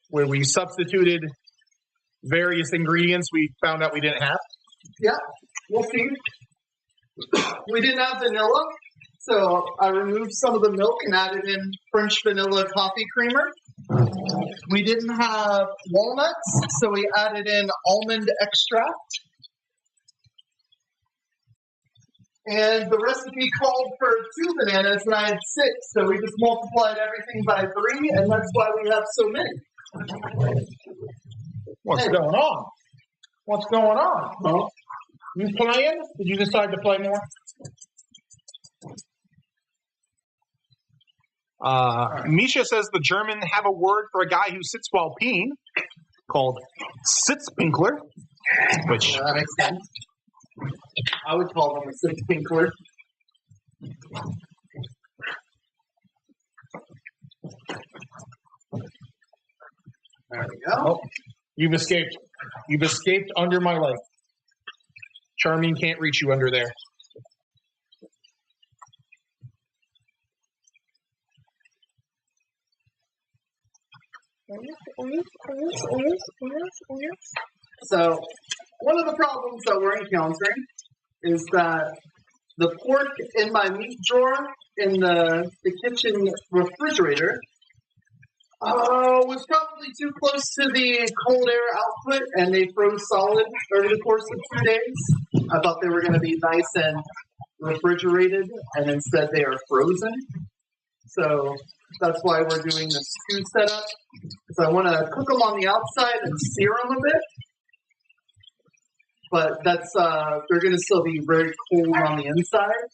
where we substituted various ingredients we found out we didn't have. Yeah, we'll see. We didn't have vanilla, so I removed some of the milk and added in French vanilla coffee creamer. We didn't have walnuts, so we added in almond extract. And the recipe called for 2 bananas, and I had 6, so we just multiplied everything by 3, and that's why we have so many. What's going on? What's going on? Huh? You playing? Did you decide to play more? Misha says the German have a word for a guy who sits while peeing called Sitzpinkler, which Yeah, that makes sense. I would call them a Sitzpinkler. There we go. Oh, you've escaped. You've escaped under my leg. Charming can't reach you under there. So One of the problems that we're encountering is that the pork in my meat drawer in the kitchen refrigerator was probably too close to the cold air output, and they froze solid over the course of 2 days. I thought they were going to be nice and refrigerated, and instead they are frozen. So that's why we're doing this stew setup. So I want to cook them on the outside and sear them a bit. But that's they're going to still be very cold on the inside.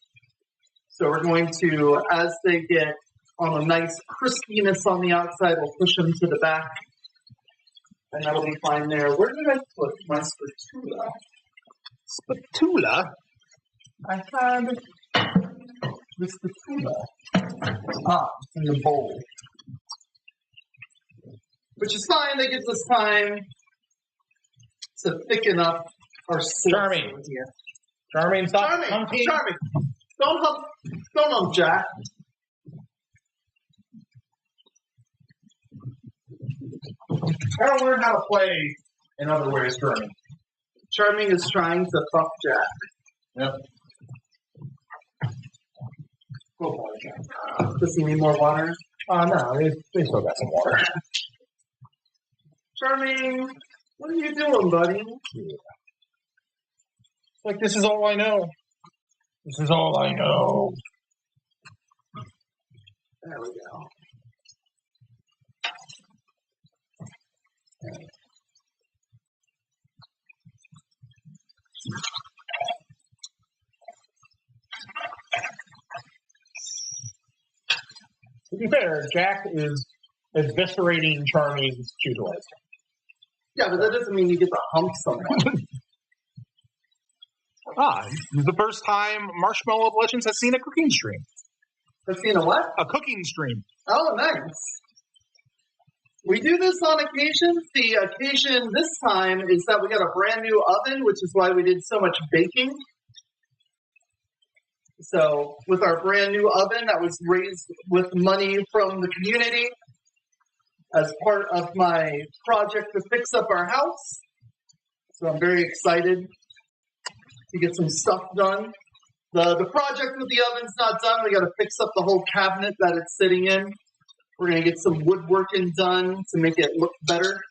So we're going to, as they get on a nice crispiness on the outside, we'll push them to the back. And that'll be fine there. Where did I put my spatula? Spatula? I had the spatula. In the bowl. Which is fine. That gives us time to thicken up our Charming. here. Charming, stop. Charming. Don't hump, Jack. I don't learn how to play in other ways, Charming. Charming is trying to fuck Jack. Yep. Go boy, Jack. Does he need more water? No, they still got some water. Charming, what are you doing, buddy? Like, this is all I know. This is all I know. There we go. To be fair, Jack is eviscerating Charming's tutelage. Yeah, but that doesn't mean you get to hump someone. This is the first time Marshmallow of Legends has seen a cooking stream. Has seen a what? A cooking stream. Oh, nice. We do this on occasion. The occasion this time is that we got a brand new oven, which is why we did so much baking. So with our brand new oven that was raised with money from the community as part of my project to fix up our house. So I'm very excited to get some stuff done. The project with the oven's not done. We got to fix up the whole cabinet that it's sitting in. We're going to get some woodworking done to make it look better.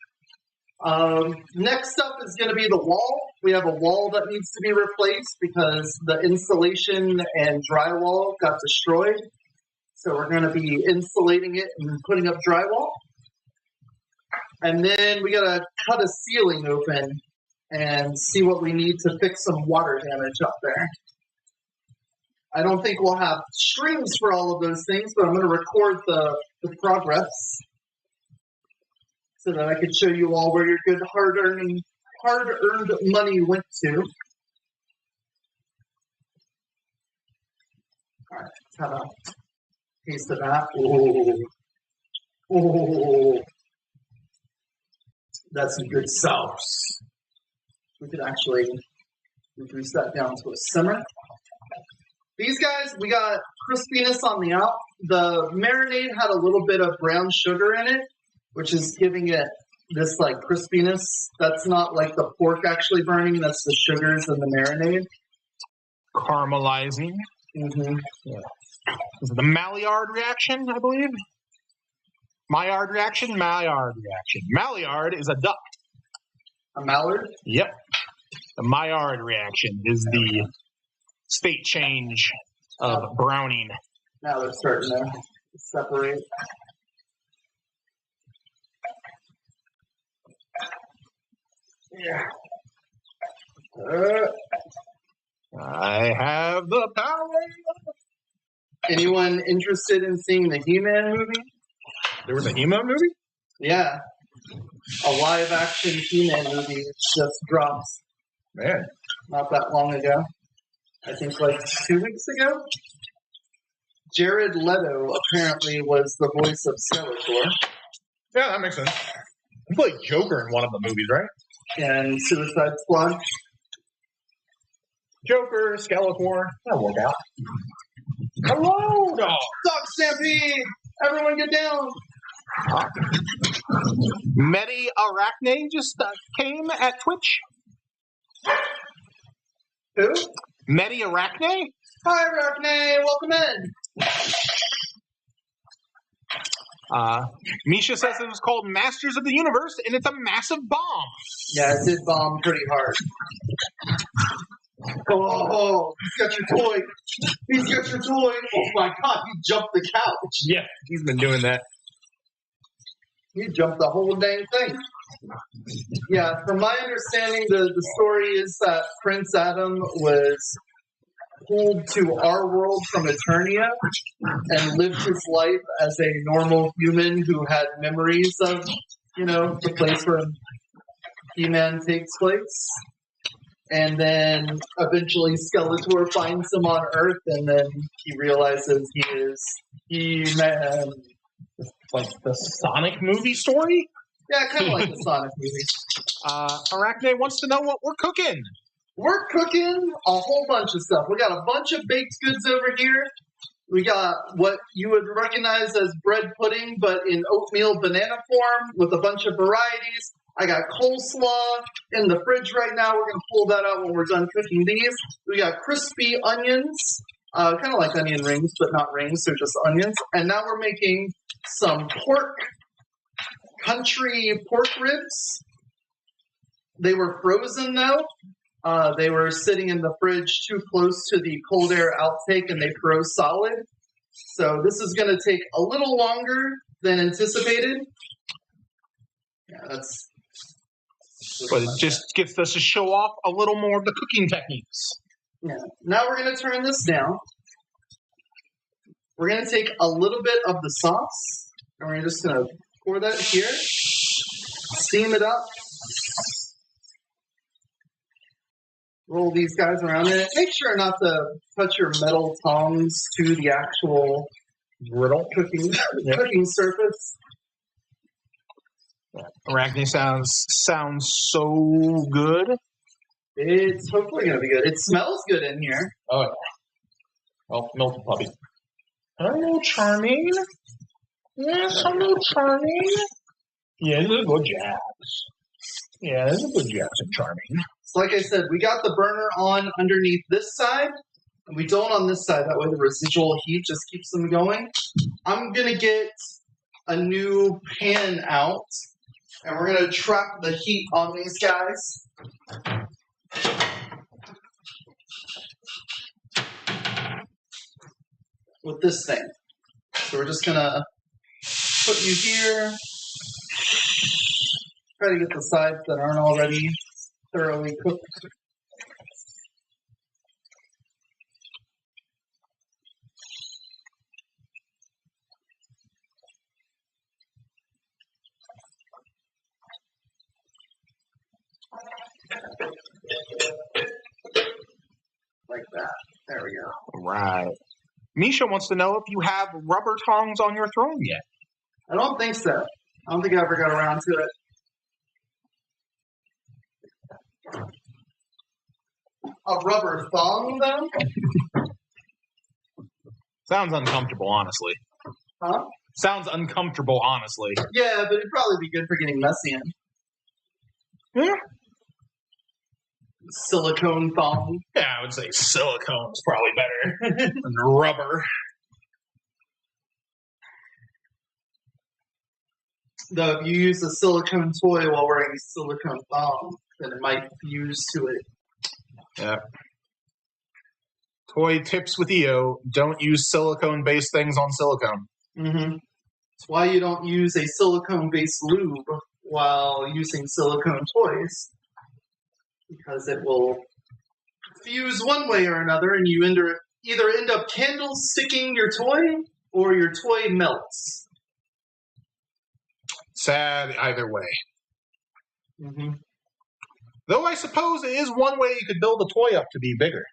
Next up is going to be the wall. We have a wall that needs to be replaced because the insulation and drywall got destroyed. So we're going to be insulating it and putting up drywall. And then we got to cut a ceiling open and see what we need to fix some water damage up there. I don't think we'll have streams for all of those things, but I'm going to record the progress so that I can show you all where your good hard-earned money went to. All right, let's have a taste of that. Oh, that's some good sauce. We could actually reduce that down to a simmer. These guys, we got crispiness on the out. The marinade had a little bit of brown sugar in it, which is giving it this like crispiness. That's not like the pork actually burning. That's the sugars in the marinade. Caramelizing. Mm-hmm. Yeah. This is the Maillard reaction, I believe. Maillard reaction? Maillard reaction. Maillard is a duck. A mallard? Yep. The Maillard reaction is the state change of browning. Now they're starting to separate. Yeah. I have the power. Anyone interested in seeing the He-Man movie? There was a He-Man movie? Yeah. A live-action He-Man movie just dropped. Man. Not that long ago. I think like 2 weeks ago. Jared Leto apparently was the voice of Skeletor. Yeah, that makes sense. He played Joker in one of the movies, right? And Suicide Squad. Joker, Skeletor. That'll work out. Hello, dog. Dog Stampede! Everyone get down! Medi Arachne just came at Twitch. Who? Medi Arachne? Hi, Arachne. Welcome in. Misha says it was called Masters of the Universe, and it's a massive bomb. Yeah, it did bomb pretty hard. Oh, he's got your toy. He's got your toy. Oh my god, he jumped the couch. Yeah, he's been doing that. He jumped the whole dang thing. Yeah, from my understanding, the story is that Prince Adam was pulled to our world from Eternia and lived his life as a normal human who had memories of, the place where He-Man takes place. And then eventually Skeletor finds him on Earth, and then he realizes he is He-Man. Like the Sonic movie story? Yeah, kind of like the Sonic movie. Arachne wants to know what we're cooking. We're cooking a whole bunch of stuff. We got a bunch of baked goods over here. We got what you would recognize as bread pudding, but in oatmeal banana form with a bunch of varieties. I got coleslaw in the fridge right now. We're going to pull that out when we're done cooking these. We got crispy onions, kind of like onion rings, but not rings. They're just onions. And now we're making some country pork ribs. They were frozen, though. They were sitting in the fridge too close to the cold air outtake, and they froze solid. So this is going to take a little longer than anticipated. Yeah, that's... But it just gets us to show off a little more of the cooking techniques. Yeah. Now we're going to turn this down. We're going to take a little bit of the sauce, and we're just going to pour that here. Steam it up. Roll these guys around in it. Make sure not to touch your metal tongs to the actual Griddle. cooking surface. Arachne sounds so good. It's hopefully going to be good. It smells good in here. Oh, yeah. Well, milk puppy. Hello, Charming. Yes, hello, Charming. Yeah, this is a good jabs. Yeah, this is a good jabs and Charming. So like I said, we got the burner on underneath this side, and we don't on this side. That way the residual heat just keeps them going. I'm going to get a new pan out, and we're going to trap the heat on these guys. With this thing. So we're just going to put you here. Try to get the sides that aren't already thoroughly cooked. Like that. There we go. Right. Misha wants to know if you have rubber tongs on your throne yet. I don't think so. I don't think I ever got around to it. A rubber thong, though? Sounds uncomfortable, honestly. Huh? Sounds uncomfortable, honestly. Yeah, but it'd probably be good for getting messy in. Yeah. Silicone thong. Yeah, I would say silicone is probably better than rubber. Though if you use a silicone toy while wearing a silicone thong, then it might fuse to it. Yeah. Toy tips with EO: don't use silicone-based things on silicone. Mm-hmm. That's why you don't use a silicone-based lube while using silicone toys. Because it will fuse one way or another, and you either end up candle sticking your toy, or your toy melts. Sad either way. Mm-hmm. Though I suppose it is one way you could build a toy up to be bigger.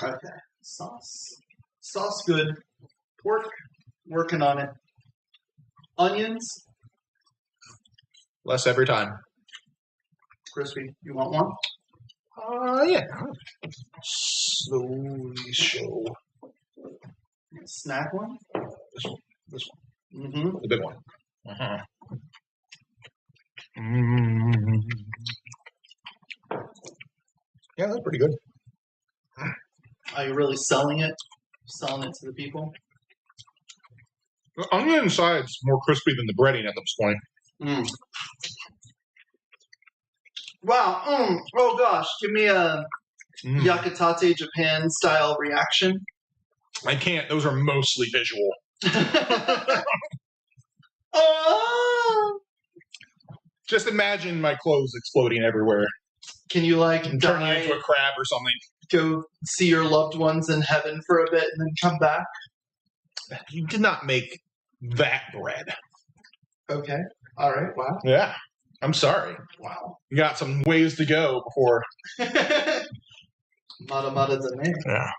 Okay, sauce good. Pork, working on it. Onions, Less every time. crispy. You want one? Yeah. Slowly show. Snack one? This one. Mm-hmm. The big one. Uh-huh. Yeah, that's pretty good. Are you really selling it? Selling it to the people? The onion inside's more crispy than the breading at this point. Mm. Wow. Oh gosh. Give me a Yakitate Japan style reaction. I can't. Those are mostly visual. Oh! Just imagine my clothes exploding everywhere Can you and turning into a crab or something. go see your loved ones in heaven for a bit and then come back? You did not make that bread. Okay. All right. Wow. Yeah. I'm sorry. Wow. You got some ways to go before. Mata mata the name. Yeah.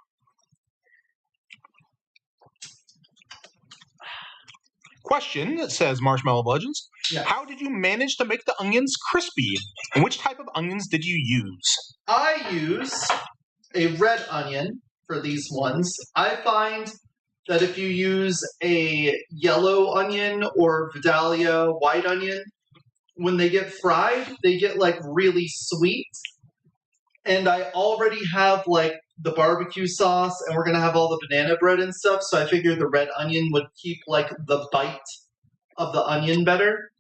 Question, says Marshmallow Legends. Yeah. How did you manage to make the onions crispy? And which type of onions did you use? I use a red onion for these ones. I find that if you use a yellow onion or Vidalia white onion, when they get fried, they get like really sweet. And I already have like the barbecue sauce, and we're gonna have all the banana bread and stuff. So I figured the red onion would keep like the bite of the onion better.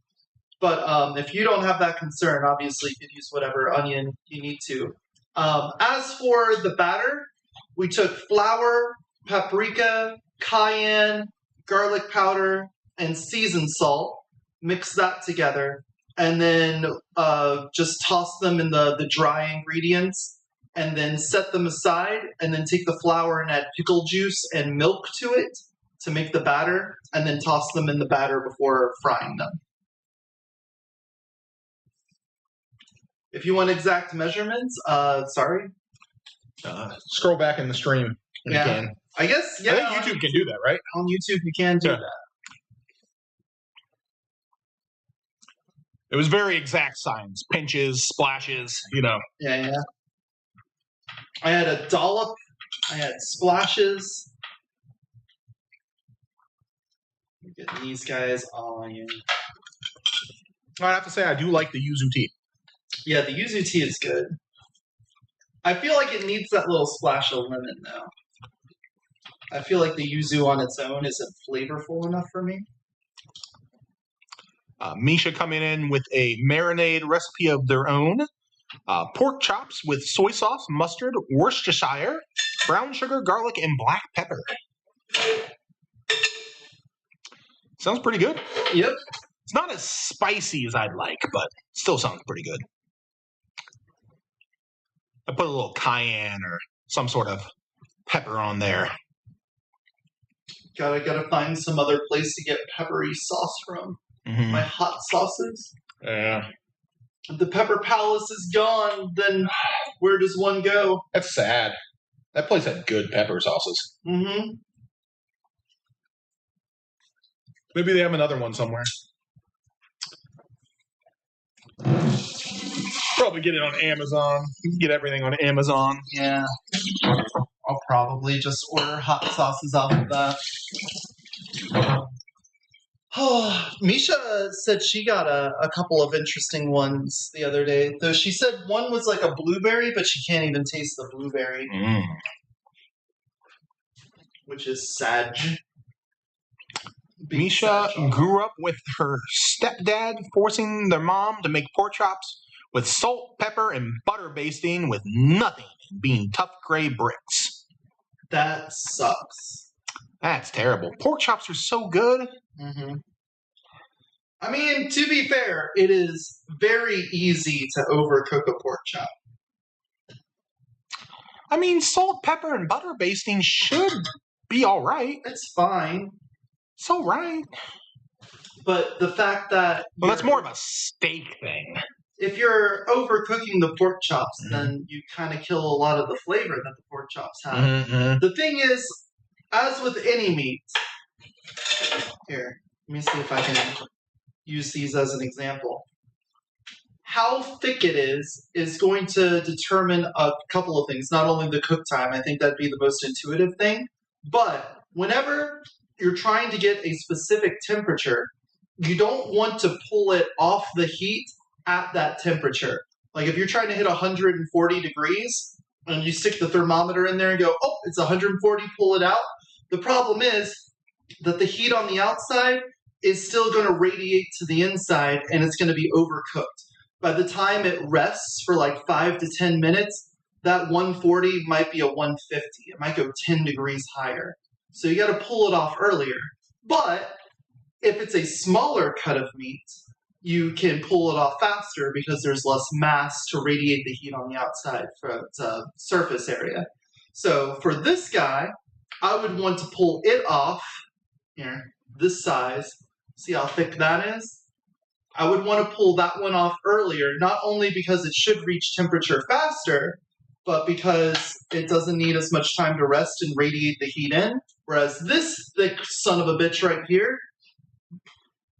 But if you don't have that concern, obviously you could use whatever onion you need to. As for the batter, we took flour, paprika, cayenne, garlic powder, and seasoned salt. Mix that together, and then just toss them in the dry ingredients, and then set them aside, and then take the flour and add pickle juice and milk to it to make the batter, and then toss them in the batter before frying them. If you want exact measurements, sorry. Scroll back in the stream if you can. I guess, yeah. I think YouTube can do that, right? On YouTube, you can do that. It was very exact science. Pinches, splashes, you know. Yeah. I had a dollop. I had splashes. Get these guys on you. I have to say, I do like the yuzu tea. Yeah, the yuzu tea is good. I feel like it needs that little splash of lemon, though. I feel like the yuzu on its own isn't flavorful enough for me. Misha coming in with a marinade recipe of their own. Pork chops with soy sauce, mustard, Worcestershire, brown sugar, garlic, and black pepper. Sounds pretty good. Yep. It's not as spicy as I'd like, but still sounds pretty good. I put a little cayenne or some sort of pepper on there. Gotta find some other place to get peppery sauce from. Mm-hmm. My hot sauces. Yeah. If the Pepper Palace is gone, then where does one go? That's sad. That place had good pepper sauces. Mm-hmm. Maybe they have another one somewhere. Probably get it on Amazon. You can get everything on Amazon. Yeah. I'll probably just order hot sauces off of that. Oh, Misha said she got a couple of interesting ones the other day. Though she said one was like a blueberry, but she can't even taste the blueberry. Which is sad. Misha grew up with her stepdad forcing their mom to make pork chops with salt, pepper, and butter basting with nothing being tough gray bricks. That sucks. That's terrible. Pork chops are so good. Mm-hmm. I mean, to be fair, it is very easy to overcook a pork chop. I mean, salt, pepper, and butter basting should be all right. It's fine. It's all right. But the fact that... Well, that's more of a steak thing. If you're overcooking the pork chops, then you kind of kill a lot of the flavor that the pork chops have. Mm-hmm. The thing is, as with any meat... Here, let me see if I can use these as an example. How thick it is going to determine a couple of things. Not only the cook time, I think that'd be the most intuitive thing, but whenever you're trying to get a specific temperature, you don't want to pull it off the heat at that temperature. Like if you're trying to hit 140 degrees and you stick the thermometer in there and go, oh, it's 140, pull it out. The problem is that the heat on the outside is still going to radiate to the inside and it's going to be overcooked. By the time it rests for like 5 to 10 minutes, that 140 might be a 150. It might go 10 degrees higher. So you got to pull it off earlier. But if it's a smaller cut of meat, you can pull it off faster because there's less mass to radiate the heat on the outside from the surface area. So for this guy, I would want to pull it off, here, this size. See how thick that is? I would want to pull that one off earlier, not only because it should reach temperature faster, but because it doesn't need as much time to rest and radiate the heat in. Whereas this thick son of a bitch right here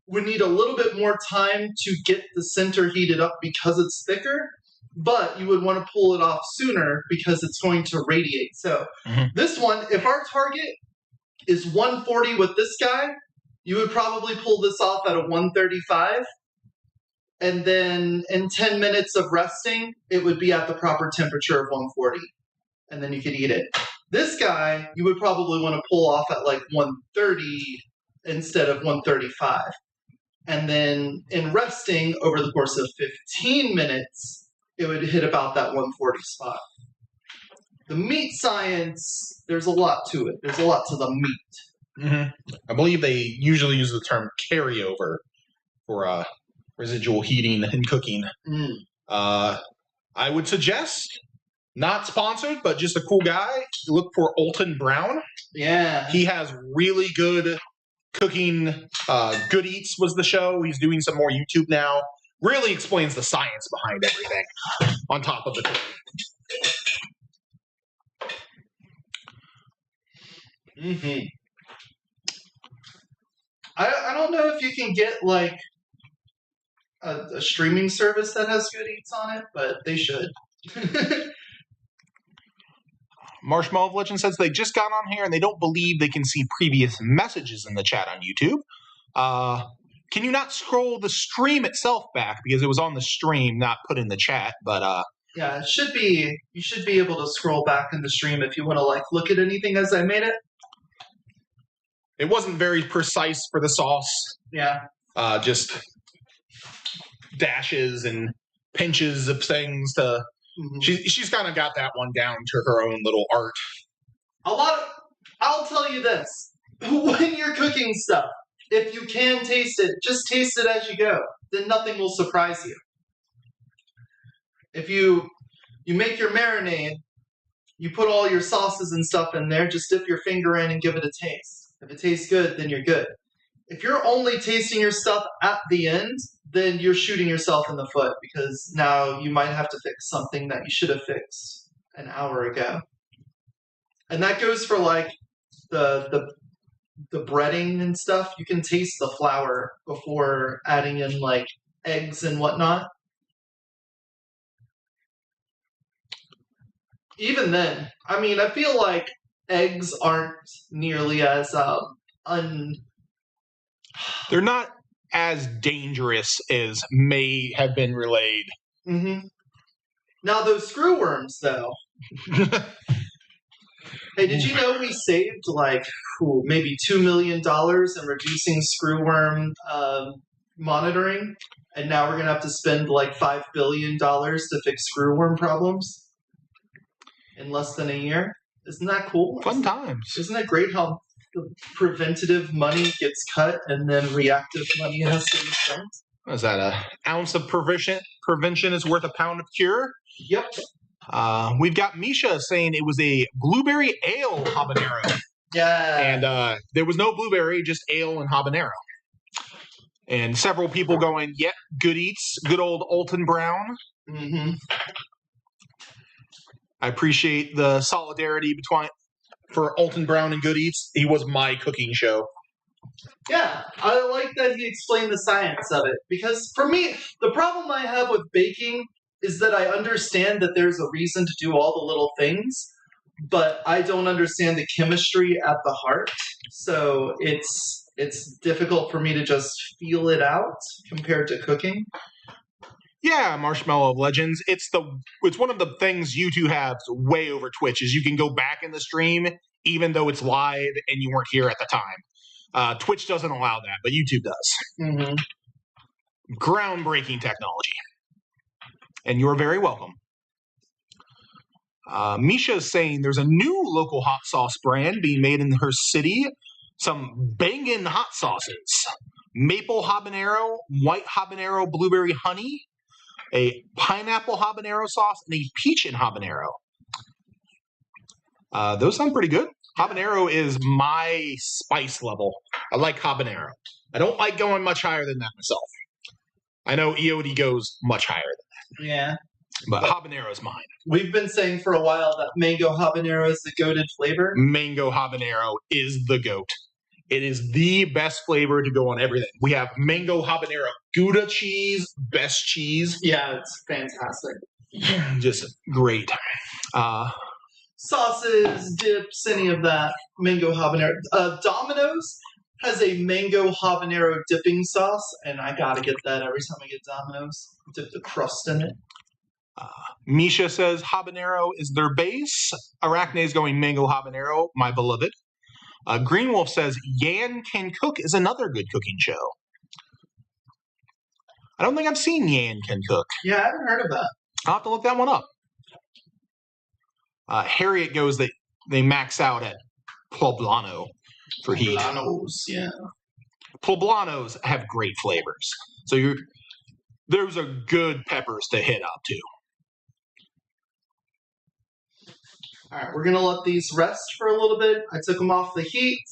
would need a little bit more time to get the center heated up because it's thicker, but you would want to pull it off sooner because it's going to radiate. So this one, if our target is 140 with this guy, you would probably pull this off at a 135. And then in 10 minutes of resting, it would be at the proper temperature of 140. And then you could eat it. This guy, you would probably want to pull off at like 130 instead of 135. And then in resting over the course of 15 minutes, it would hit about that 140 spot. The meat science, there's a lot to it. There's a lot to the meat. I believe they usually use the term carryover for residual heating and cooking. I would suggest, not sponsored, but just a cool guy, look for Alton Brown. Yeah. He has really good cooking. Good Eats was the show. He's doing some more YouTube now. Really explains the science behind everything on top of the cooking. I don't know if you can get like a streaming service that has Good Eats on it, but they should. Marshmallow of Legend says they just got on here and they don't believe they can see previous messages in the chat on YouTube. Can you not scroll the stream itself back because it was on the stream, not put in the chat? But yeah, it should be. You should be able to scroll back in the stream if you want to like look at anything as I made it. It wasn't very precise for the sauce. Yeah. Just dashes and pinches of things to. She's kind of got that one down to her own little art. I'll tell you this. When you're cooking stuff, if you can taste it, just taste it as you go. Then nothing will surprise you. If you make your marinade, you put all your sauces and stuff in there, just dip your finger in and give it a taste. If it tastes good, then you're good. If you're only tasting your stuff at the end, then you're shooting yourself in the foot because now you might have to fix something that you should have fixed an hour ago. And that goes for like the breading and stuff. You can taste the flour before adding in like eggs and whatnot. Even then, I mean, I feel like eggs aren't nearly as They're not as dangerous as may have been relayed. Now those screw worms, though. Hey, did you know we saved like maybe $2 million in reducing screwworm monitoring, and now we're gonna have to spend like $5 billion to fix screwworm problems in less than a year? Isn't that cool? Fun times. Isn't it great how the preventative money gets cut and then reactive money has to be spent? What is that? An ounce of prevention is worth a pound of cure? Yep. We've got Misha saying it was a blueberry ale habanero. Yeah. And there was no blueberry, just ale and habanero. And several people going, yep, Good Eats, good old Alton Brown. I appreciate the solidarity for Alton Brown and Good Eats. He was my cooking show. Yeah, I like that he explained the science of it. Because for me, the problem I have with baking is that I understand that there's a reason to do all the little things, but I don't understand the chemistry at the heart, so it's difficult for me to just feel it out compared to cooking. Yeah, Marshmallow of Legends. It's one of the things you two have way over Twitch is you can go back in the stream even though it's live and you weren't here at the time. Twitch doesn't allow that, but YouTube does. Mm-hmm. Groundbreaking technology. And you're very welcome. Misha is saying there's a new local hot sauce brand being made in her city. Some bangin' hot sauces. Maple habanero, white habanero, blueberry honey, a pineapple habanero sauce, and a peach and habanero. Those sound pretty good. Habanero is my spice level. I like habanero. I don't like going much higher than that myself. I know Eoti goes much higher than that. Yeah. But habanero is mine. We've been saying for a while that mango habanero is the goated flavor. Mango habanero is the goat. It is the best flavor to go on everything. We have mango habanero Gouda cheese, best cheese. Yeah, it's fantastic. Just great. Sauces, dips, any of that. Mango habanero. Domino's has a mango habanero dipping sauce, and I gotta get that every time I get Domino's. Dip the crust in it. Misha says habanero is their base. Arachne is going mango habanero, my beloved. Green Wolf says Yan Can Cook is another good cooking show. I don't think I've seen Yan Can Cook. Yeah, I haven't heard of that. I'll have to look that one up. Harriet goes that they max out at poblano for heat. Poblanos, yeah. Poblanos have great flavors. So those are good peppers to hit up too. All right, we're going to let these rest for a little bit. I took them off the heat.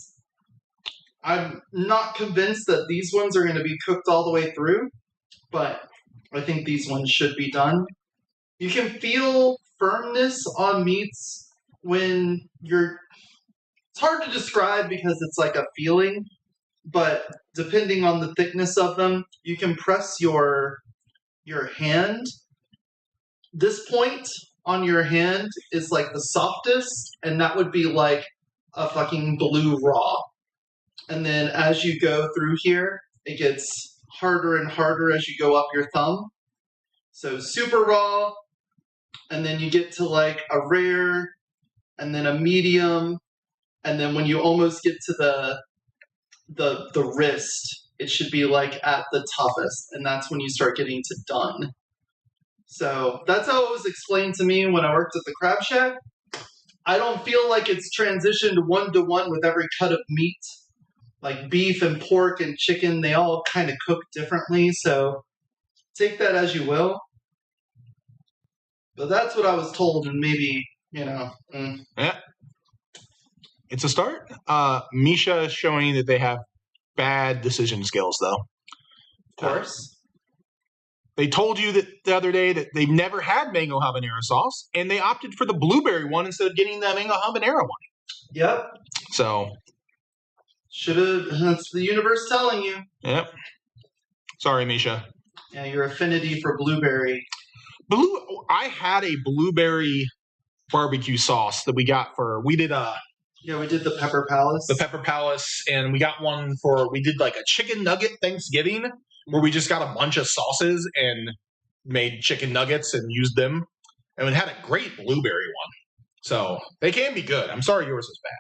I'm not convinced that these ones are going to be cooked all the way through, but I think these ones should be done. You can feel firmness on meats when you're... It's hard to describe because it's like a feeling, but depending on the thickness of them, you can press your hand. This point on your hand is like the softest, and that would be like a fucking blue raw. And then as you go through here, it gets harder and harder as you go up your thumb. So super raw, and then you get to like a rare, and then a medium, and then when you almost get to the wrist, it should be like at the toughest, and that's when you start getting to done. So that's how it was explained to me when I worked at the Crab Shack. I don't feel like it's transitioned one-to-one with every cut of meat. Like beef and pork and chicken, they all kind of cook differently, so take that as you will. But that's what I was told, and maybe, Yeah. It's a start. Misha is showing that they have bad decision skills, though. Of course. They told you that the other day that they've never had mango habanero sauce, and they opted for the blueberry one instead of getting the mango habanero one. Yep. So. That's the universe telling you. Yep. Sorry, Misha. Yeah, your affinity for blueberry. I had a blueberry barbecue sauce that we got we did the Pepper Palace. The Pepper Palace, and we got one we did like a chicken nugget Thanksgiving, where we just got a bunch of sauces and made chicken nuggets and used them. And it had a great blueberry one. So they can be good. I'm sorry yours is bad.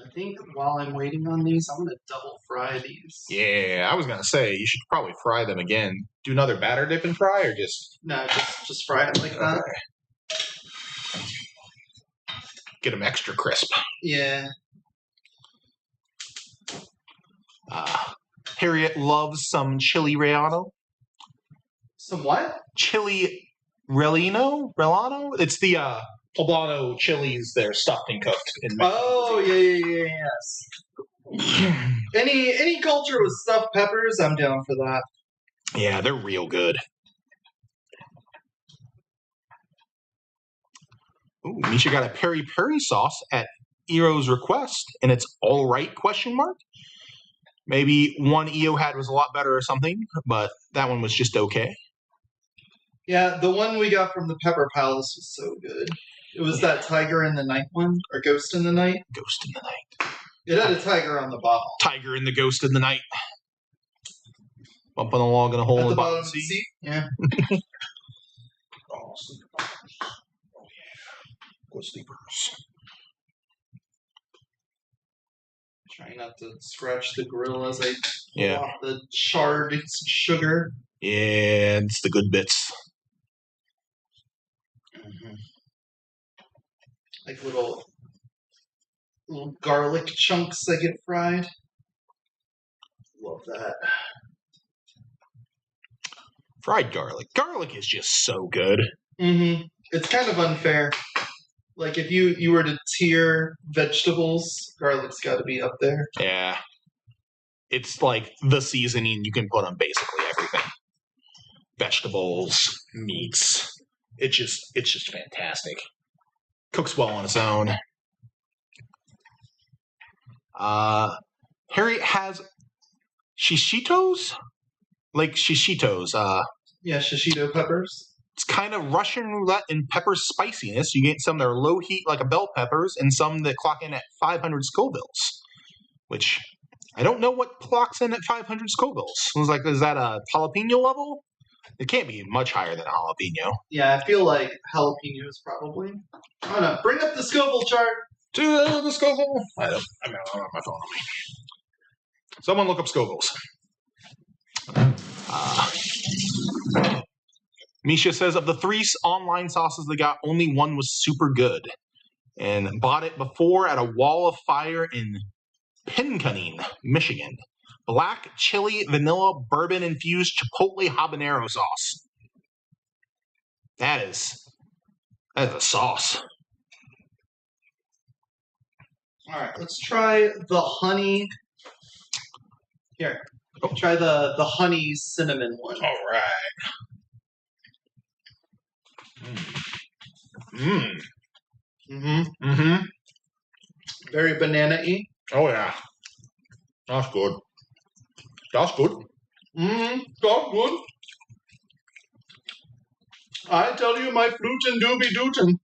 I think while I'm waiting on these, I'm going to double fry these. Yeah, I was going to say, you should probably fry them again. Do another batter dip and fry, or just... No, just fry it like that. Get them extra crisp. Yeah. Harriet loves some chili relleno. Some what? Chili relleno? It's the poblano chilies that are stuffed and cooked in Mexico. Oh, yes. Any culture with stuffed peppers, I'm down for that. Yeah, they're real good. Ooh, Misha got a peri-peri sauce at Eero's request, and it's all right, ? Maybe one EO had was a lot better or something, but that one was just okay. Yeah, the one we got from the Pepper Palace was so good. It was that Tiger in the Night one? Or Ghost in the Night? Ghost in the Night. It had a tiger on the bottle. Tiger in the Ghost in the Night. Bumping along in a hole At in the the bottom bottom of of the the sea. seat? Yeah. Oh, sleepers. Oh, yeah. Good sleepers. Trying not to scratch the grill as I Yeah. pull off the charred sugar. Yeah, it's the good bits. Like little garlic chunks that get fried. Love that. Fried garlic. Garlic is just so good. Mm-hmm. It's kind of unfair. Like if you were to tier vegetables, garlic's got to be up there. Yeah. It's like the seasoning you can put on basically everything. Vegetables, meats. It's just fantastic. Cooks well on its own. Harriet has shishitos? Like shishitos. Yeah, shishito peppers. It's kind of Russian roulette in pepper spiciness. You get some that are low heat like a bell peppers and some that clock in at 500 Scovilles. Which, I don't know what clocks in at 500 Scovilles. Is that a jalapeno level? It can't be much higher than a jalapeno. Yeah, I feel like jalapenos probably. Oh no, bring up the Scoville chart. To the Scoville? I don't have my phone on me. Someone look up Scovilles. Misha says, of the 3 online sauces they got, only one was super good. And bought it before at a wall of fire in Pinconning, Michigan. Black chili, vanilla, bourbon-infused chipotle habanero sauce. That is a sauce. All right, let's try the honey. Here, try the honey cinnamon one. All right. Mmm. Mm-hmm. Mm-hmm. Very banana-y. Oh, yeah. That's good. That's good. Mm-hmm. That's good. I tell you, my flutin' doobie dootin'.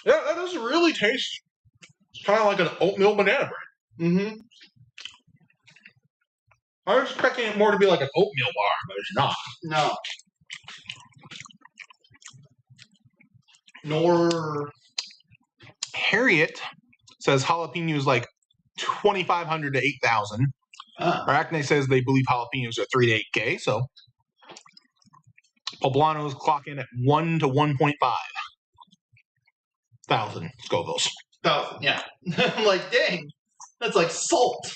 Yeah, that doesn't really taste. It's kind of like an oatmeal banana bread. Mm-hmm. I was expecting it more to be like an oatmeal bar, but it's not. No. Nor. Harriet says jalapeno is like 2,500 to 8,000. Arachne says they believe jalapenos are 3 to 8K, so poblanos clock in at 1 to 1.5 thousand Scovilles. 1,000, yeah. I'm like, dang, that's like salt.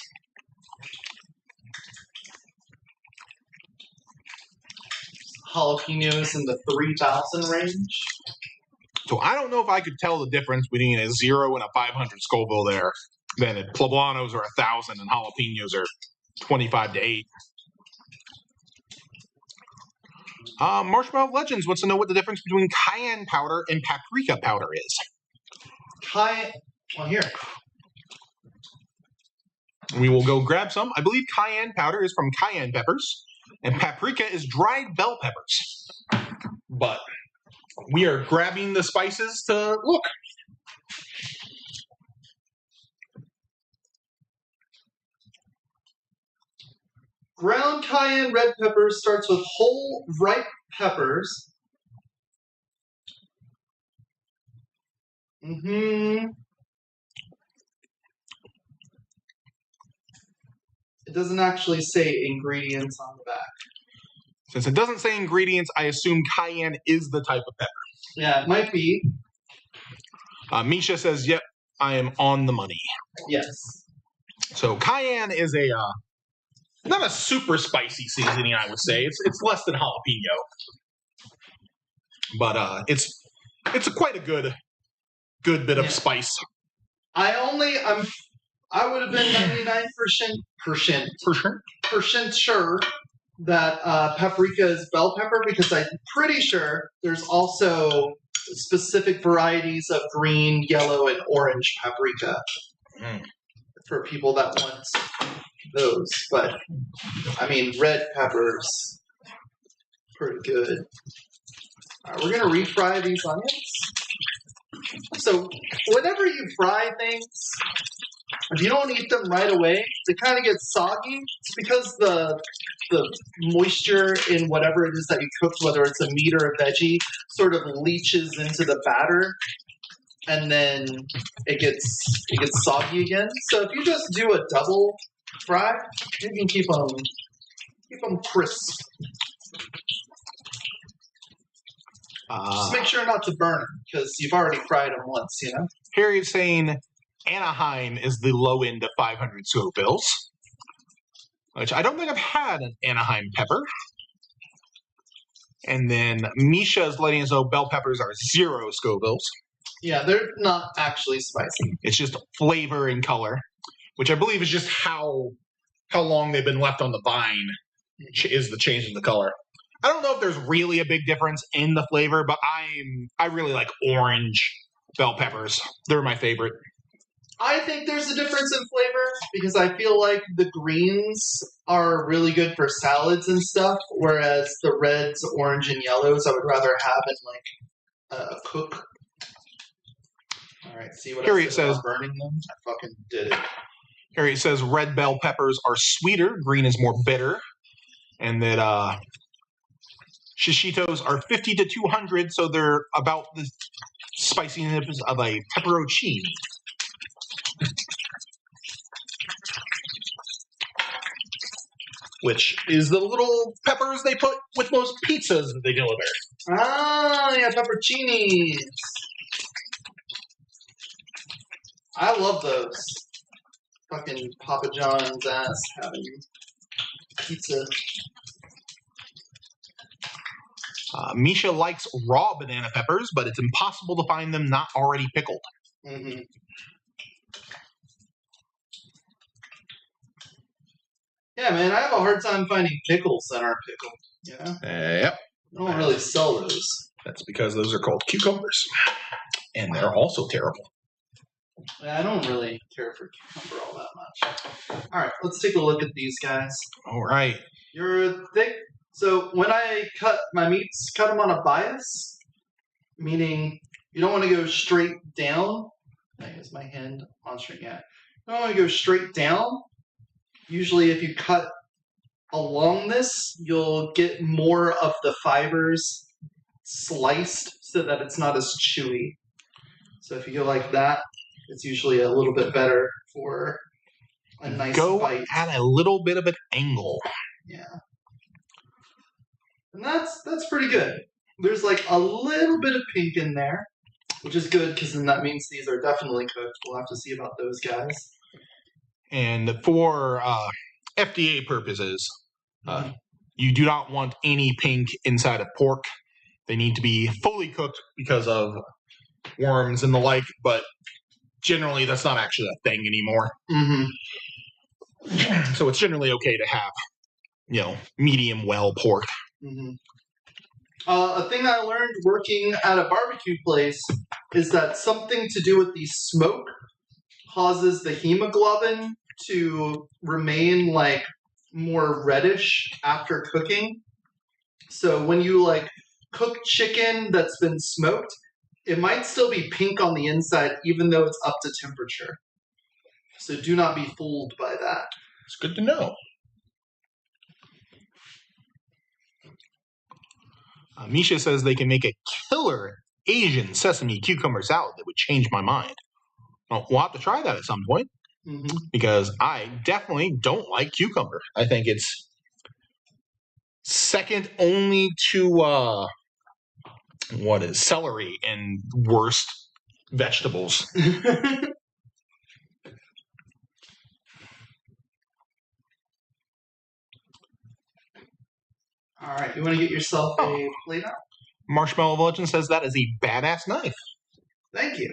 Jalapenos in the 3,000 range. So I don't know if I could tell the difference between a 0 and a 500 Scoville there. Then poblanos are 1,000 and jalapenos are 25 to 8. Marshmallow Legends wants to know what the difference between cayenne powder and paprika powder is. Well, here. We will go grab some. I believe cayenne powder is from cayenne peppers, and paprika is dried bell peppers. But we are grabbing the spices to look. Ground cayenne red pepper starts with whole ripe peppers. Mm-hmm. It doesn't actually say ingredients on the back. Since it doesn't say ingredients, I assume cayenne is the type of pepper. Yeah, it might be. Misha says, yep, I am on the money. Yes. So cayenne is a not a super spicy seasoning, I would say. It's less than jalapeno. But it's quite a good bit of spice. I would have been 99% sure that paprika is bell pepper, because I'm pretty sure there's also specific varieties of green, yellow, and orange paprika for people that want those. But I mean, red peppers, pretty good. Alright, we're gonna refry these onions. So whenever you fry things, if you don't eat them right away, they kind of get soggy. It's because the moisture in whatever it is that you cooked, whether it's a meat or a veggie, sort of leaches into the batter, and then it gets soggy again. So if you just do a double fry, you can keep them crisp. Just make sure not to burn them, because you've already fried them once, you know? Harry's saying Anaheim is the low end of 500 Scovilles, which I don't think I've had an Anaheim pepper. And then Misha is letting us know bell peppers are 0 Scovilles. Yeah, they're not actually spicy. It's just flavor and color, which I believe is just how long they've been left on the vine is the change in the color. I don't know if there's really a big difference in the flavor, but I really like orange bell peppers. They're my favorite. I think there's a difference in flavor because I feel like the greens are really good for salads and stuff, whereas the reds, orange, and yellows I would rather have in like a cook. All right, see what Harriet says burning them. I fucking did it. Harriet says red bell peppers are sweeter, green is more bitter, and that shishitos are 50 to 200, so they're about the spiciness of a pepperoncini. Which is the little peppers they put with most pizzas that they deliver. Ah, yeah, pepperoncinis. I love those. Fucking Papa John's ass having pizza. Misha likes raw banana peppers, but it's impossible to find them not already pickled. Mm-hmm. Yeah, man, I have a hard time finding pickles that aren't pickled, you know? Yep. I don't really sell those. That's because those are called cucumbers. And they're also terrible. Yeah, I don't really care for cucumber all that much. Alright, let's take a look at these guys. Alright. You're thick. So when I cut my meats, cut them on a bias, meaning you don't want to go straight down. I use my hand on straight, yeah. You don't want to go straight down. Usually if you cut along this, you'll get more of the fibers sliced so that it's not as chewy. So if you go like that, it's usually a little bit better for a nice bite. At a little bit of an angle. Yeah. And that's pretty good. There's like a little bit of pink in there, which is good because then that means these are definitely cooked. We'll have to see about those guys. And for FDA purposes, you do not want any pink inside of pork. They need to be fully cooked because of worms and the like, but generally that's not actually a thing anymore. Mm-hmm. So it's generally okay to have, medium well pork. Mm-hmm. A thing I learned working at a barbecue place is that something to do with the smoke causes the hemoglobin to remain like more reddish after cooking. So when you like cook chicken that's been smoked, it might still be pink on the inside even though it's up to temperature. So do not be fooled by that. It's good to know. Misha says they can make a killer Asian sesame cucumber salad that would change my mind. Well, we'll have to try that at some point. Mm-hmm. Because I definitely don't like cucumber. I think it's second only to celery and worst vegetables. All right, you want to get yourself a plate out? Marshmallow Legend says that is a badass knife. Thank you.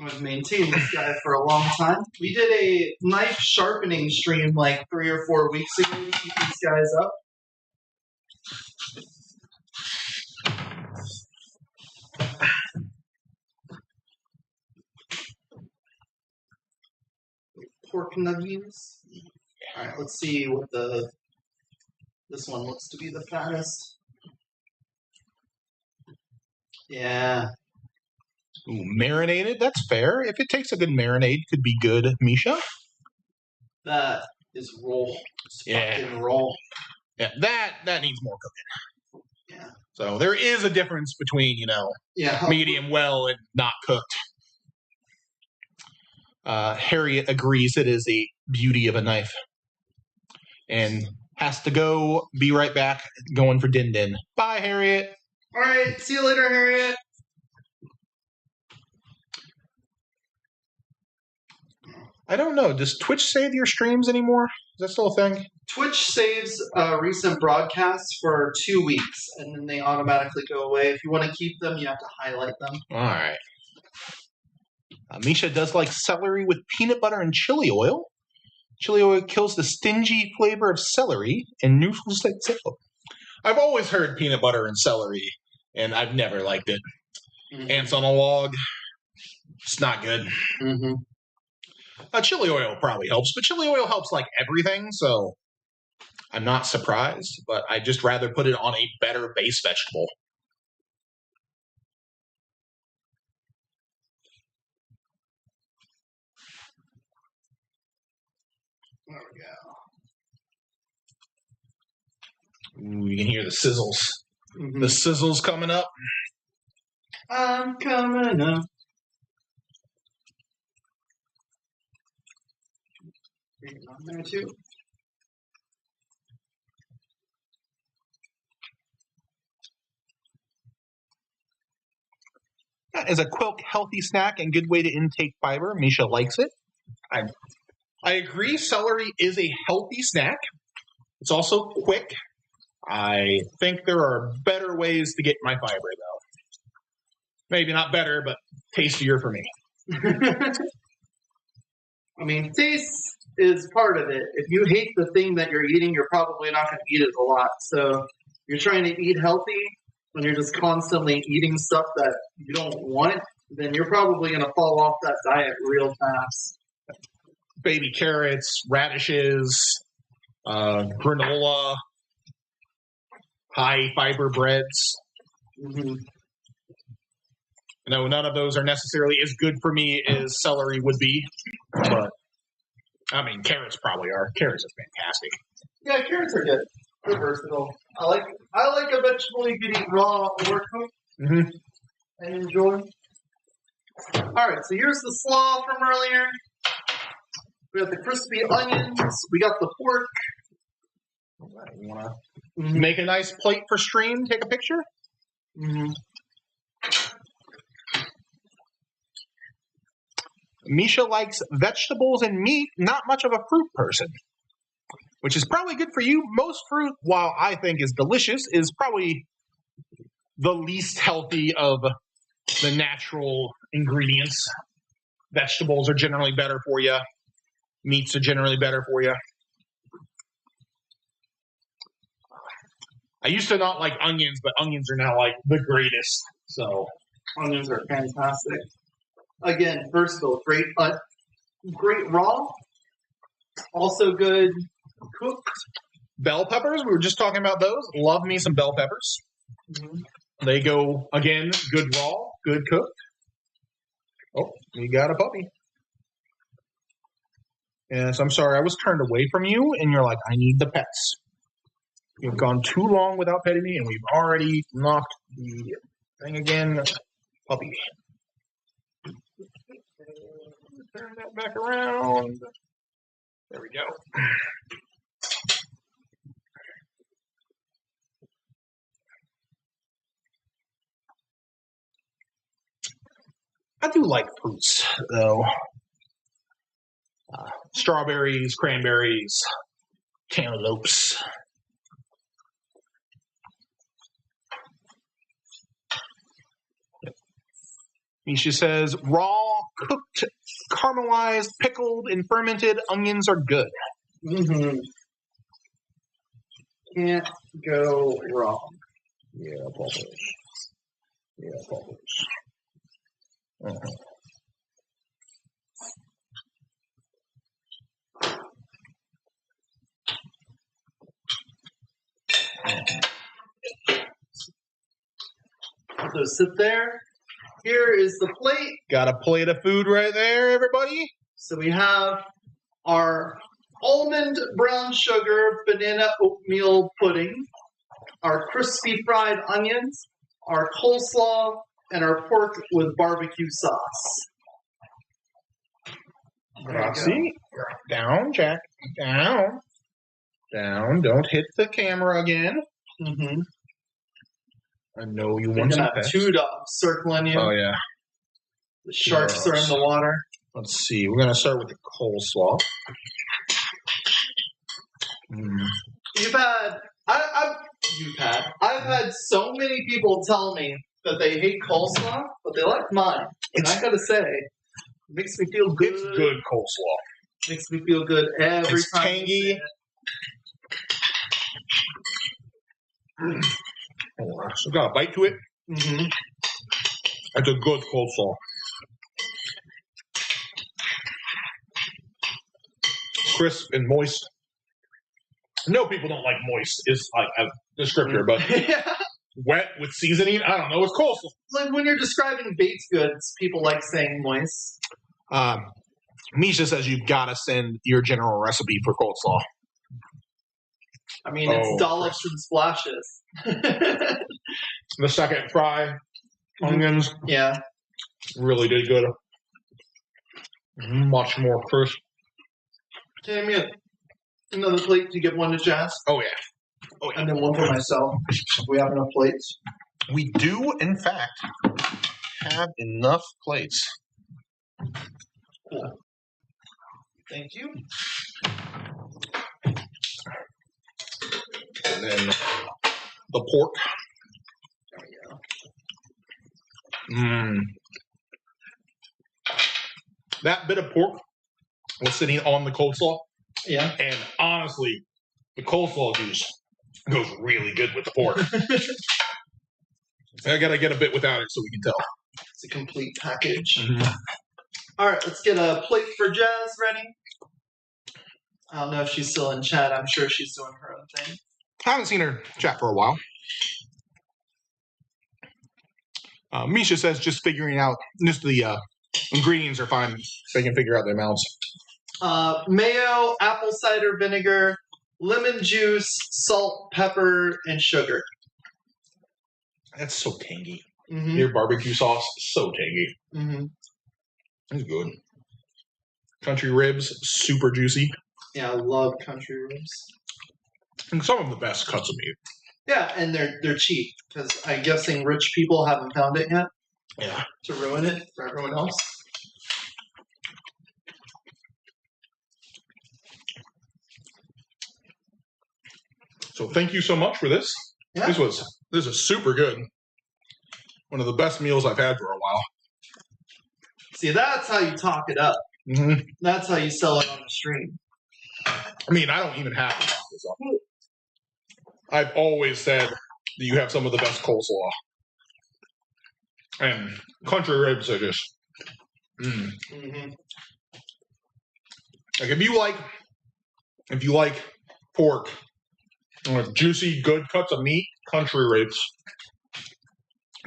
I've maintained this guy for a long time. We did a knife sharpening stream like 3 or 4 weeks ago to keep these guys up. Pork nuggets. All right, let's see what this one looks to be the fattest. Yeah. Ooh, marinated, that's fair. If it takes a good marinade, could be good, Misha. That is roll. It's Yeah. fucking roll. Yeah, that needs more cooking. Yeah. So there is a difference between, Yeah. medium well and not cooked. Harriet agrees it is a beauty of a knife. And has to go, be right back, going for Din Din. Bye, Harriet. All right. See you later, Harriet. I don't know. Does Twitch save your streams anymore? Is that still a thing? Twitch saves recent broadcasts for 2 weeks, and then they automatically go away. If you want to keep them, you have to highlight them. All right. Misha does like celery with peanut butter and chili oil. Chili oil kills the stingy flavor of celery and neutrals the taste. I've always heard peanut butter and celery, and I've never liked it. Mm-hmm. Ants on a log, it's not good. Mm-hmm. Chili oil probably helps, but chili oil helps like everything, so I'm not surprised, but I'd just rather put it on a better base vegetable. There we go. Ooh, you can hear the sizzles. Mm-hmm. The sizzle's coming up. I'm coming up. On there too. That is a quick, healthy snack and good way to intake fiber. Misha likes it. I agree. Celery is a healthy snack. It's also quick. I think there are better ways to get my fiber, though. Maybe not better, but tastier for me. I mean, taste is part of it. If you hate the thing that you're eating, you're probably not going to eat it a lot. So you're trying to eat healthy when you're just constantly eating stuff that you don't want, then you're probably going to fall off that diet real fast. Baby carrots, radishes, granola, high fiber breads. Mm-hmm. No, none of those are necessarily as good for me as celery would be, but I mean, carrots probably are. Carrots are fantastic. Yeah, carrots are good. They're versatile. I like a vegetable you can eat raw or cooked and enjoy. All right, so here's the slaw from earlier. We got the crispy onions. We got the pork. You want to make a nice plate for stream? Take a picture. Mm-hmm. Misha likes vegetables and meat, not much of a fruit person, which is probably good for you. Most fruit, while I think is delicious, is probably the least healthy of the natural ingredients. Vegetables are generally better for you. Meats are generally better for you. I used to not like onions, but onions are now like the greatest. So onions are fantastic. Again, versatile, great raw, also good cooked. Bell peppers, we were just talking about those. Love me some bell peppers. Mm-hmm. They go, again, good raw, good cooked. Oh, you got a puppy. Yes, I'm sorry, I was turned away from you, and you're like, I need the pets. You've gone too long without petting me, and we've already knocked the thing again. Puppy. Turn that back around. There we go. I do like fruits, though. Strawberries, cranberries, cantaloupes. Misha says, raw, cooked, caramelized, pickled, and fermented onions are good. Mm-hmm. Can't go wrong. Yeah, bubbles. Yeah, bubbles. Uh-huh. So sit there. Here is the plate. Got a plate of food right there, everybody. So we have our almond brown sugar banana oatmeal pudding, our crispy fried onions, our coleslaw, and our pork with barbecue sauce. Grazie. Down, Jack. Down. Down. Don't hit the camera again. Mm-hmm. I know you We're want gonna some have pets. 2 dogs circling you. Oh, yeah. The sharks are in the water. Let's see. We're going to start with the coleslaw. I've had so many people tell me that they hate coleslaw, but they like mine. And I gotta say, it makes me feel good. It's good coleslaw. Makes me feel good every It's time. tangy. So got a bite to it. Mm-hmm. That's a good coleslaw. Crisp and moist. No, people don't like moist. Is like a descriptor, but wet with seasoning. I don't know. It's coleslaw. Like when you're describing baked goods, people like saying moist. Misha says you've got to send your general recipe for coleslaw. I mean, it's dollops and splashes. The second fry, onions, Yeah. really did good. Much more crisp. Give me another plate to give one to Jazz. Oh yeah. And then one for myself. If we have enough plates. We do, in fact, have enough plates. Cool. Thank you. And then the pork. There we go. That bit of pork was sitting on the coleslaw. Yeah. And honestly, the coleslaw juice goes really good with the pork. I gotta get a bit without it so we can tell. It's a complete package. Mm-hmm. All right, let's get a plate for Jazz ready. I don't know if she's still in chat. I'm sure she's doing her own thing. Haven't seen her chat for a while. Misha says just figuring out, just the ingredients are fine. They can figure out their amounts. Mayo, apple cider vinegar, lemon juice, salt, pepper, and sugar. That's so tangy. Mm-hmm. Your barbecue sauce, so tangy. Mm-hmm. It's good. Country ribs, super juicy. Yeah, I love country ribs. And some of the best cuts of meat. Yeah, and they're cheap because I'm guessing rich people haven't found it yet. Yeah. To ruin it for everyone else. So thank you so much for this. Yeah. This is super good. One of the best meals I've had for a while. See, that's how you talk it up. Mm-hmm. That's how you sell it on the stream. I mean, I don't even have to talk this up. I've always said that you have some of the best coleslaw. And country ribs are just... Mm-hmm. Like if you like pork with juicy, good cuts of meat, country ribs,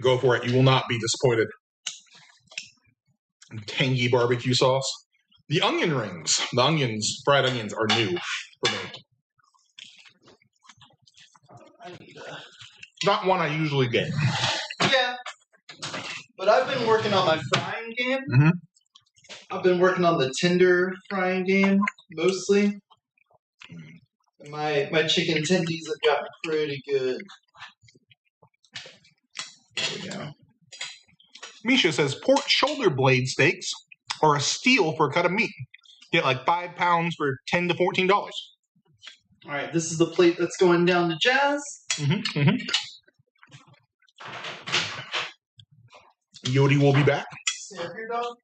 go for it. You will not be disappointed. And tangy barbecue sauce. The onion rings, fried onions, are new for me. Not one I usually get. Yeah. But I've been working on my frying game. Mm-hmm. I've been working on the Tinder frying game, mostly. And my chicken tendies have gotten pretty good. There we go. Misha says pork shoulder blade steaks are a steal for a cut of meat. Get like 5 pounds for $10 to $14. All right, this is the plate that's going down to Jazz. Mm-hmm. Mm-hmm. Yodi will be back. Stay up here, dog.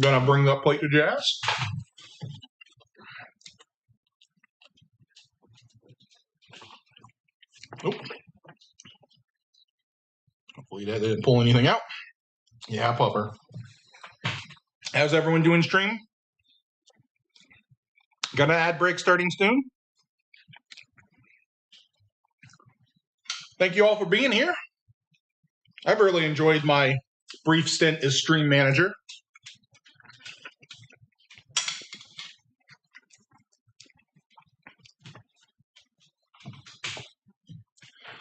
Gonna bring that plate to Jazz. Nope. Hopefully that didn't pull anything out. Yeah, pupper. How's everyone doing stream? Got an ad break starting soon. Thank you all for being here. I've really enjoyed my brief stint as stream manager.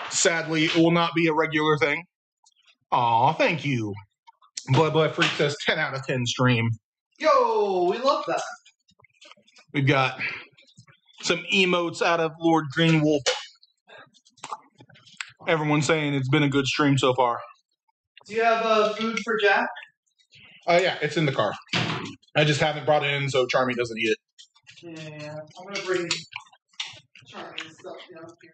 Sadly, it will not be a regular thing. Aw, thank you. Blood Freak says 10 out of 10 stream. Yo, we love that. We've got some emotes out of Lord Greenwolf. Everyone's saying it's been a good stream so far. Do you have food for Jack? Yeah, it's in the car. I just haven't brought it in so Charmy doesn't eat it. Yeah, I'm gonna bring Charming stuff down here.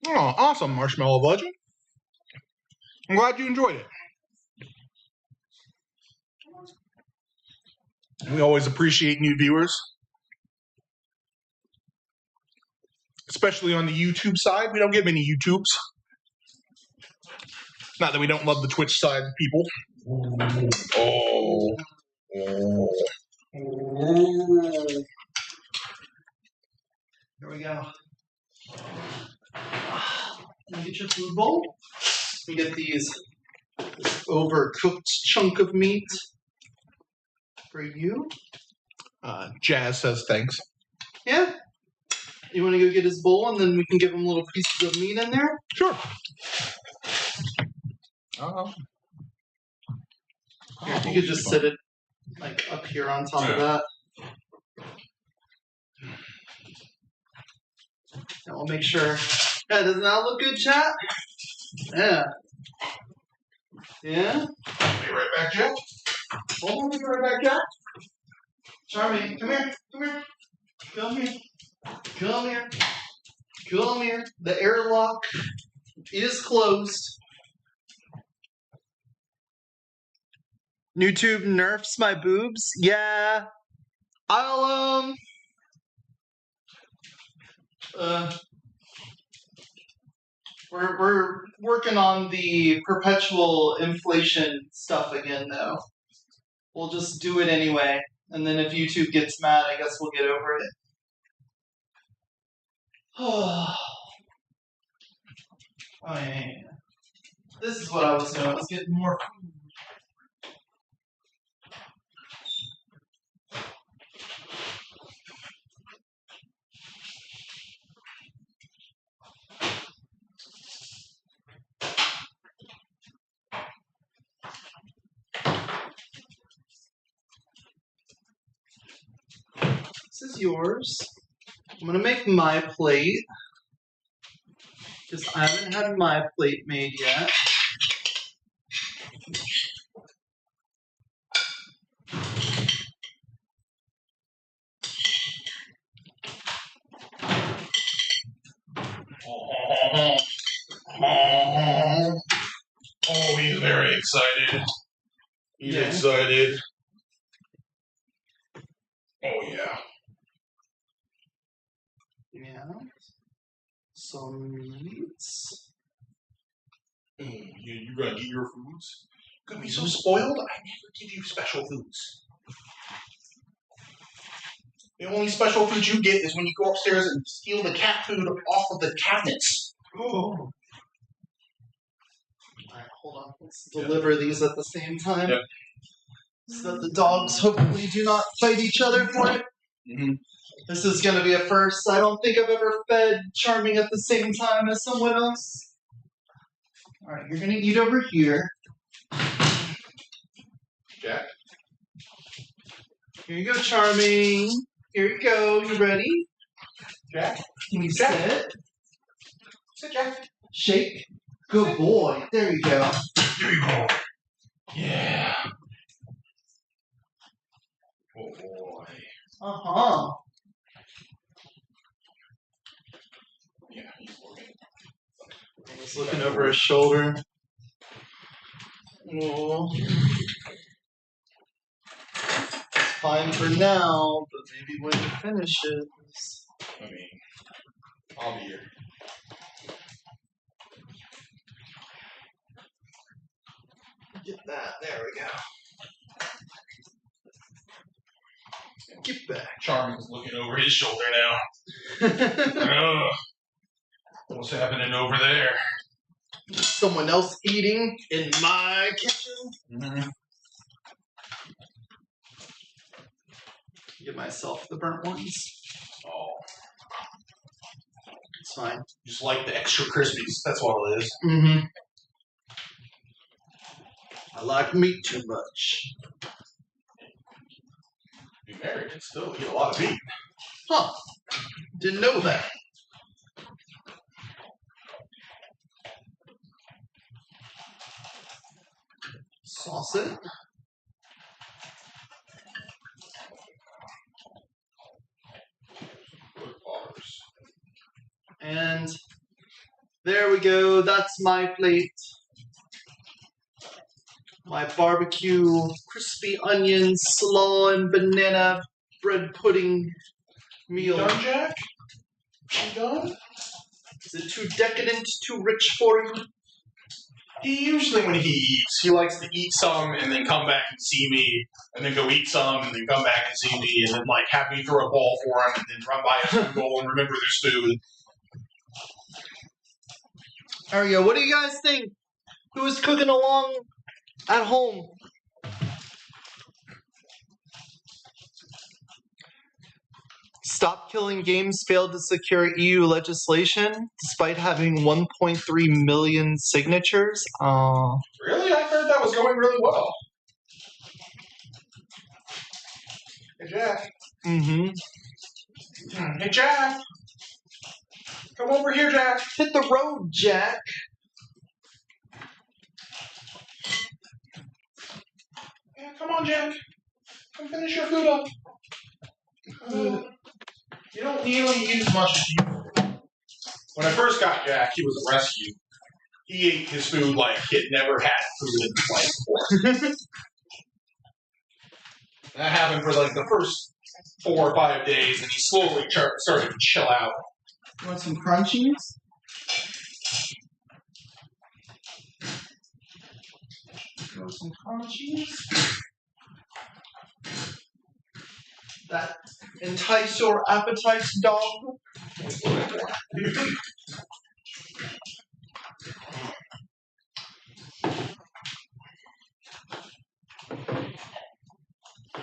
Oh, awesome, Marshmallow Legend. I'm glad you enjoyed it. We always appreciate new viewers. Especially on the YouTube side. We don't get many YouTubes. Not that we don't love the Twitch side people. Oh. Here we go. Can you get your food bowl? You get this overcooked chunk of meat for you. Jazz says thanks. Yeah. You want to go get his bowl and then we can give him little pieces of meat in there? Sure. Here, you could just sit it like up here on top of that. And we'll make sure. Yeah, doesn't that look good, chat? Yeah. Yeah? I'll be right back, Jack. Hold on, be right back, Jack. Charmy, come here. Come here. Come here. Come here. Come here. The airlock is closed. YouTube nerfs my boobs? Yeah. I'll, We're working on the perpetual inflation stuff again, though. We'll just do it anyway. And then if YouTube gets mad, I guess we'll get over it. Oh, yeah. This is what I was doing. I was getting more food. This is yours. I'm gonna make my plate because I haven't had my plate made yet. Oh, he's very excited. He's Yeah. excited. Oh, yeah. Yeah. Some meats. You're going to get your foods? Could be so spoiled, I never give you special foods. The only special food you get is when you go upstairs and steal the cat food off of the cabinets. Oh. Alright, hold on. Let's deliver these at the same time. Yep. So that the dogs hopefully do not fight each other for it. Mm-hmm. This is going to be a first. I don't think I've ever fed Charming at the same time as someone else. Alright, you're going to eat over here. Jack? Here you go, Charming. Here you go. You ready? Jack? Can you Jack. sit? Sit, Jack. Shake. Good boy. There you go. There you go. Yeah. Oh, boy. Uh-huh. Yeah, he's looking. He's looking over his shoulder. Oh. It's fine for now, but maybe when he finishes. I mean, I'll be here. Get that. There we go. Charming's looking over his shoulder now. What's happening over there? Someone else eating in my kitchen. Mm-hmm. Give myself the burnt ones. Oh, It's fine. just like the extra crispies. That's all it is. Mm-hmm. I like meat too much. Be married and still eat a lot of meat. Huh. Didn't know that. Sauce it. And there we go. That's my plate. My barbecue, crispy onions, slaw, and banana bread pudding meal. Done, Jack? You done? Is it too decadent, too rich for you? He usually, when he eats, he likes to eat some and then come back and see me, and then go eat some and then come back and see me, and then like have me throw a ball for him, and then run by his food bowl and remember there's food. There we go. What do you guys think? Who's cooking along at home? Stop Killing Games failed to secure EU legislation despite having 1.3 million signatures. Really? I heard that was going really well. Hey, Jack. Mm-hmm. Hey, Jack. Come over here, Jack. Hit the road, Jack. Yeah, come on, Jack. Come finish your food up. You don't nearly eat as much as you. When I first got Jack, he was a rescue. He ate his food like he'd never had food in his life before. That happened for like the first 4 or 5 days, and he slowly started to chill out. You want some crunchies? Want some crunchies? That entice your appetite, dog? There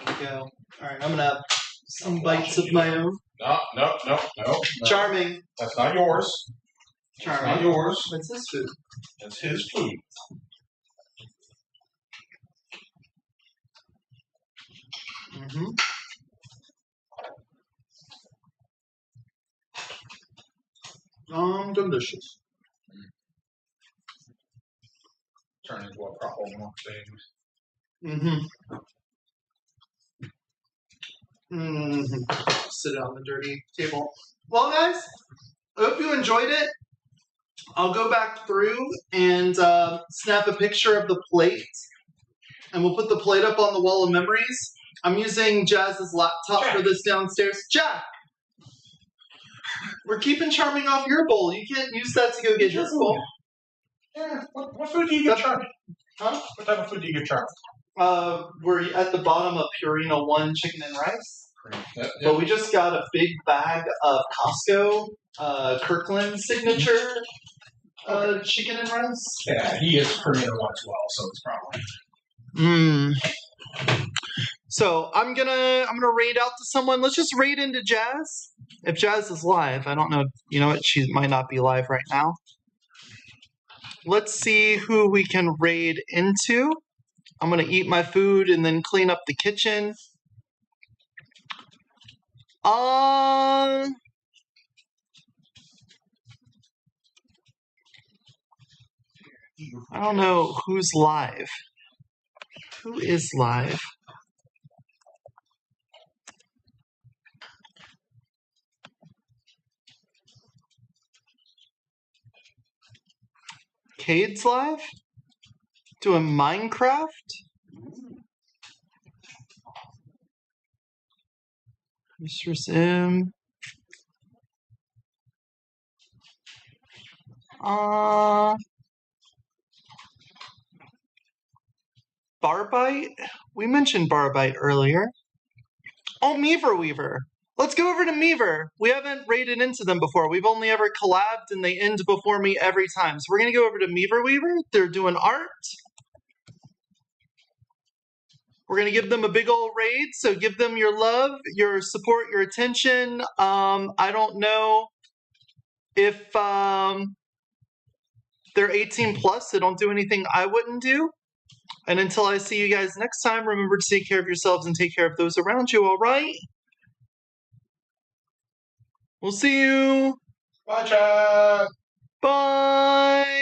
we go. Alright, I'm gonna have some bites of my own. No. Charming. That's not yours. Charming. That's not yours. What's this food? That's his food. Mm-hmm. Delicious. Turn into a proper mukbang. Mm-hmm. Mm-hmm. Sit on the dirty table. Well, guys, I hope you enjoyed it. I'll go back through and snap a picture of the plate, and we'll put the plate up on the wall of memories. I'm using Jazz's laptop for this downstairs. Jack! We're keeping Charming off your bowl. You can't use that to go get his bowl. Yeah, what food do you get Charming? Huh? What type of food do you get Charming? We're at the bottom of Purina 1 chicken and rice. Yep. But we just got a big bag of Costco Kirkland signature chicken and rice. Yeah, he is Purina 1 as well, so it's probably. So I'm gonna raid out to someone. Let's just raid into Jazz. If Jazz is live, I don't know. You know what? She might not be live right now. Let's see who we can raid into. I'm gonna eat my food and then clean up the kitchen. I don't know who's live. Who is live? Cade's live? Doing Minecraft? Mistress M. Barbite? We mentioned Barbite earlier. Oh, Meaver Weaver. Let's go over to Meaver. We haven't raided into them before. We've only ever collabed and they end before me every time. So we're going to go over to Meaver Weaver. They're doing art. We're going to give them a big old raid. So give them your love, your support, your attention. I don't know if they're 18 plus. They don't do anything I wouldn't do. And until I see you guys next time, remember to take care of yourselves and take care of those around you, all right? We'll see you. Bye, chat. Bye.